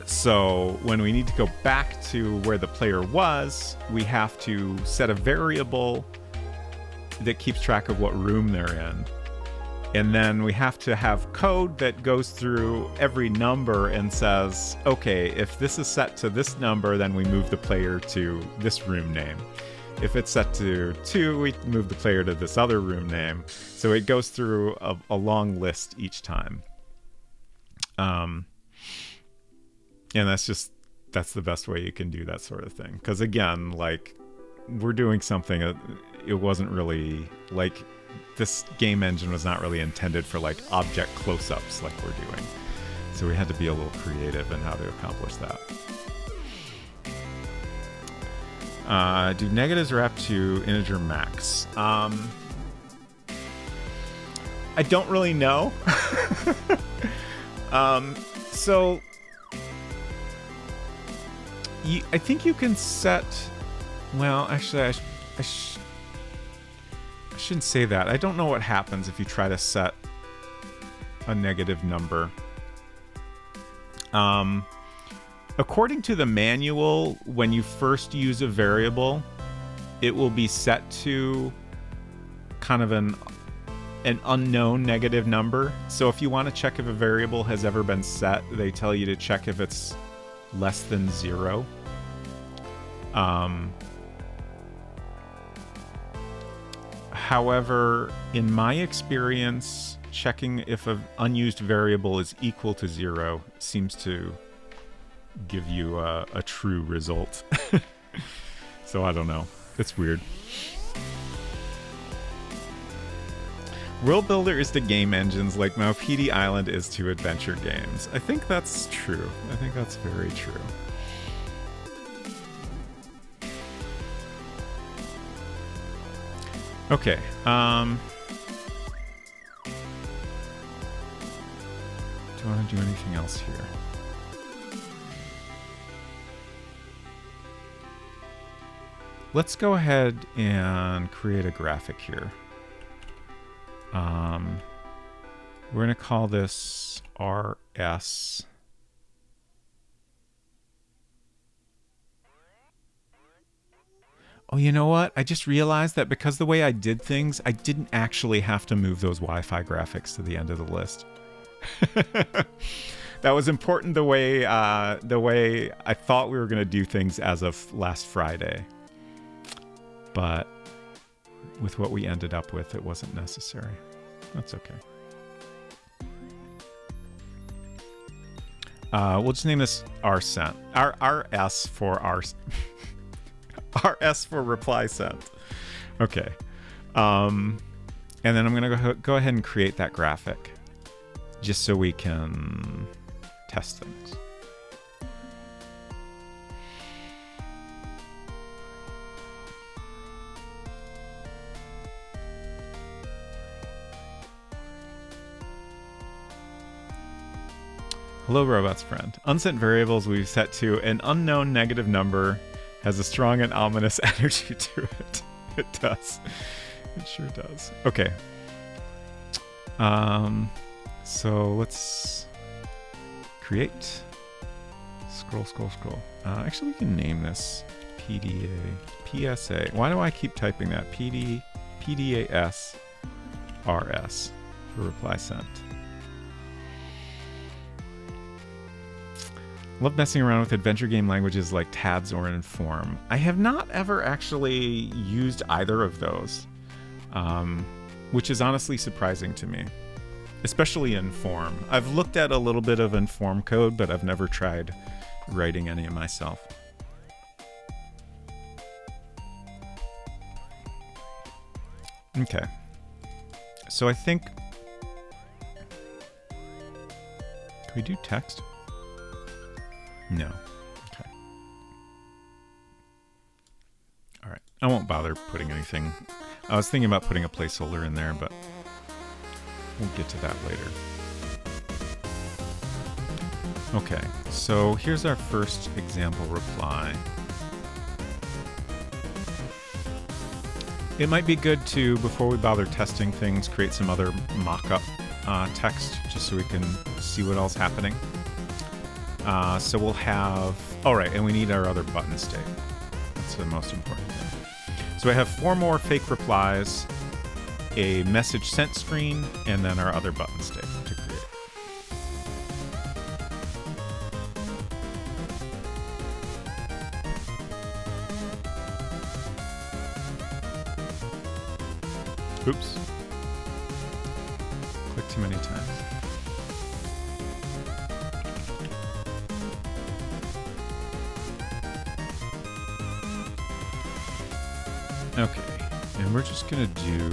So when we need to go back to where the player was, we have to set a variable that keeps track of what room they're in. And then we have to have code that goes through every number and says, okay, if this is set to this number, then we move the player to this room name. If it's set to 2, we move the player to this other room name. So it goes through a long list each time. And that's the best way you can do that sort of thing. Because again, like, we're doing something, it wasn't really, like, this game engine was not really intended for, like, object close-ups like we're doing. So we had to be a little creative in how to accomplish that. Do negatives wrap to integer max? I don't really know. So I think you can set, well, actually I shouldn't say that. I don't know what happens if you try to set a negative number. According to the manual, when you first use a variable, it will be set to kind of an unknown negative number. So if you want to check if a variable has ever been set, they tell you to check if it's less than 0. However, in my experience, checking if an unused variable is equal to 0 seems to give you a true result. So I don't know. It's weird. World Builder is to game engines like Maupiti Island is to adventure games. I think that's true. I think that's very true. Okay. Do I want to do anything else here? Let's go ahead and create a graphic here. We're going to call this RS. Oh, you know what? I just realized that because the way I did things, I didn't actually have to move those Wi-Fi graphics to the end of the list. That was important the way I thought we were going to do things as of last Friday. But with what we ended up with, it wasn't necessary. That's okay. We'll just name this RSent. RS for RS for reply sent. Okay. And then I'm going to go ahead and create that graphic just so we can test things. Hello, Robot's friend. Unsent variables we've set to an unknown negative number has a strong and ominous energy to it. It does. It sure does. Okay. So let's create. Scroll. Actually, we can name this PSA. Why do I keep typing that? PDAS RS for reply sent. Love messing around with adventure game languages like TADS or Inform. I have not ever actually used either of those, which is honestly surprising to me, especially Inform. I've looked at a little bit of Inform code, but I've never tried writing any of myself. Okay. So I think... Can we do text? No. Okay. All right. I won't bother putting anything. I was thinking about putting a placeholder in there, but we'll get to that later. Okay. So here's our first example reply. It might be good to, before we bother testing things, create some other mock-up text just so we can see what else is happening. So we'll have... Oh, right, and we need our other button state. That's the most important thing. So I have 4 more fake replies, a message sent screen, and then our other button state to create. Oops. Click too many times. Okay, and we're just gonna do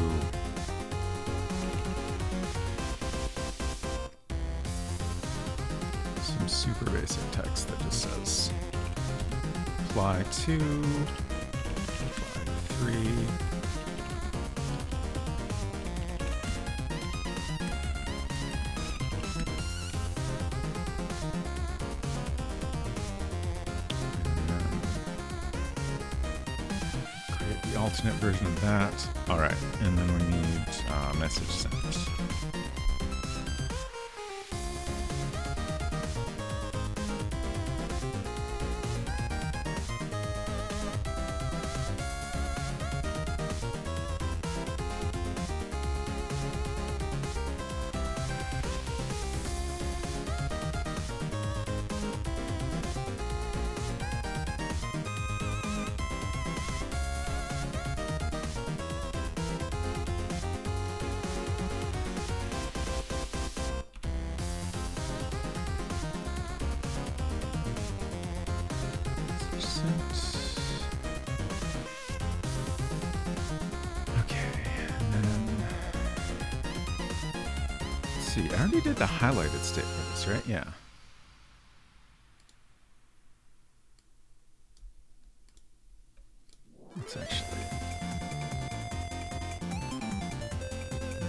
some super basic text that just says apply 2, apply 3. Alternate version of that. All right, and then we need message sent. see. I already did the highlighted state for this, right? Yeah. Let's actually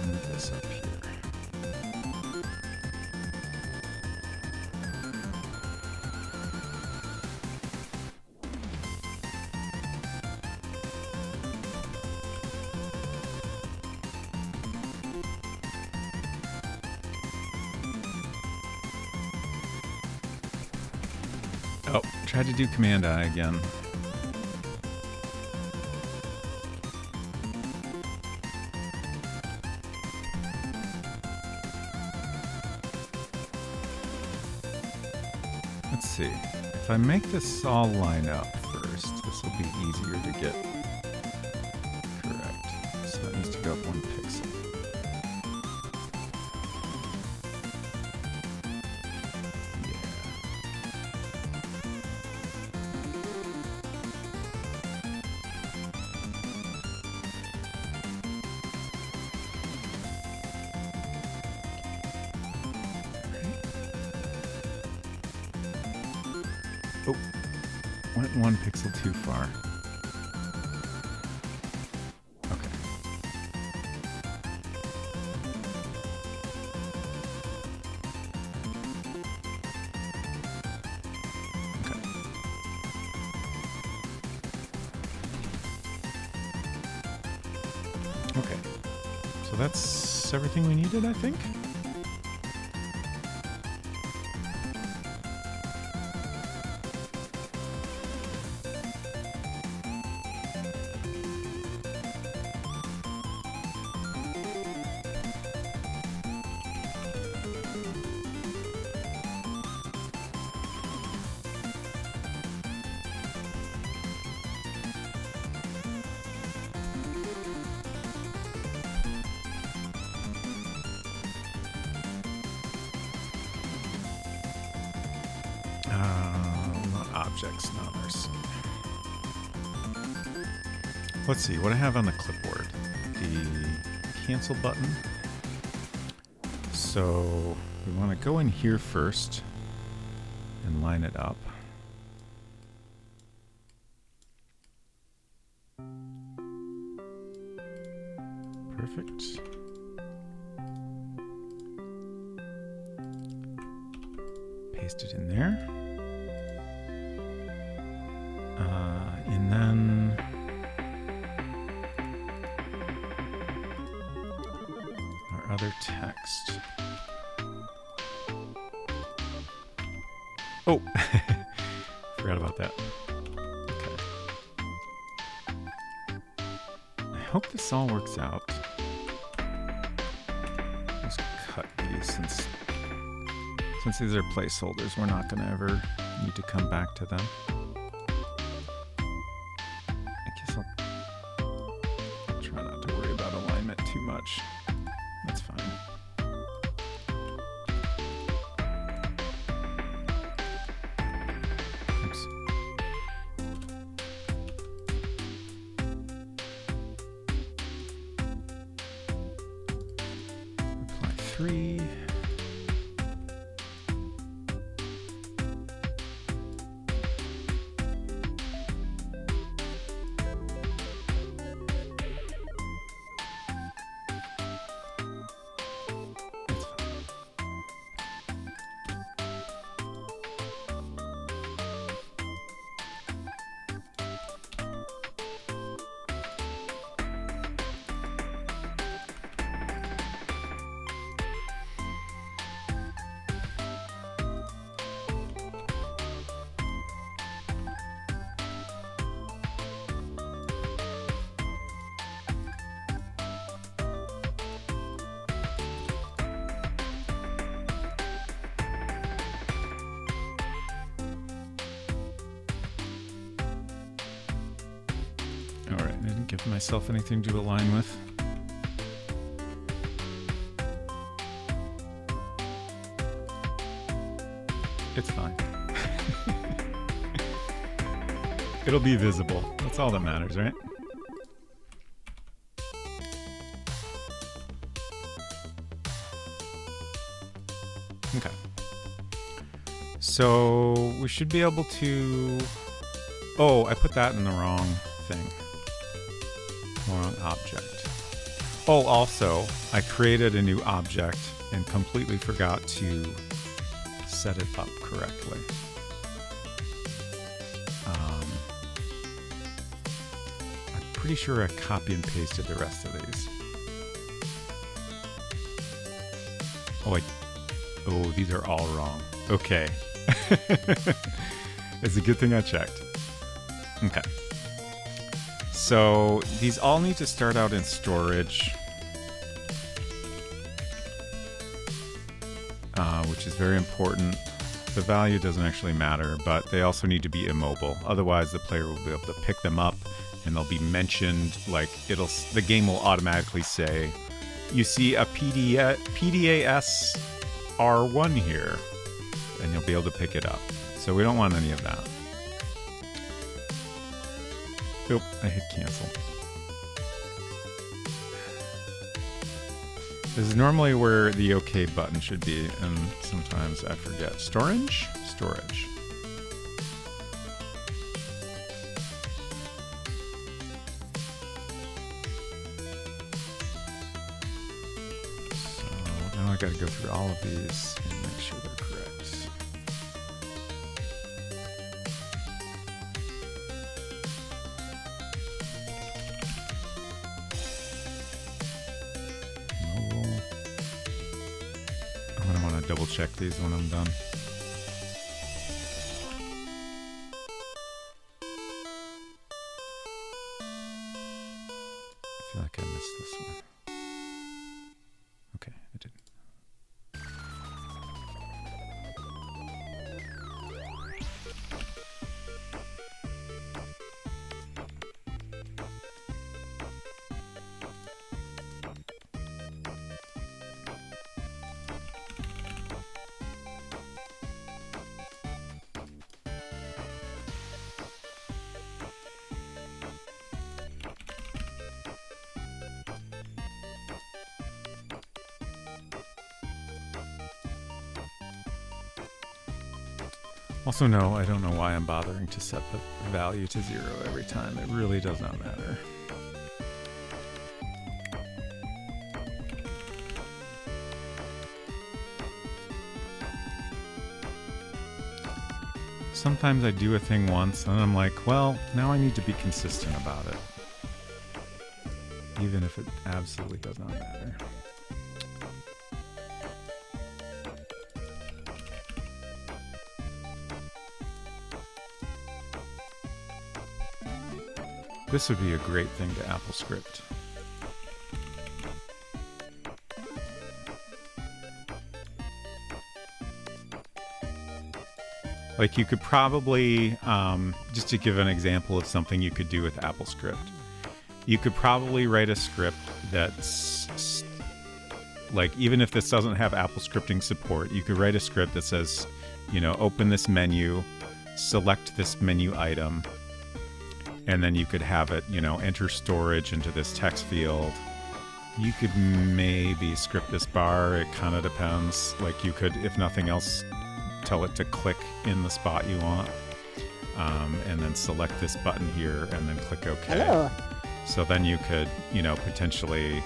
move this up here. Oh, tried to do Command I again. Let's see. If I make this all line up first, this will be easier to get correct. So that needs to go up 1 pixel. Oh, went 1 pixel too far. Okay. Okay. Okay. So that's everything we needed, I think. Not objects, not our scene. Let's see what I have on the clipboard. The cancel button. So we want to go in here first and line it up. Perfect. Paste it in there. And then our other text. Oh, forgot about that. Okay. I hope this all works out. Just cut these since these are placeholders, we're not going to ever need to come back to them. I guess I'll try not to worry about alignment too much. That's fine. Oops. Apply 3. Alright, I didn't give myself anything to align with. It's fine. It'll be visible. That's all that matters, right? So we should be able to... Oh, I put that in the wrong thing. Wrong object. Oh, also, I created a new object and completely forgot to set it up correctly. I'm pretty sure I copy and pasted the rest of these. Oh, these are all wrong. Okay. It's a good thing I checked. Okay. So these all need to start out in storage, which is very important. The value doesn't actually matter, but they also need to be immobile. Otherwise, the player will be able to pick them up, and they'll be mentioned. Like the game will automatically say, "You see a PDAS R1 here," and you'll be able to pick it up. So we don't want any of that. Oop, I hit cancel. This is normally where the OK button should be, and sometimes I forget. Storage? Storage. So now I gotta go through all of these and make sure they're correct. Double check these when I'm done. I feel like I missed this one. Okay, I didn't. Also, no, I don't know why I'm bothering to set the value to 0 every time. It really does not matter. Sometimes I do a thing once, and I'm like, well, now I need to be consistent about it. Even if it absolutely does not matter. This would be a great thing to AppleScript. Like you could probably, just to give an example of something you could do with AppleScript, you could probably write a script that's, like, even if this doesn't have AppleScripting support, you could write a script that says, you know, open this menu, select this menu item, and then you could have it, you know, enter storage into this text field. You could maybe script this bar. It kind of depends. Like you could, if nothing else, tell it to click in the spot you want. And then select this button here and then click OK. Hello. So then you could, you know, potentially, you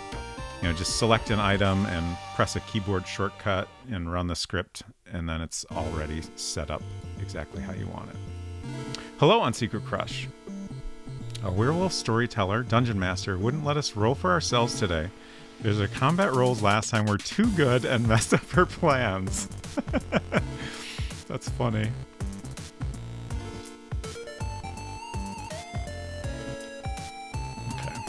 know, just select an item and press a keyboard shortcut and run the script. And then it's already set up exactly how you want it. Hello on Secret Crush. A werewolf storyteller, dungeon master, wouldn't let us roll for ourselves today. There's our combat rolls last time were too good and messed up her plans. That's funny. Okay.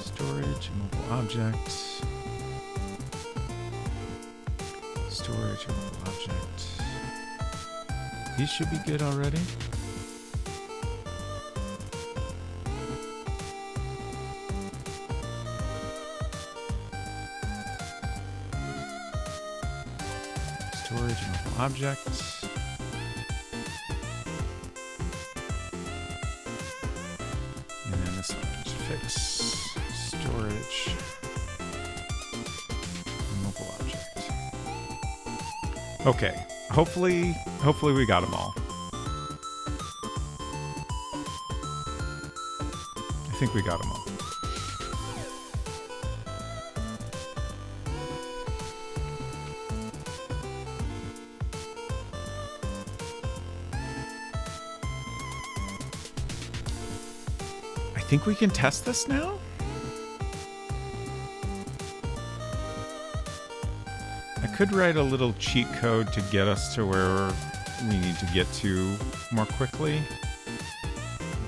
Storage, mobile object. Storage, mobile object. These should be good already. Storage mobile object. And then this one is fix storage mobile object. Okay, hopefully we got them all. I think we got them all. I think we can test this now? I could write a little cheat code to get us to where we need to get to more quickly,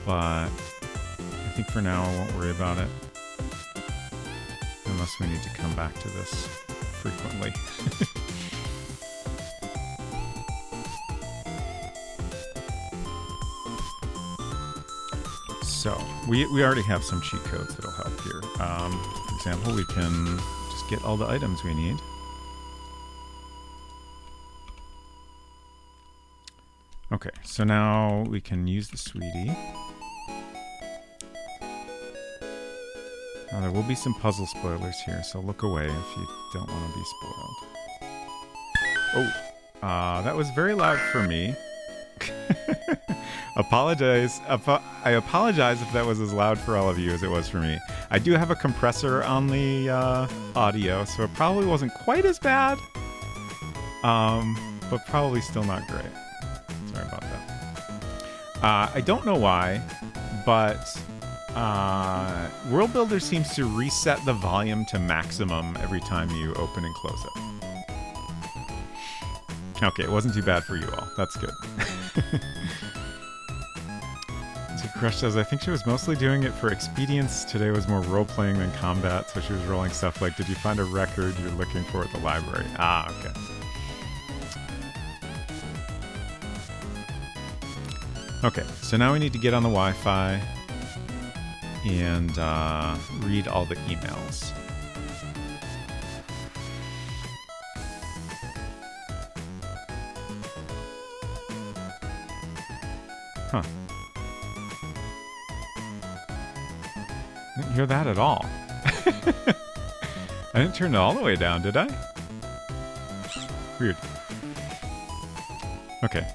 but I think for now I won't worry about it. Unless we need to come back to this frequently. So, we already have some cheat codes that'll help here. For example, we can just get all the items we need. Okay, so now we can use the sweetie. Now there will be some puzzle spoilers here, so look away if you don't want to be spoiled. Oh, that was very loud for me. I apologize if that was as loud for all of you as it was for me. I do have a compressor on the audio, so it probably wasn't quite as bad, but probably still not great. Sorry about that. I don't know why, but World Builder seems to reset the volume to maximum every time you open and close it. Okay, it wasn't too bad for you all. That's good. So Crush says, I think she was mostly doing it for expedience. Today was more role-playing than combat, so she was rolling stuff like, did you find a record you're looking for at the library? Ah, okay. Okay, so now we need to get on the Wi-Fi and read all the emails. Huh. I didn't hear that at all. I didn't turn it all the way down, did I? Weird. Okay.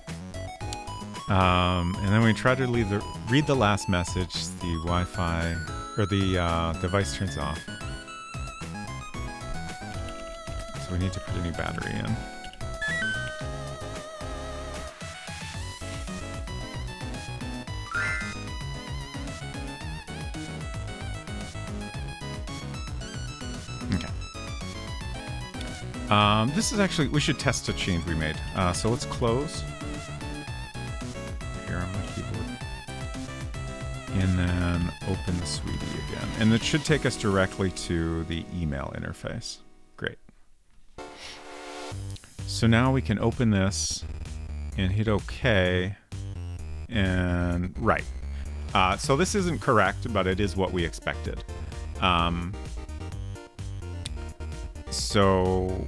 And then we try to read the last message. The Wi-Fi or the device turns off. So we need to put a new battery in. Okay. This is actually, we should test a change we made. So let's close. Here on my keyboard. And then open the sweetie again. And it should take us directly to the email interface. Great. So now we can open this and hit OK. And right. So this isn't correct, but it is what we expected. So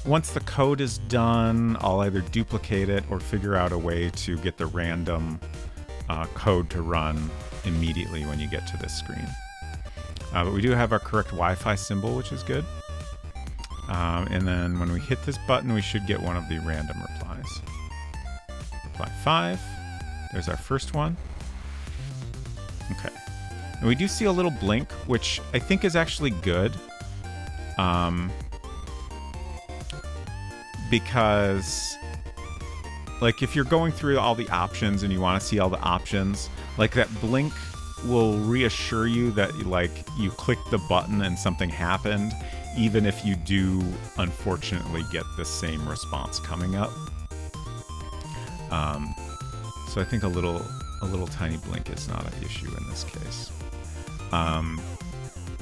once the code is done, I'll either duplicate it or figure out a way to get the random code to run immediately when you get to this screen. But we do have our correct Wi-Fi symbol, which is good. And then when we hit this button, we should get one of the random replies. Reply 5. There's our first one. Okay. And we do see a little blink, which I think is actually good. Because like if you're going through all the options and you want to see all the options, like that blink will reassure you that like you clicked the button and something happened, even if you do unfortunately get the same response coming up. So I think a little tiny blink is not an issue in this case.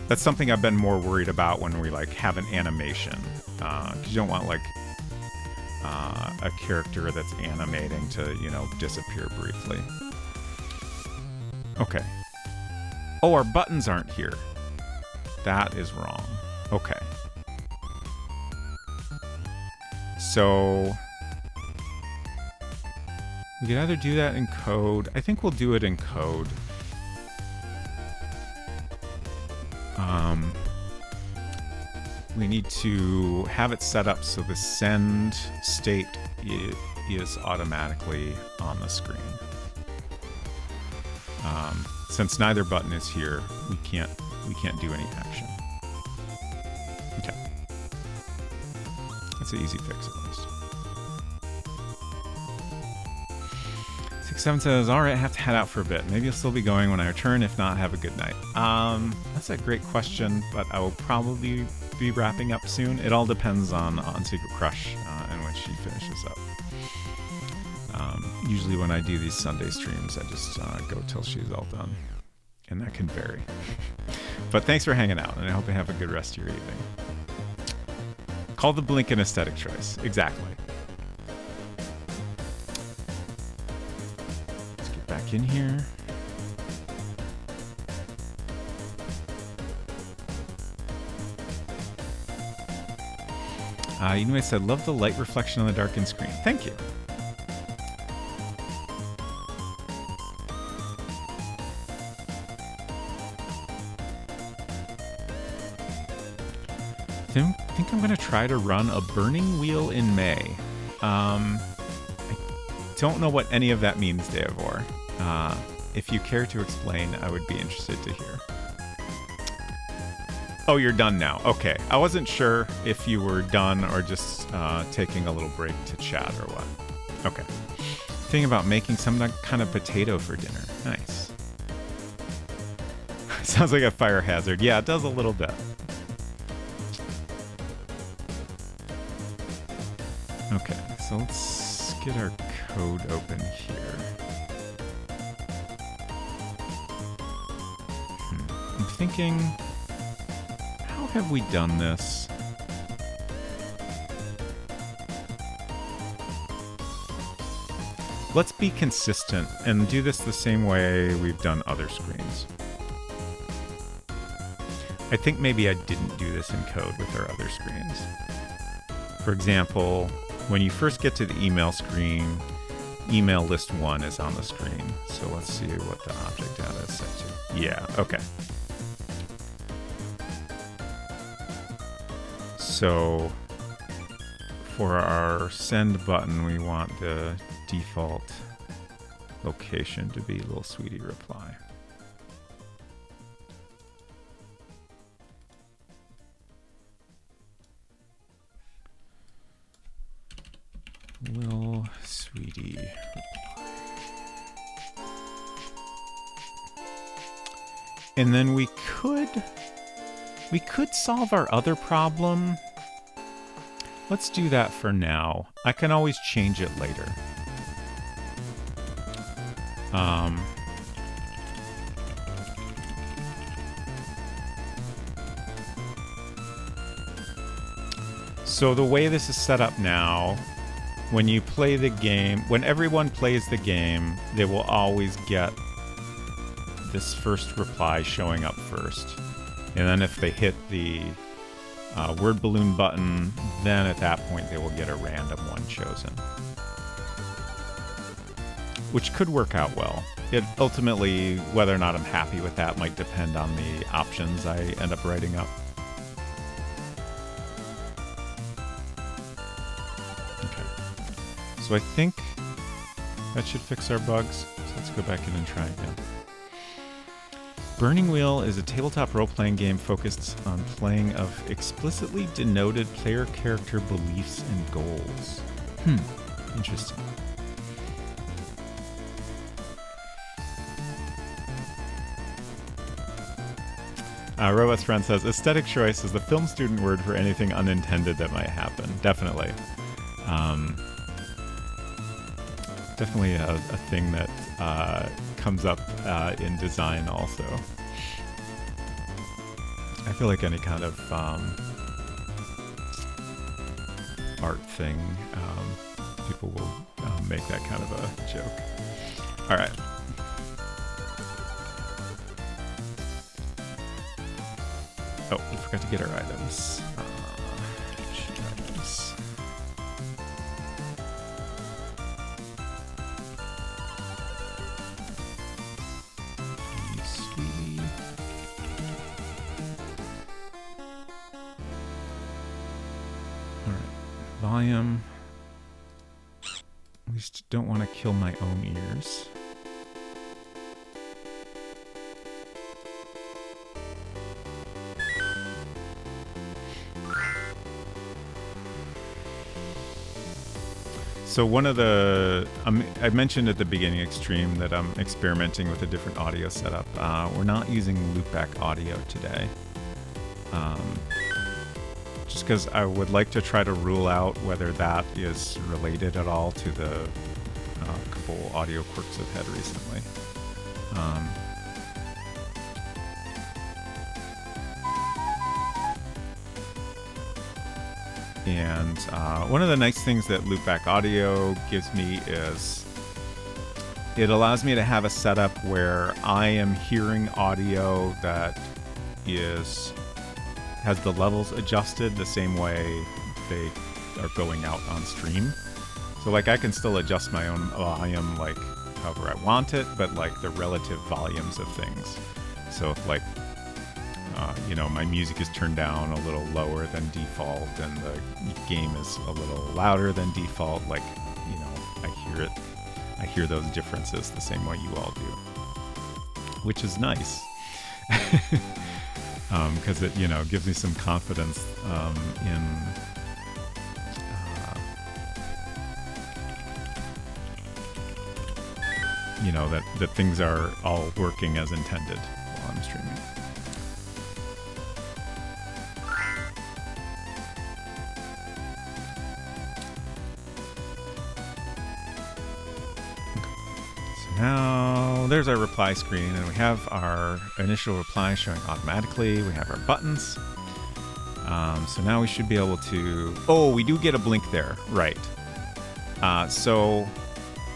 That's something I've been more worried about when we like have an animation, because you don't want like a character that's animating to, you know, disappear briefly. Okay. Oh, our buttons aren't here. That is wrong. Okay. So we could either do that in code. I think we'll do it in code. we need to have it set up so the send state is automatically on the screen. Since neither button is here, we can't do any action. Okay, that's an easy fix at least. 67 says, all right, I have to head out for a bit. Maybe you'll still be going when I return. If not, have a good night. That's a great question, but I will probably be wrapping up soon. It all depends on Secret Crush and when she finishes up. Usually when I do these Sunday streams, I just go till she's all done. And that can vary. But thanks for hanging out, and I hope you have a good rest of your evening. Call the blink an aesthetic choice. Exactly. Let's get back in here. Anyway said, love the light reflection on the darkened screen. Thank you. I think I'm going to try to run a burning wheel in May. I don't know what any of that means, Deavor. If you care to explain, I would be interested to hear. Oh, you're done now. Okay. I wasn't sure if you were done or just taking a little break to chat or what. Okay. Thinking about making some kind of potato for dinner. Nice. Sounds like a fire hazard. Yeah, it does a little bit. Okay, so let's get our code open here. I'm thinking, how have we done this? Let's be consistent and do this the same way we've done other screens. I think maybe I didn't do this in code with our other screens. For example, when you first get to the email screen, email list 1 is on the screen. So let's see what the object data is set to. Yeah, okay. So for our send button, we want the default location to be little sweetie reply. Will sweetie reply. And then we could solve our other problem. Let's do that for now. I can always change it later. So the way this is set up now, when you play the game, when everyone plays the game, they will always get this first reply showing up first. And then if they hit the word balloon button, then at that point they will get a random one chosen. Which could work out well. It ultimately, whether or not I'm happy with that might depend on the options I end up writing up. So I think that should fix our bugs. So let's go back in and try again. Burning Wheel is a tabletop role-playing game focused on playing of explicitly denoted player character beliefs and goals. Interesting. Robot's friend says, aesthetic choice is the film student word for anything unintended that might happen. Definitely. Definitely a thing that comes up in design also. I feel like any kind of art thing, people will make that kind of a joke. All right. Oh, we forgot to get our items. Sheet items. volume. At least don't want to kill my own ears. So one of the, I mentioned at the beginning of Extreme that I'm experimenting with a different audio setup. We're not using loopback audio today. Just because I would like to try to rule out whether that is related at all to the couple audio quirks I've had recently. And one of the nice things that loopback audio gives me is it allows me to have a setup where I am hearing audio that has the levels adjusted the same way they are going out on stream. So like I can still adjust my own volume like however I want it, but like the relative volumes of things. So if like my music is turned down a little lower than default and the game is a little louder than default, like, I hear those differences the same way you all do, which is nice. Because it, gives me some confidence that things are all working as intended while I'm streaming. Now, there's our reply screen, and we have our initial reply showing automatically. We have our buttons. So now we should be able to... Oh, we do get a blink there. Right. So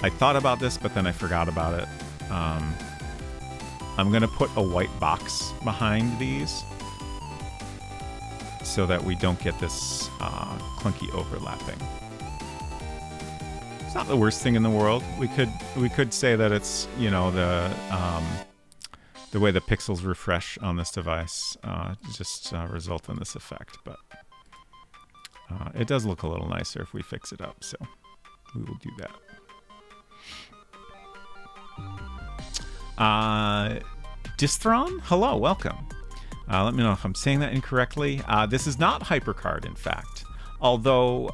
I thought about this, but then I forgot about it. I'm going to put a white box behind these so that we don't get this clunky overlapping. It's not the worst thing in the world. We could say that it's the way the pixels refresh on this device just result in this effect, but it does look a little nicer if we fix it up, so we will do that. Dithron, hello, welcome. Let me know if I'm saying that incorrectly. This is not HyperCard, in fact, although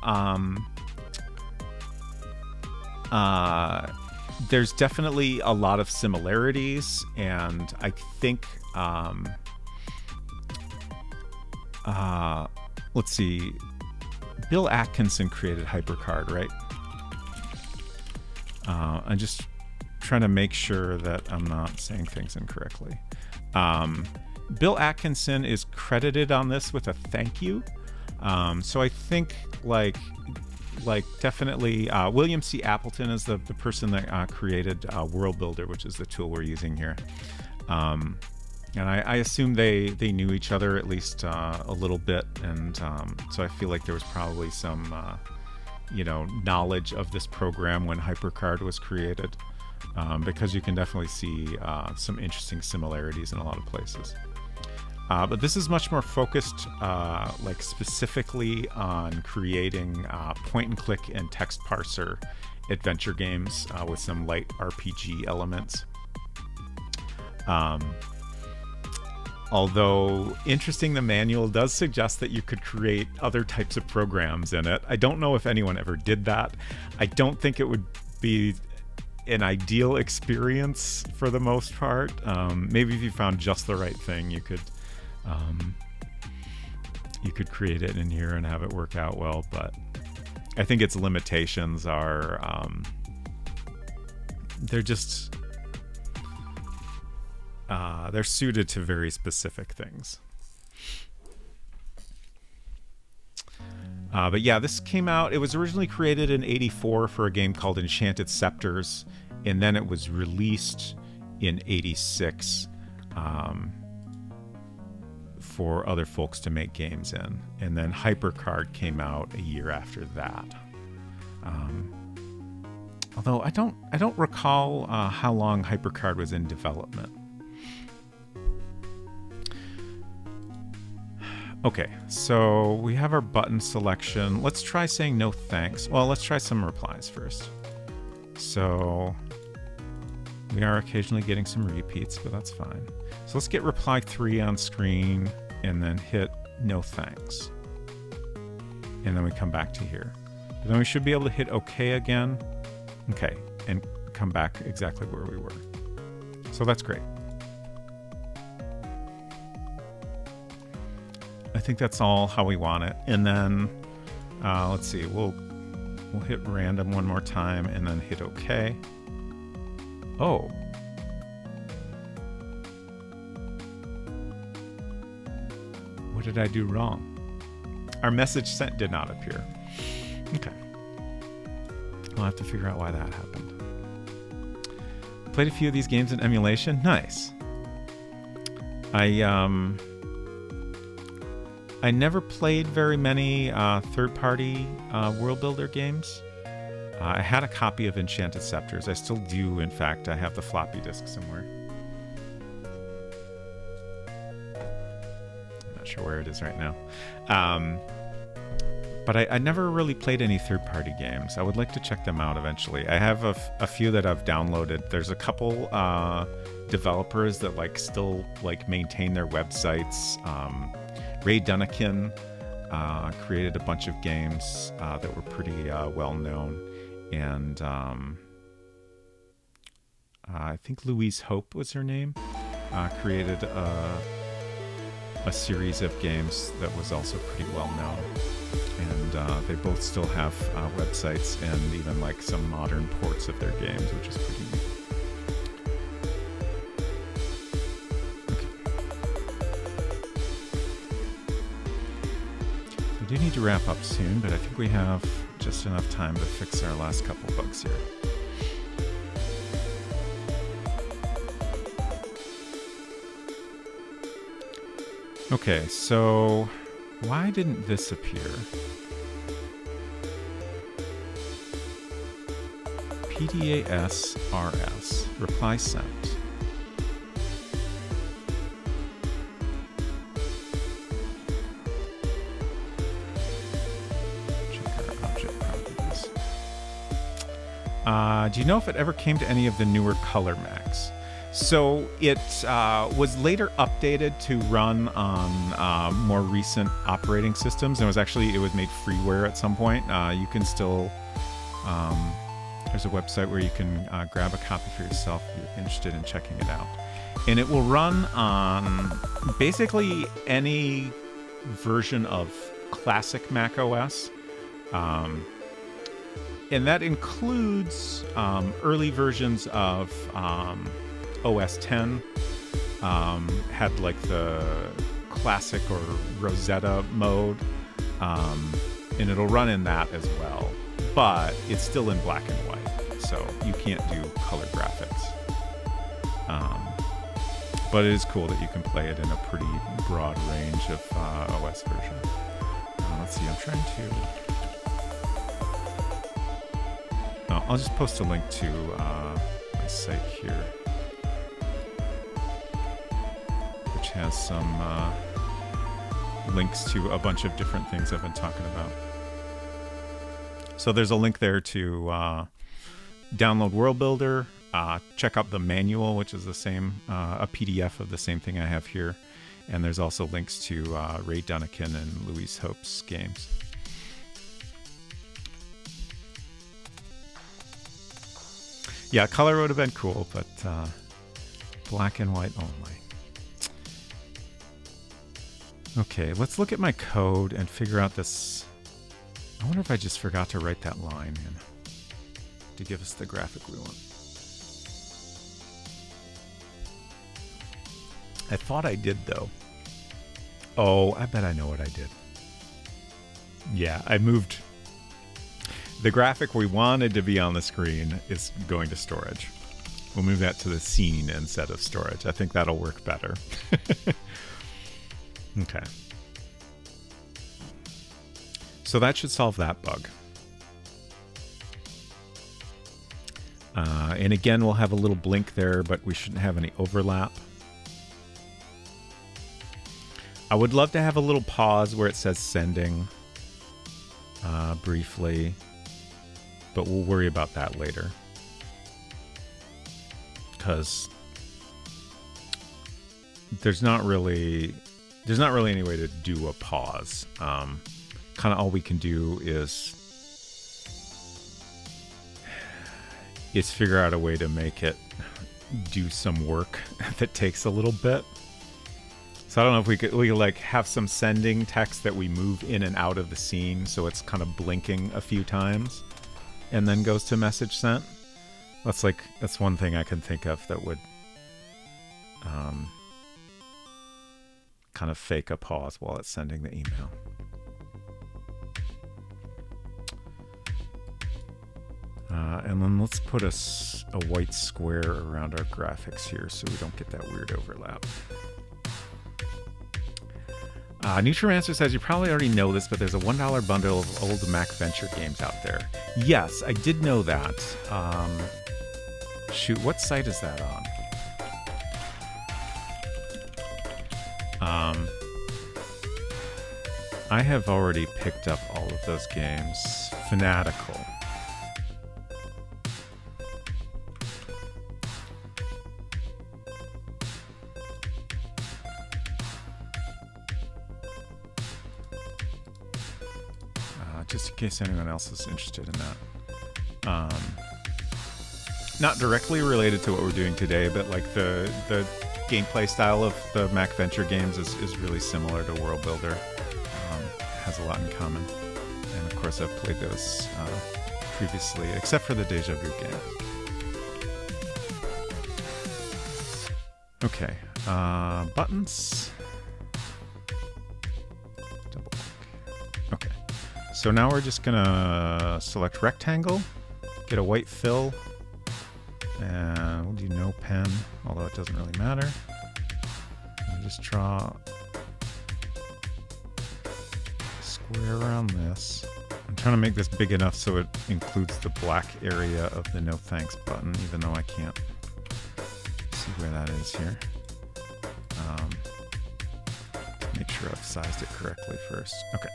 there's definitely a lot of similarities, and I think let's see, Bill Atkinson created HyperCard, right? I'm just trying to make sure that I'm not saying things incorrectly. Bill Atkinson is credited on this with a thank you, so I think like definitely William C. Appleton is the person that created World Builder, which is the tool we're using here. And I assume they knew each other at least a little bit, and so I feel like there was probably some knowledge of this program when HyperCard was created, because you can definitely see some interesting similarities in a lot of places. But this is much more focused, like specifically on creating point-and-click and text parser adventure games with some light RPG elements. Although interesting, the manual does suggest that you could create other types of programs in it. I don't know if anyone ever did that. I don't think it would be an ideal experience for the most part. Maybe if you found just the right thing, you could create it in here and have it work out well, but I think its limitations are they're just they're suited to very specific things. But yeah, this came out, it was originally created in '84 for a game called Enchanted Scepters, and then it was released in '86 for other folks to make games in, and then HyperCard came out a year after that. Although I don't recall how long HyperCard was in development. Okay, so we have our button selection. Let's try saying no thanks. Well, let's try some replies first. So we are occasionally getting some repeats, but that's fine. So let's get reply 3 on screen and then hit no thanks. And then we come back to here. But then we should be able to hit OK again. Okay, and come back exactly where we were. So that's great. I think that's all how we want it. And then let's see, we'll hit random one more time and then hit OK. Oh. What did I do wrong? Our message sent did not appear. Okay. I'll have to figure out why that happened. Played a few of these games in emulation. Nice. I never played very many third-party world builder games. I had a copy of Enchanted Scepters. I still do, in fact. I have the floppy disk somewhere. I'm not sure where it is right now. But I never really played any third-party games. I would like to check them out eventually. I have a few that I've downloaded. There's a couple developers that still maintain their websites. Ray Dunnikin created a bunch of games that were pretty well known, and I think Louise Hope was her name. Created a series of games that was also pretty well known, and they both still have websites and even some modern ports of their games, which is pretty neat. We do need to wrap up soon, but I think we have just enough time to fix our last couple bugs here. Okay, so why didn't this appear? PDAS RS, reply sent. Do you know if it ever came to any of the newer color Macs? So it was later updated to run on more recent operating systems, and it was made freeware at some point. You can still there's a website where you can grab a copy for yourself if you're interested in checking it out, and it will run on basically any version of classic Mac OS. And that includes early versions of OS X, had the classic or Rosetta mode, and it'll run in that as well. But it's still in black and white, so you can't do color graphics. But it is cool that you can play it in a pretty broad range of OS version. Let's see, I'm trying to... I'll just post a link to my site here, which has some links to a bunch of different things I've been talking about. So there's a link there to download World Builder, check out the manual, which is the same, a PDF of the same thing I have here, and there's also links to Ray Dunnikin and Louise Hope's games. Yeah, color would have been cool, but black and white only. Okay, let's look at my code and figure out this. I wonder if I just forgot to write that line in to give us the graphic we want. I thought I did, though. Oh, I bet I know what I did. Yeah, I moved... The graphic we wanted to be on the screen is going to storage. We'll move that to the scene instead of storage. I think that'll work better. Okay. So that should solve that bug. And again, we'll have a little blink there, but we shouldn't have any overlap. I would love to have a little pause where it says sending briefly, but we'll worry about that later. Because there's not really any way to do a pause. Kind of all we can do is figure out a way to make it do some work that takes a little bit. So I don't know if we could like have some sending text that we move in and out of the scene, so it's kind of blinking a few times and then goes to message sent. That's one thing I can think of that would kind of fake a pause while it's sending the email. And then let's put a white square around our graphics here so we don't get that weird overlap. Nutrimancer says, you probably already know this, but there's a $1 bundle of old Mac Venture games out there. Yes, I did know that. Shoot, what site is that on? I have already picked up all of those games. Fanatical. Just in case anyone else is interested in that. Not directly related to what we're doing today, but like the gameplay style of the Mac Venture games is really similar to World Builder. Has a lot in common. And of course I've played those previously, except for the Deja Vu game. Okay, buttons. Double click. Okay. So now we're just gonna select rectangle, get a white fill, and we'll do no pen, although it doesn't really matter. And just draw a square around this. I'm trying to make this big enough so it includes the black area of the no thanks button, even though I can't see where that is here. Make sure I've sized it correctly first. Okay.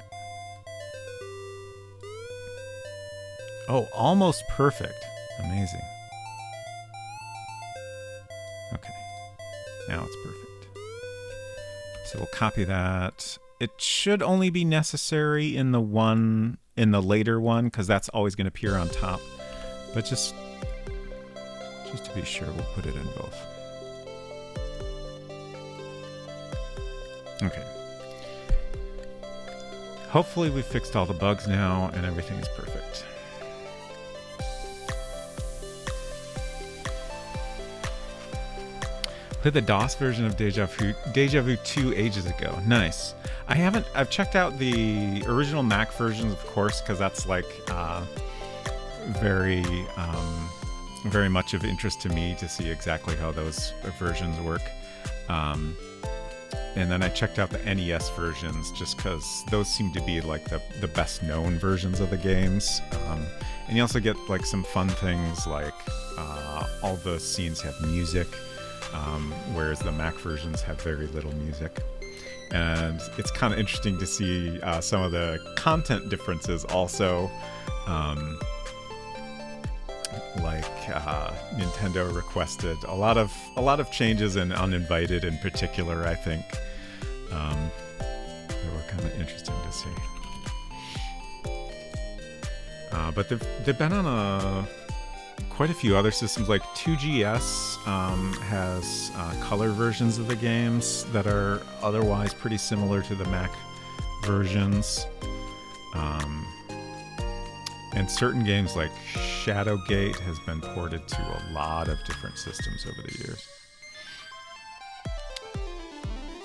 Oh, almost perfect. Amazing. Okay. Now it's perfect. So we'll copy that. It should only be necessary in the later one, because that's always going to appear on top. But just to be sure, we'll put it in both. Okay. Hopefully we fixed all the bugs now and everything is perfect. Played the DOS version of Deja Vu 2 ages ago. Nice. I've checked out the original Mac versions, of course, because that's like very much of interest to me to see exactly how those versions work. And then I checked out the NES versions just because those seem to be like the best known versions of the games. And you also get like some fun things like all the scenes have music. Whereas the Mac versions have very little music. And it's kind of interesting to see some of the content differences also. Nintendo requested a lot of changes in Uninvited in particular, I think. They were kind of interesting to see. But they've been on quite a few other systems, like 2GS has color versions of the games that are otherwise pretty similar to the Mac versions. And certain games like Shadowgate has been ported to a lot of different systems over the years.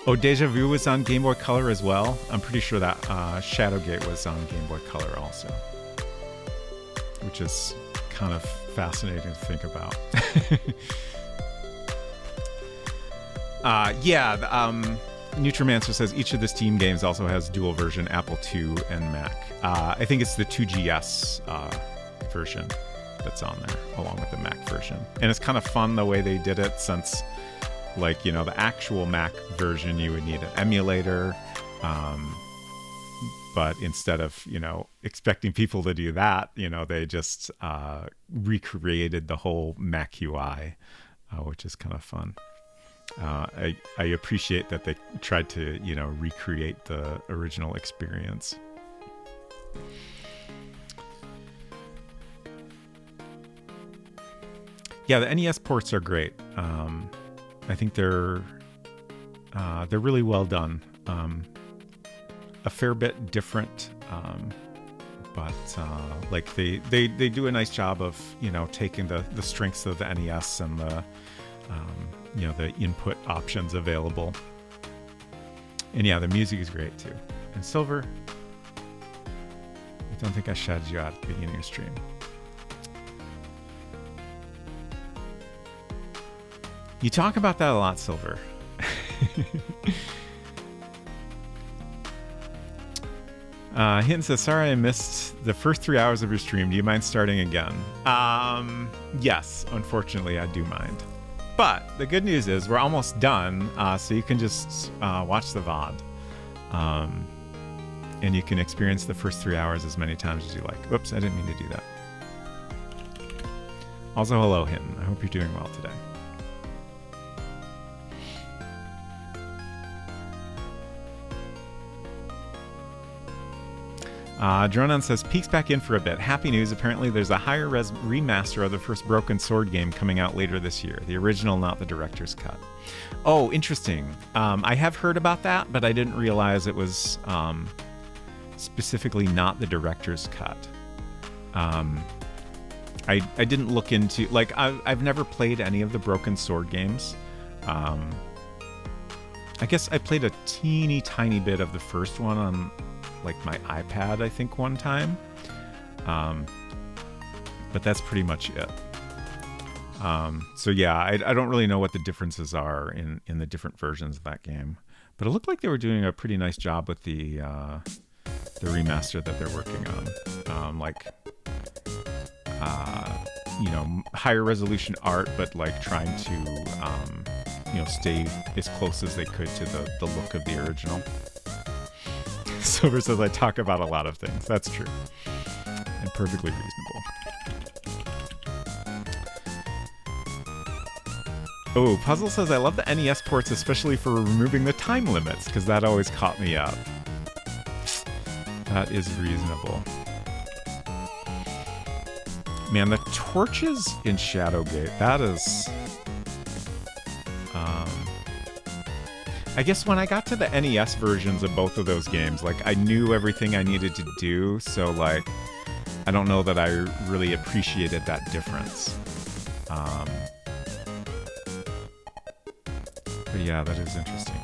Oh, Deja Vu was on Game Boy Color as well. I'm pretty sure that Shadowgate was on Game Boy Color also, which is kind of fascinating to think about. Nutrimancer says each of the Steam games also has dual version Apple II and Mac. I think it's the 2GS version that's on there, along with the Mac version. And it's kind of fun the way they did it, since Like, the actual Mac version, you would need an emulator. But instead of, expecting people to do that, they just recreated the whole Mac UI, which is kind of fun. I appreciate that they tried to, recreate the original experience. Yeah, the NES ports are great. I think they're really well done. A fair bit different, but like they do a nice job of taking the strengths of the NES and the the input options available. And yeah, the music is great too. And Silver, I don't think I shouted you out at the beginning of your stream. You talk about that a lot, Silver. Hinton says, sorry I missed the first 3 hours of your stream. Do you mind starting again? Yes, unfortunately I do mind. But the good news is we're almost done, so you can just watch the VOD. And you can experience the first 3 hours as many times as you like. Oops, I didn't mean to do that. Also, hello, Hinton. I hope you're doing well today. Dronan says, peeks back in for a bit. Happy news. Apparently there's a higher res remaster of the first Broken Sword game coming out later this year. The original, not the director's cut. Oh, interesting. I have heard about that, but I didn't realize it was specifically not the director's cut. I didn't look into... Like, I've never played any of the Broken Sword games. I guess I played a teeny tiny bit of the first one on... like my iPad, I think, one time. But that's pretty much it. So yeah, I don't really know what the differences are in the different versions of that game. But it looked like they were doing a pretty nice job with the remaster that they're working on. Higher resolution art, but like trying to, stay as close as they could to the look of the original. Silver says I talk about a lot of things. That's true. And perfectly reasonable. Oh, Puzzle says I love the NES ports, especially for removing the time limits, because that always caught me up. That is reasonable. Man, the torches in Shadowgate, that is... I guess when I got to the NES versions of both of those games, like, I knew everything I needed to do, so, like, I don't know that I really appreciated that difference. But yeah, that is interesting.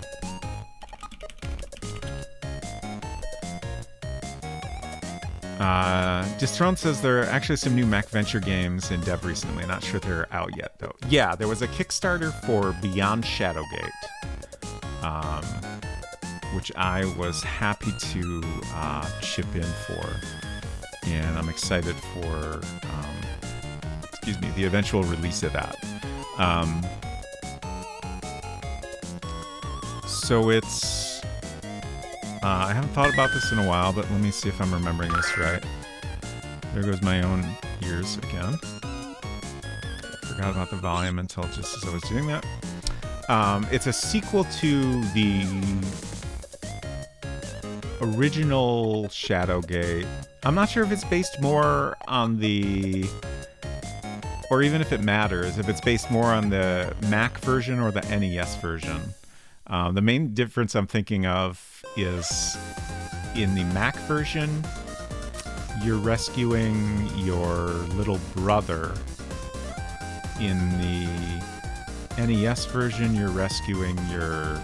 Disthrone says there are actually some new Mac Venture games in dev recently. Not sure they're out yet, though. Yeah, there was a Kickstarter for Beyond Shadowgate. Which I was happy to chip in for, and I'm excited for, the eventual release of that. So it's, I haven't thought about this in a while, but let me see if I'm remembering this right. There goes my own ears again. Forgot about the volume until just as I was doing that. It's a sequel to the original Shadowgate. I'm not sure if it's based more on the... or even if it matters, if it's based more on the Mac version or the NES version. The main difference I'm thinking of is in the Mac version, you're rescuing your little brother. In the NES version, you're rescuing your,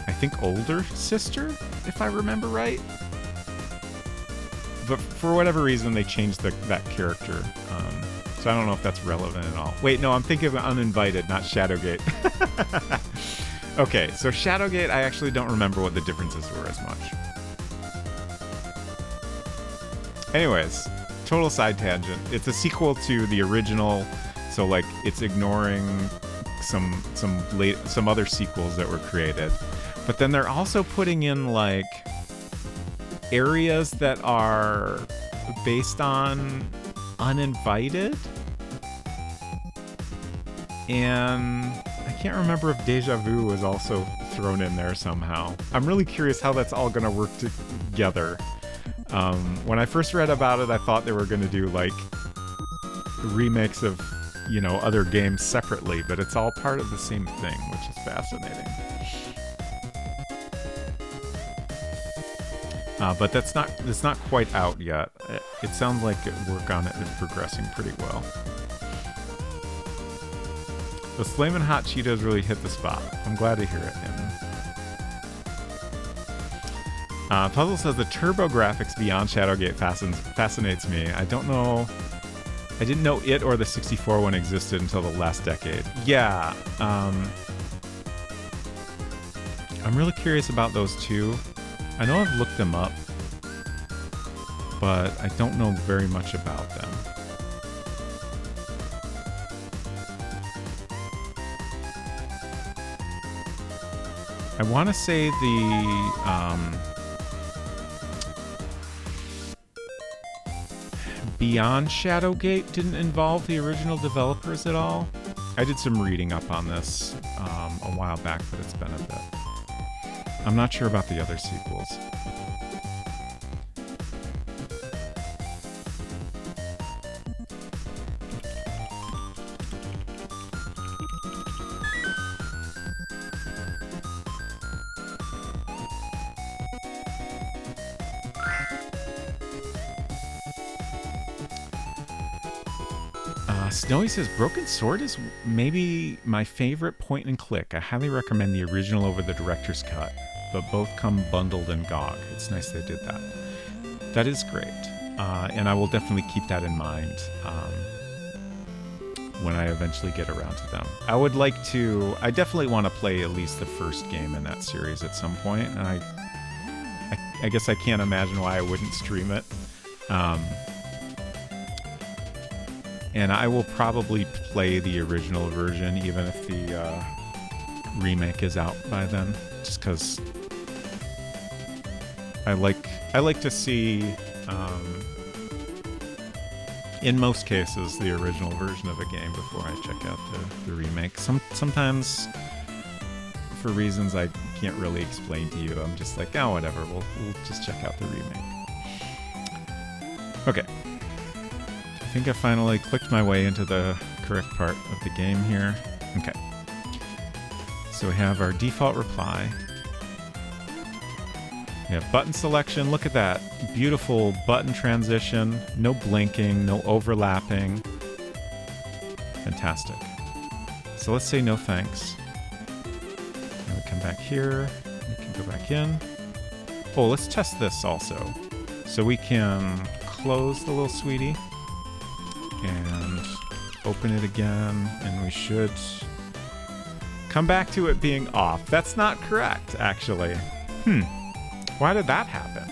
I think, older sister, if I remember right. But for whatever reason, they changed that character. So I don't know if that's relevant at all. Wait, no, I'm thinking of Uninvited, not Shadowgate. Okay, so Shadowgate, I actually don't remember what the differences were as much. Anyways, total side tangent. It's a sequel to the original, so like it's ignoring some other sequels that were created. But then they're also putting in like areas that are based on Uninvited. And I can't remember if Deja Vu was also thrown in there somehow. I'm really curious how that's all going to work together. When I first read about it, I thought they were going to do like remakes of, you know, other games separately, but it's all part of the same thing, which is fascinating. But it's not quite out yet. It sounds like work on it is progressing pretty well. The Flamin' Hot Cheetos really hit the spot. I'm glad to hear it. Puzzle says the TurboGrafx beyond Shadowgate fascinates me. I didn't know it or the 64 one existed until the last decade. Yeah, I'm really curious about those two. I know I've looked them up, but I don't know very much about them. I want to say the Beyond Shadowgate didn't involve the original developers at all. I did some reading up on this a while back, but it's been a bit. I'm not sure about the other sequels. Snowy says, Broken Sword is maybe my favorite point and click. I highly recommend the original over the director's cut, but both come bundled in GOG. It's nice they did that. That is great. And I will definitely keep that in mind when I eventually get around to them. I definitely want to play at least the first game in that series at some point, and I guess I can't imagine why I wouldn't stream it. And I will probably play the original version, even if the remake is out by then, just because I like to see, in most cases, the original version of a game before I check out the remake. Sometimes, for reasons I can't really explain to you, I'm just like, oh, whatever. We'll just check out the remake. Okay. I think I finally clicked my way into the correct part of the game here. Okay. So we have our default reply. We have button selection. Look at that. Beautiful button transition. No blinking, no overlapping. Fantastic. So let's say no thanks. And we come back here. We can go back in. Oh, let's test this also. So we can close the little sweetie and open it again, and we should come back to it being off. That's not correct, actually. Why did that happen?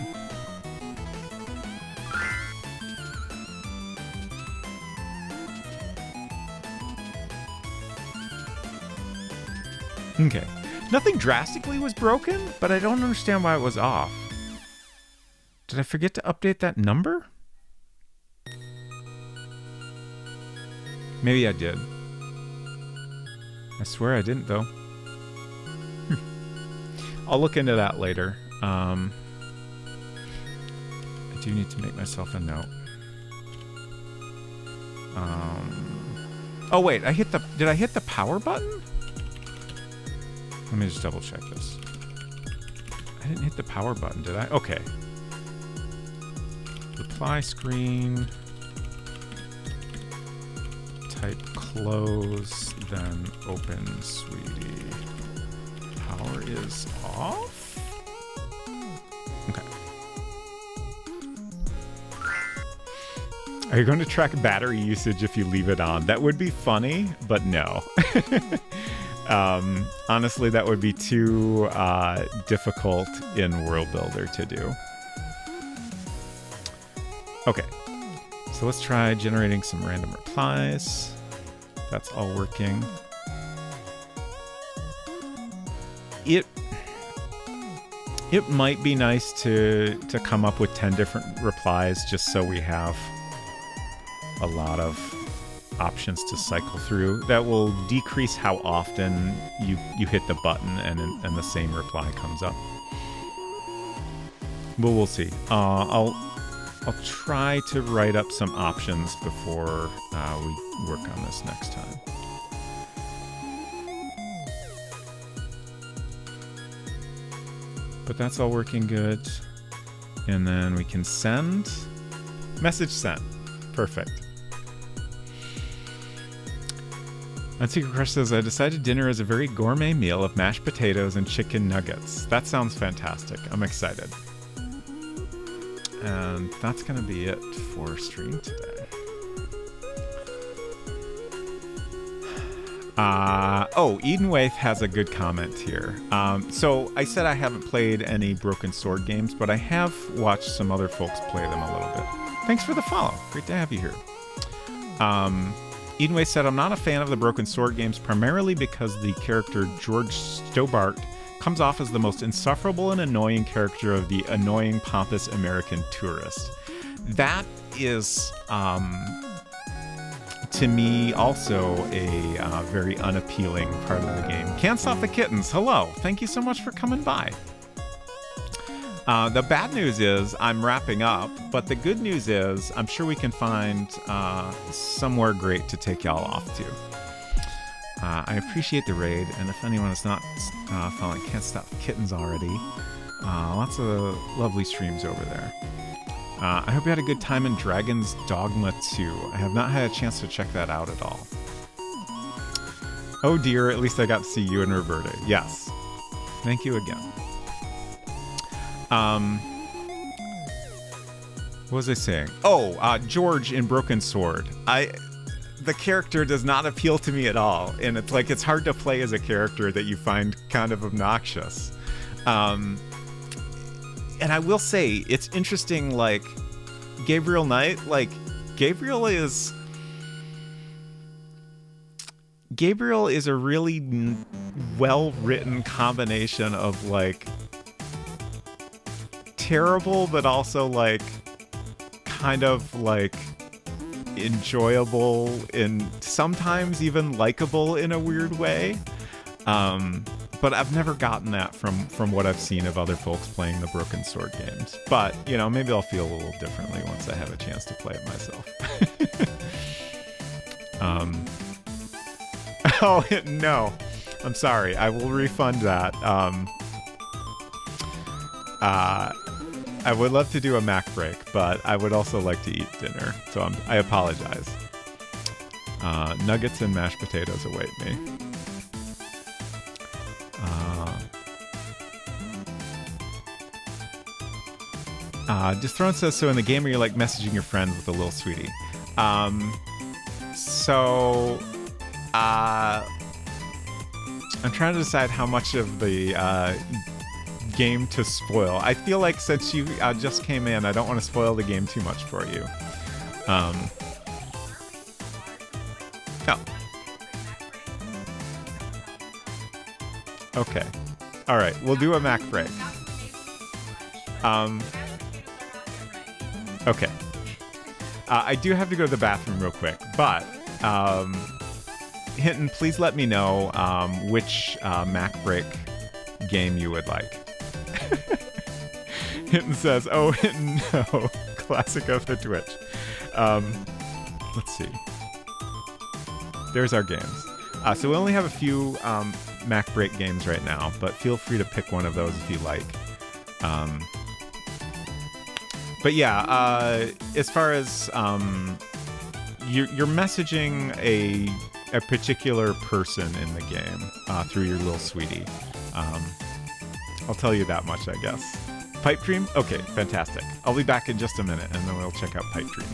Okay. Nothing drastically was broken, but I don't understand why it was off. Did I forget to update that number? Maybe I did. I swear I didn't, though. I'll look into that later. I do need to make myself a note. Oh wait, did I hit the power button? Let me just double check this. I didn't hit the power button, did I? Okay. Reply screen. Type close, then open, sweetie. Power is off? Okay. Are you going to track battery usage if you leave it on? That would be funny, but no. Honestly, that would be too difficult in World Builder to do. Okay. So let's try generating some random replies. That's all working. it might be nice to come up with 10 different replies just so we have a lot of options to cycle through. That will decrease how often you hit the button and the same reply comes up. But we'll see. I'll try to write up some options before we work on this next time. But that's all working good. And then we can send. Message sent. Perfect. And Secret Crush says, I decided dinner is a very gourmet meal of mashed potatoes and chicken nuggets. That sounds fantastic. I'm excited. And that's going to be it for stream today. Eden Waith has a good comment here. So I said I haven't played any Broken Sword games, but I have watched some other folks play them a little bit. Thanks for the follow. Great to have you here. Eden Waith said, I'm not a fan of the Broken Sword games, primarily because the character George Stobart comes off as the most insufferable and annoying character of the annoying, pompous American tourist. That is, to me, also a very unappealing part of the game. Can't Stop the Kittens, hello. Thank you so much for coming by. The bad news is I'm wrapping up, but the good news is I'm sure we can find somewhere great to take y'all off to. I appreciate the raid, and if anyone is not following Can't Stop the Kittens already, lots of lovely streams over there. I hope you had a good time in Dragon's Dogma 2. I have not had a chance to check that out at all. Oh dear, at least I got to see you and Roberta. Yes. Thank you again. What was I saying? George in Broken Sword. The character does not appeal to me at all, and it's like it's hard to play as a character that you find kind of obnoxious. And I will say, it's interesting, like, Gabriel Knight, like, Gabriel is a really well-written combination of, like, terrible, but also, like, kind of, like, enjoyable and sometimes even likable in a weird way. But I've never gotten that from what I've seen of other folks playing the Broken Sword games. But, you know, maybe I'll feel a little differently once I have a chance to play it myself. No. I'm sorry. I will refund that. I would love to do a Mac break, but I would also like to eat dinner. So I apologize. Nuggets and mashed potatoes await me. Just Throne says, so in the game where you're like messaging your friend with a little sweetie. I'm trying to decide how much of the game to spoil. I feel like since you just came in, I don't want to spoil the game too much for you. Oh. Okay. All right. We'll do a Mac break. Okay. I do have to go to the bathroom real quick, but Hinton, please let me know which Mac break game you would like. Hinton says, oh, Hinton, no. Classic of the Twitch. Let's see. There's our games. So we only have a few Mac break games right now, but feel free to pick one of those if you like. But yeah, as far as you're messaging a particular person in the game through your little sweetie. I'll tell you that much, I guess. Pipe Dream? Okay, fantastic. I'll be back in just a minute, and then we'll check out Pipe Dream.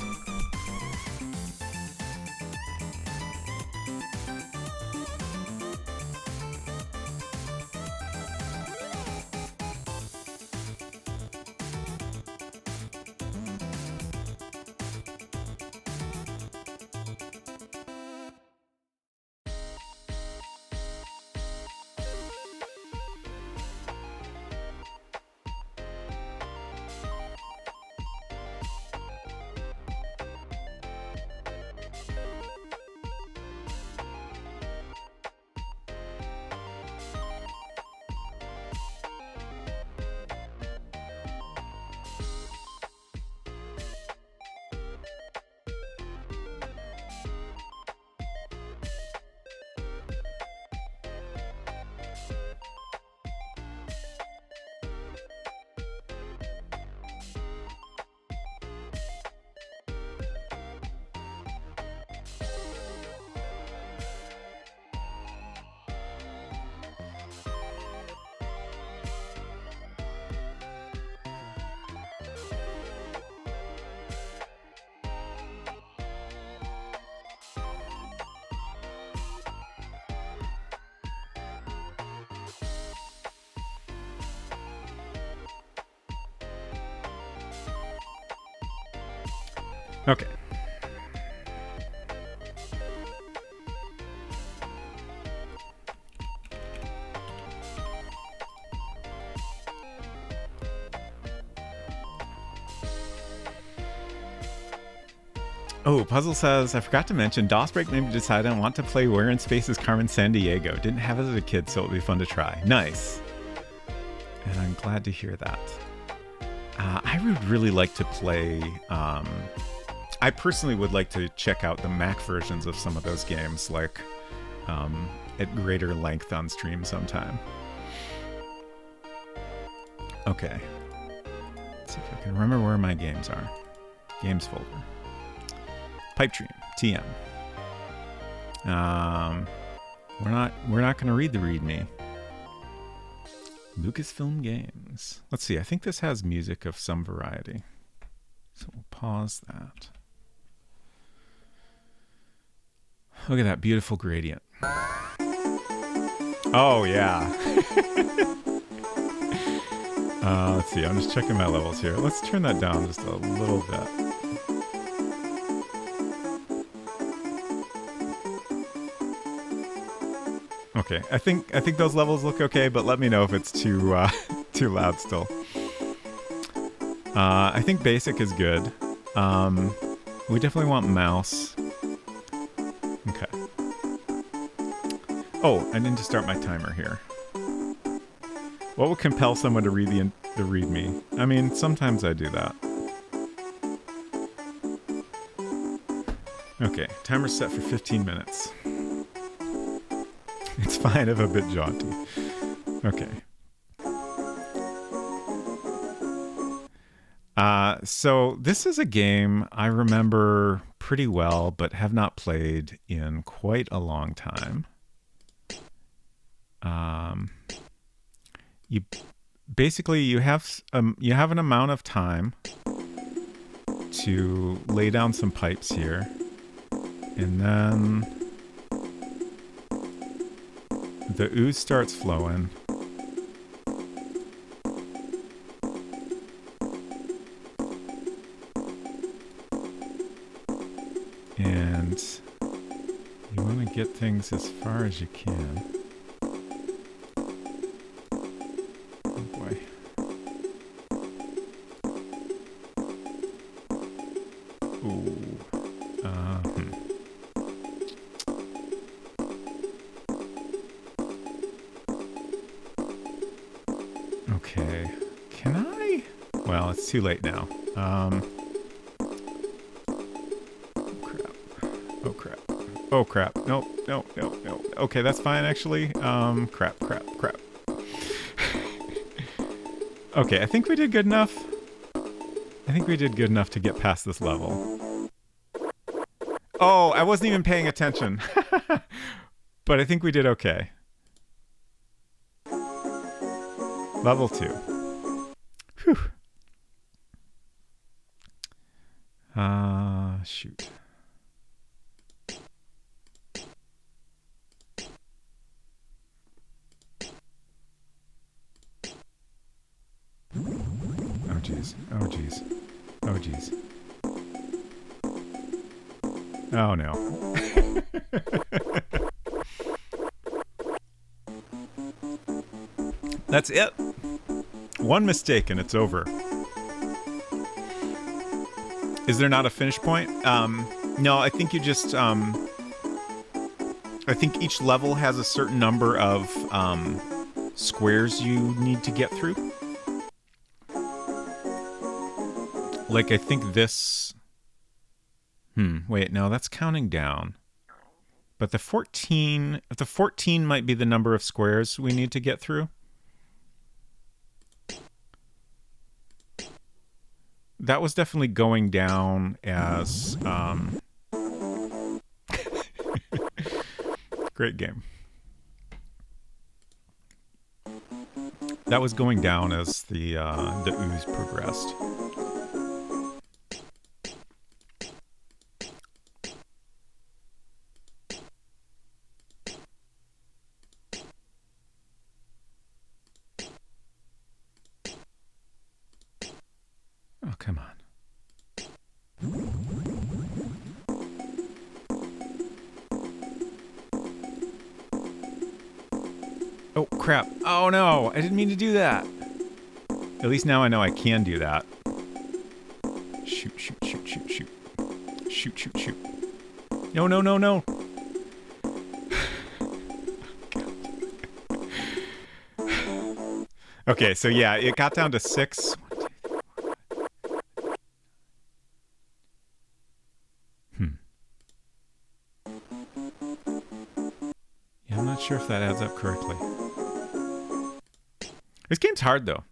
Okay. Oh, Puzzle says, I forgot to mention, DOSBreak made me decide I want to play Where in Space is Carmen Sandiego. Didn't have it as a kid, so it'll be fun to try. Nice. And I'm glad to hear that. I would really like to play... I personally would like to check out the Mac versions of some of those games, like at greater length on stream sometime. Okay. Let's see if I can remember where my games are. Games folder. Pipe Dream, TM. We're not going to read the README. Lucasfilm Games. Let's see. I think this has music of some variety, so we'll pause that. Look at that beautiful gradient. Oh yeah. Let's see. I'm just checking my levels here. Let's turn that down just a little bit. Okay, I think those levels look okay, but let me know if it's too too loud still. I think basic is good. We definitely want mouse. Okay. Oh, I need to start my timer here. What would compel someone to read the README? I mean, sometimes I do that. Okay, timer's set for 15 minutes. It's fine if a bit jaunty. Okay. So this is a game I remember pretty well, but have not played in quite a long time. You have an amount of time to lay down some pipes here, and then the ooze starts flowing. And you want to get things as far as you can. Oh boy. Ooh. Okay. Can I? Well, it's too late now. Oh crap. No. Okay, that's fine actually. Crap. Okay, I think we did good enough. To get past this level. Oh, I wasn't even paying attention. But I think we did okay. Level 2. Whew. Shoot. Oh jeez. Oh no. That's it. One mistake and it's over. Is there not a finish point? No, I think you just... I think each level has a certain number of squares you need to get through. Like, I think this... wait, no, that's counting down. But the 14 might be the number of squares we need to get through. That was definitely going down as... Great game. That was going down as the ooze progressed. Oh, come on. Oh, crap. Oh, no. I didn't mean to do that. At least now I know I can do that. Shoot, shoot, shoot, shoot, shoot. Shoot, shoot, shoot. No, no, no, no. Okay, so yeah, it got down to 6. Yeah, I'm not sure if that adds up correctly. This game's hard, though.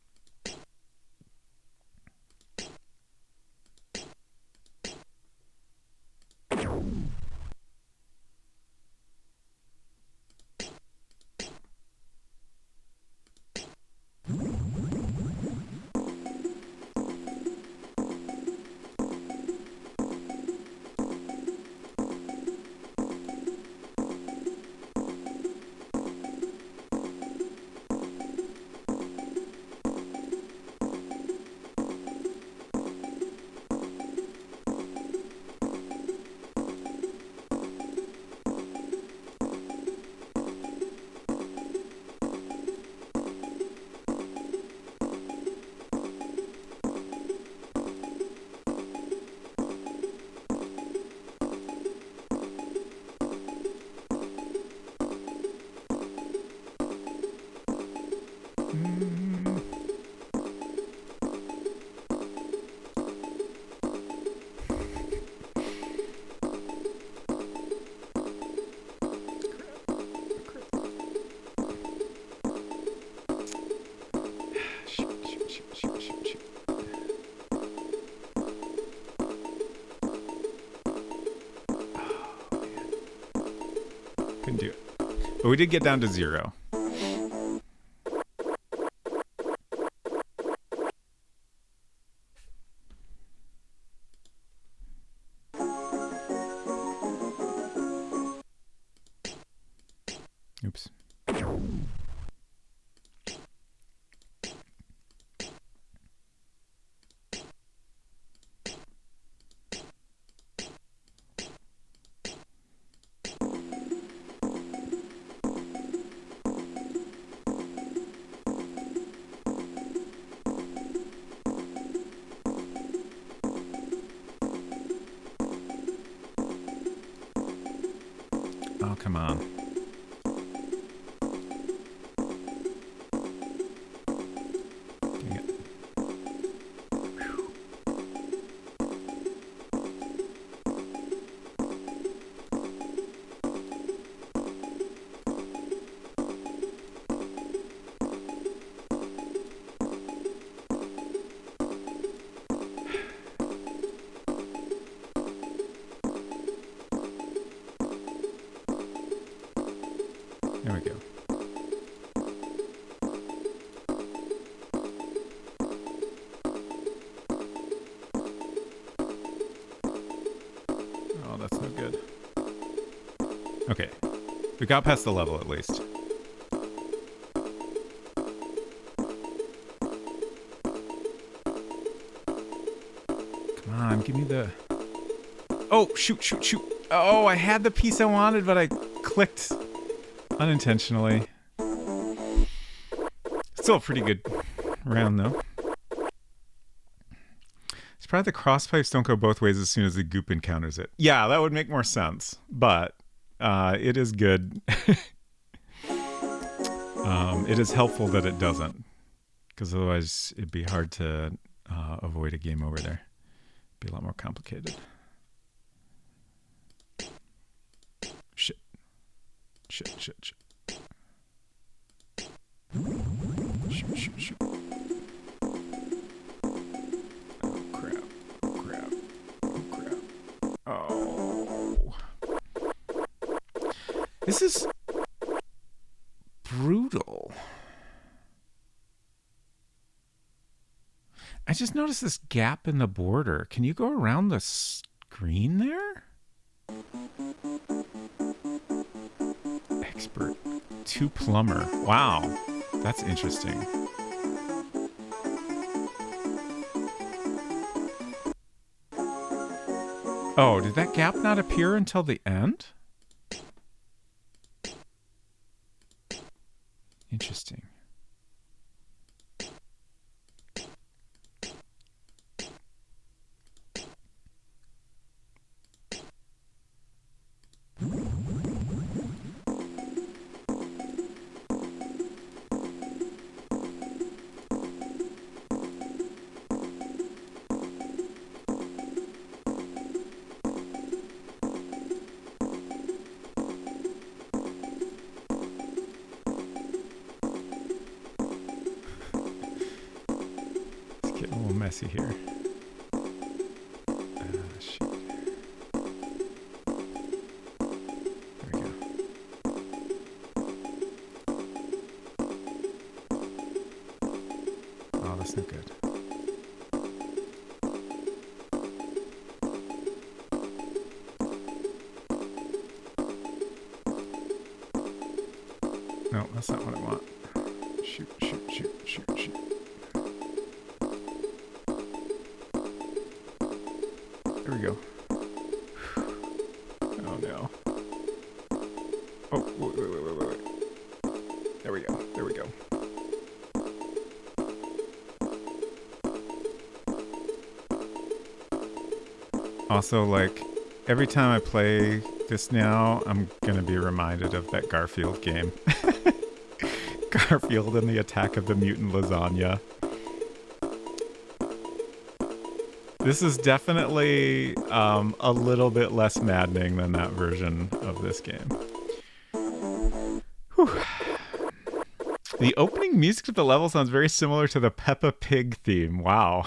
Couldn't do it. But we did get down to 0. Oops. Oh, come on. Dang it. Whew. There we go. Oh, that's no good. Okay. We got past the level at least. Come on, give me the... Oh, shoot, shoot, shoot. Oh, I had the piece I wanted, but I clicked unintentionally. Still a pretty good round, though. It's probably the cross pipes don't go both ways as soon as the goop encounters it. Yeah, that would make more sense, but it is good. It is helpful that it doesn't, because otherwise it'd be hard to avoid a game over there. It'd be a lot more complicated. Shit. Shit, shit, shit. Shoot, shoot, shoot. Oh, crap. Oh, crap. Oh, crap. Oh. This is brutal. I just noticed this gap in the border. Can you go around the screen there? Expert 2 plumber. Wow, that's interesting. Oh, did that gap not appear until the end? Interesting. Messy here. Shoot. There we go. Oh, that's not good. No, that's not what I want. Shoot, shoot, shoot, shoot, shoot. There we go. Oh no. Oh, wait. There we go. There we go. Also, like, every time I play this now, I'm gonna be reminded of that Garfield game. Garfield and the Attack of the Mutant Lasagna. This is definitely a little bit less maddening than that version of this game. Whew. The opening music of the level sounds very similar to the Peppa Pig theme. Wow.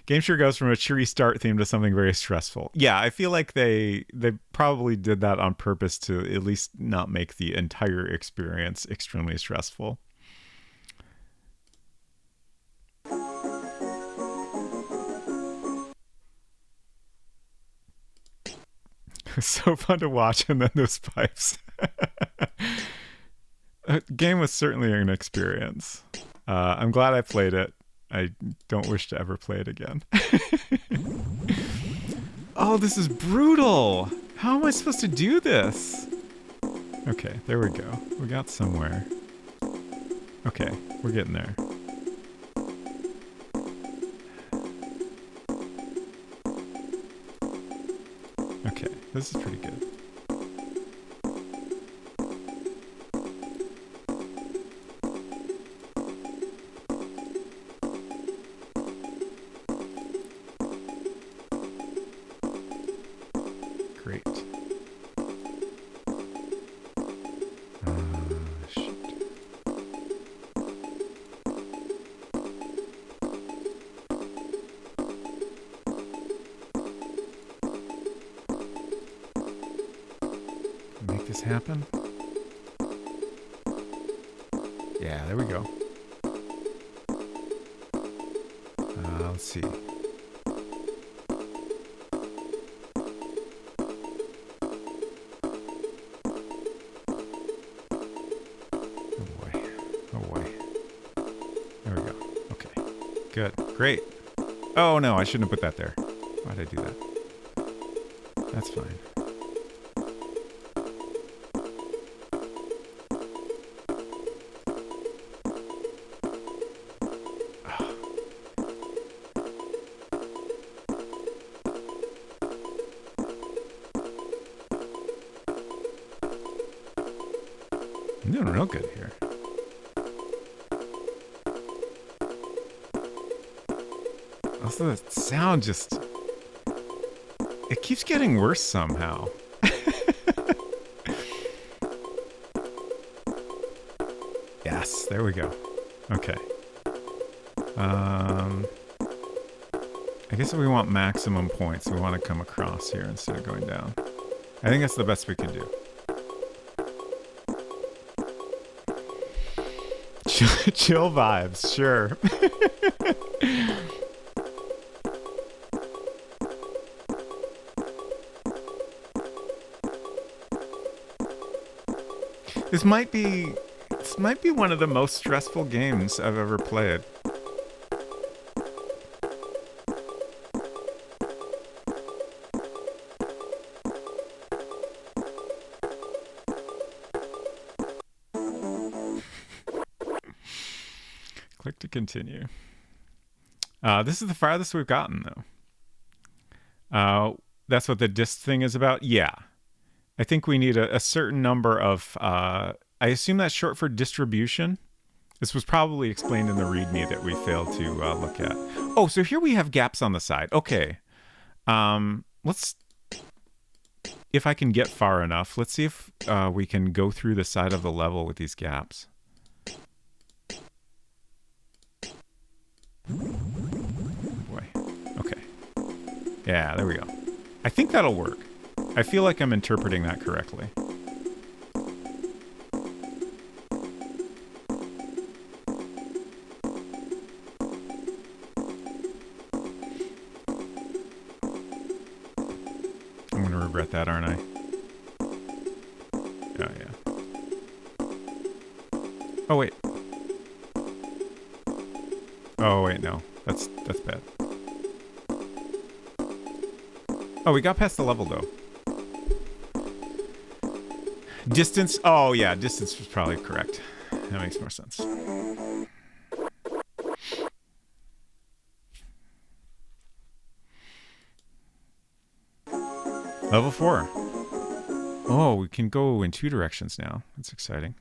Game sure goes from a cheery start theme to something very stressful. Yeah, I feel like they probably did that on purpose to at least not make the entire experience extremely stressful. It's so fun to watch, and then those pipes. The game was certainly an experience. I'm glad I played it. I don't wish to ever play it again. Oh, this is brutal. How am I supposed to do this? Okay, there we go. We got somewhere. Okay, we're getting there. Okay, this is pretty good. Great. Shoot. Make this happen? Yeah, there we go. Let's see. Good. Great. Oh, no, I shouldn't have put that there. Why'd I do that? That's fine. I'm doing real good here. Also, the sound just... It keeps getting worse somehow. Yes, there we go. Okay. I guess if we want maximum points, we want to come across here instead of going down. I think that's the best we can do. Chill vibes, sure. This might be one of the most stressful games I've ever played. Click to continue. This is the farthest we've gotten, though. That's what the dist thing is about? Yeah. I think we need a certain number of... I assume that's short for distribution. This was probably explained in the README that we failed to look at. Oh, so here we have gaps on the side. Okay. Let's... If I can get far enough, let's see if we can go through the side of the level with these gaps. Boy. Okay. Yeah, there we go. I think that'll work. I feel like I'm interpreting that correctly. I'm going to regret that, aren't I? Oh, yeah. Oh, wait. Oh, wait, no. That's bad. Oh, we got past the level, though. Distance. Oh, yeah. Distance was probably correct. That makes more sense. Level 4. Oh, we can go in 2 directions now. That's exciting.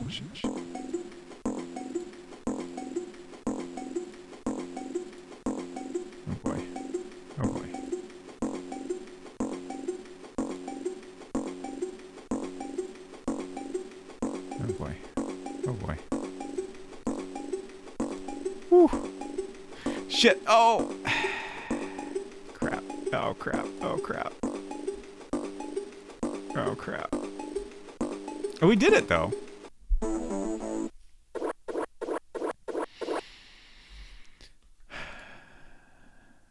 Shit. Oh boy. Oh boy. Oh boy. Oh boy. Whew. Shit. Oh. Crap. Oh crap. Oh crap. Oh crap. Oh, we did it though.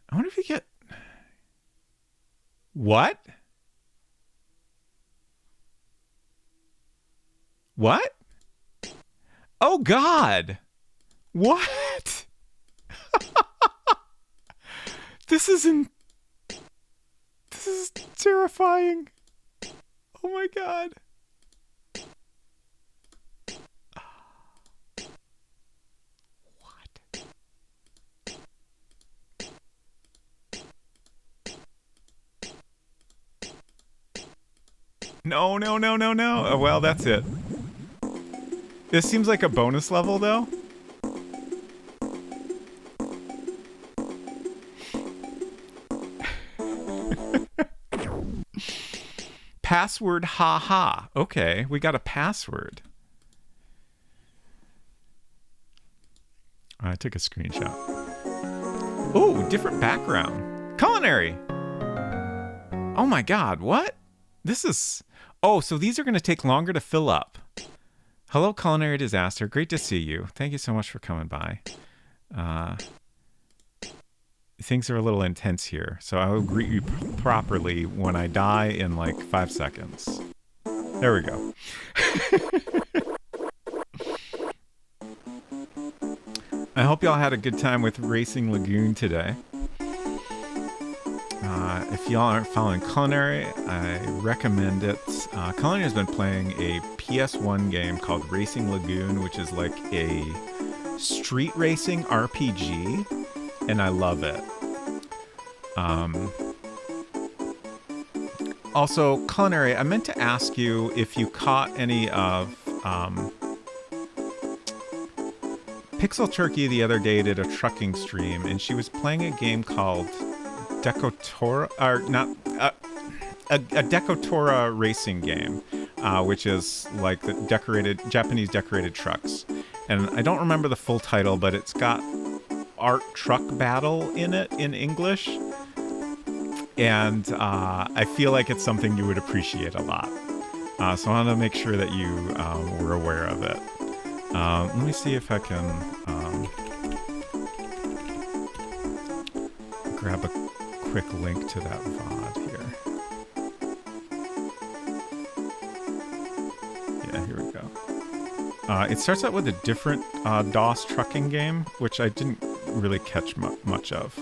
I wonder if we get... What? What? Oh, God. What? This is terrifying. Oh, my God. No. Oh, well, that's it. This seems like a bonus level, though. Password, haha. Okay, we got a password. I took a screenshot. Oh, different background. Culinary. Oh my God, what? This is... Oh, so these are going to take longer to fill up. Hello, Culinary Disaster. Great to see you. Thank you so much for coming by. Things are a little intense here, so I will greet you properly when I die in like 5 seconds. There we go. I hope y'all had a good time with Racing Lagoon today. If y'all aren't following Culinary, I recommend it. Culinary has been playing a PS1 game called Racing Lagoon, which is like a street racing RPG, and I love it. Also, Culinary, I meant to ask you if you caught any of Pixel Turkey the other day did a trucking stream, and she was playing a game called Decotora, or not, a Decotora racing game, which is like the Japanese decorated trucks. And I don't remember the full title, but it's got Art Truck Battle in it in English. And I feel like it's something you would appreciate a lot. So I want to make sure that you were aware of it. Let me see if I can grab a quick link to that VOD here. Yeah, here we go. It starts out with a different DOS trucking game, which I didn't really catch much of.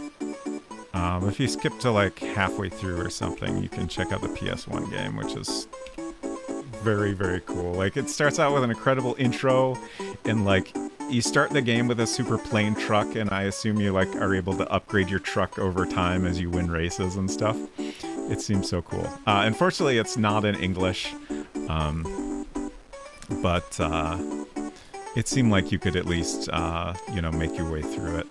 If you skip to like halfway through or something, you can check out the PS1 game, which is very, very cool. Like, it starts out with an incredible intro, and like you start the game with a super plain truck, and I assume you like are able to upgrade your truck over time as you win races and stuff. It seems so cool. Unfortunately, it's not in English, but it seemed like you could at least make your way through it.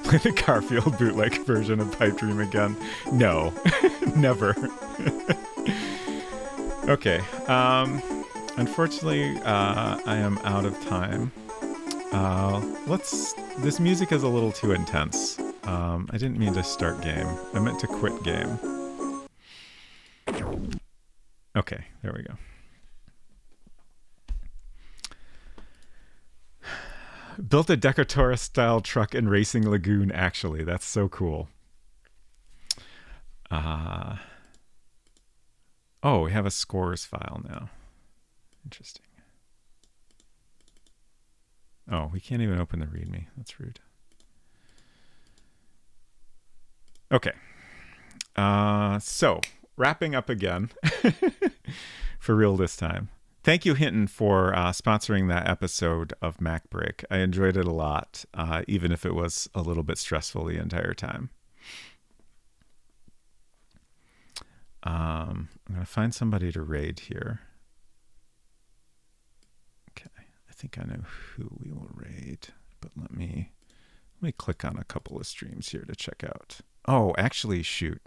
Play the Garfield bootleg version of Pipe Dream again? No, never. Okay. Unfortunately, I am out of time. This music is a little too intense. I didn't mean to start game. I meant to quit game. Okay, there we go. Built a Decaturus-style truck in Racing Lagoon, actually. That's so cool. Oh, we have a scores file now. Interesting. Oh, we can't even open the README. That's rude. Okay. So, wrapping up again. For real this time. Thank you, Hinton, for sponsoring that episode of MacBreak. I enjoyed it a lot, even if it was a little bit stressful the entire time. I'm going to find somebody to raid here. Okay, I think I know who we will raid, but let me click on a couple of streams here to check out. Oh, actually, shoot.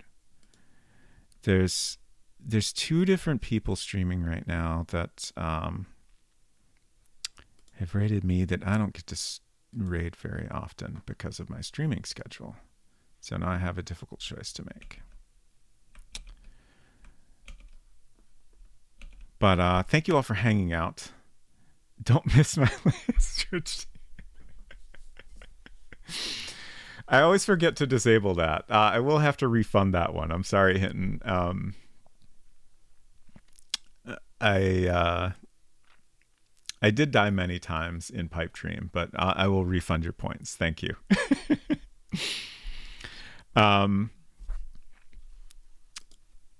There's two different people streaming right now that have raided me that I don't get to raid very often because of my streaming schedule. So now I have a difficult choice to make. But thank you all for hanging out. Don't miss my list. I always forget to disable that. I will have to refund that one. I'm sorry, Hinton. I did die many times in Pipe Dream, but I will refund your points. Thank you.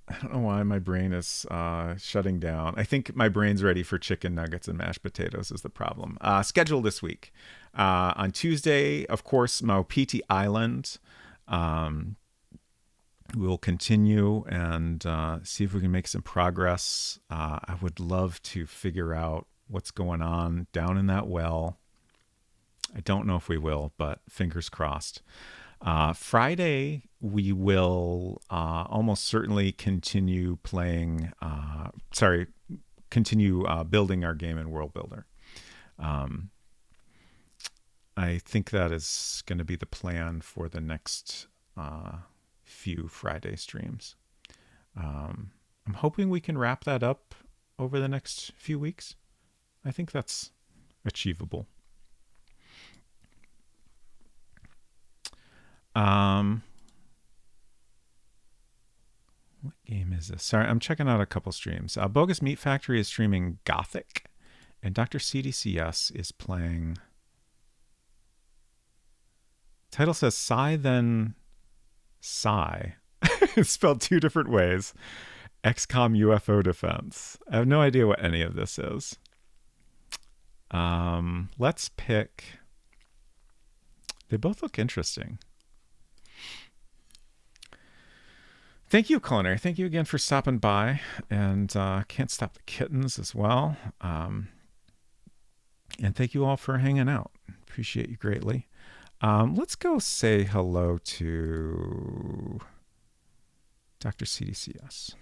I don't know why my brain is shutting down. I think my brain's ready for chicken nuggets and mashed potatoes is the problem. Schedule this week. On Tuesday, of course, Maupiti Island. We'll continue and see if we can make some progress. I would love to figure out what's going on down in that well. I don't know if we will, but fingers crossed. Friday, we will almost certainly continue building our game in World Builder. I think that is going to be the plan for the next few Friday streams. I'm hoping we can wrap that up over the next few weeks. I think that's achievable. What game is this? Sorry, I'm checking out a couple streams. Bogus Meat Factory is streaming Gothic, and Dr. CDCS is playing. Title says Psy, then Psy. It's spelled two different ways. XCOM UFO Defense. I have no idea what any of this is. Let's pick. They both look interesting. Thank you, Culinary. Thank you again for stopping by. And Can't Stop the Kittens as well. And thank you all for hanging out. Appreciate you greatly. Let's go say hello to Dr. CDCS.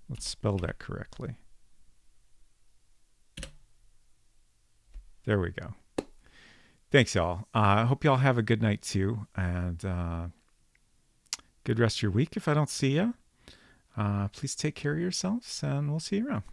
Let's spell that correctly. There we go. Thanks, y'all. I hope y'all have a good night, too. And good rest of your week if I don't see you. Please take care of yourselves, and we'll see you around.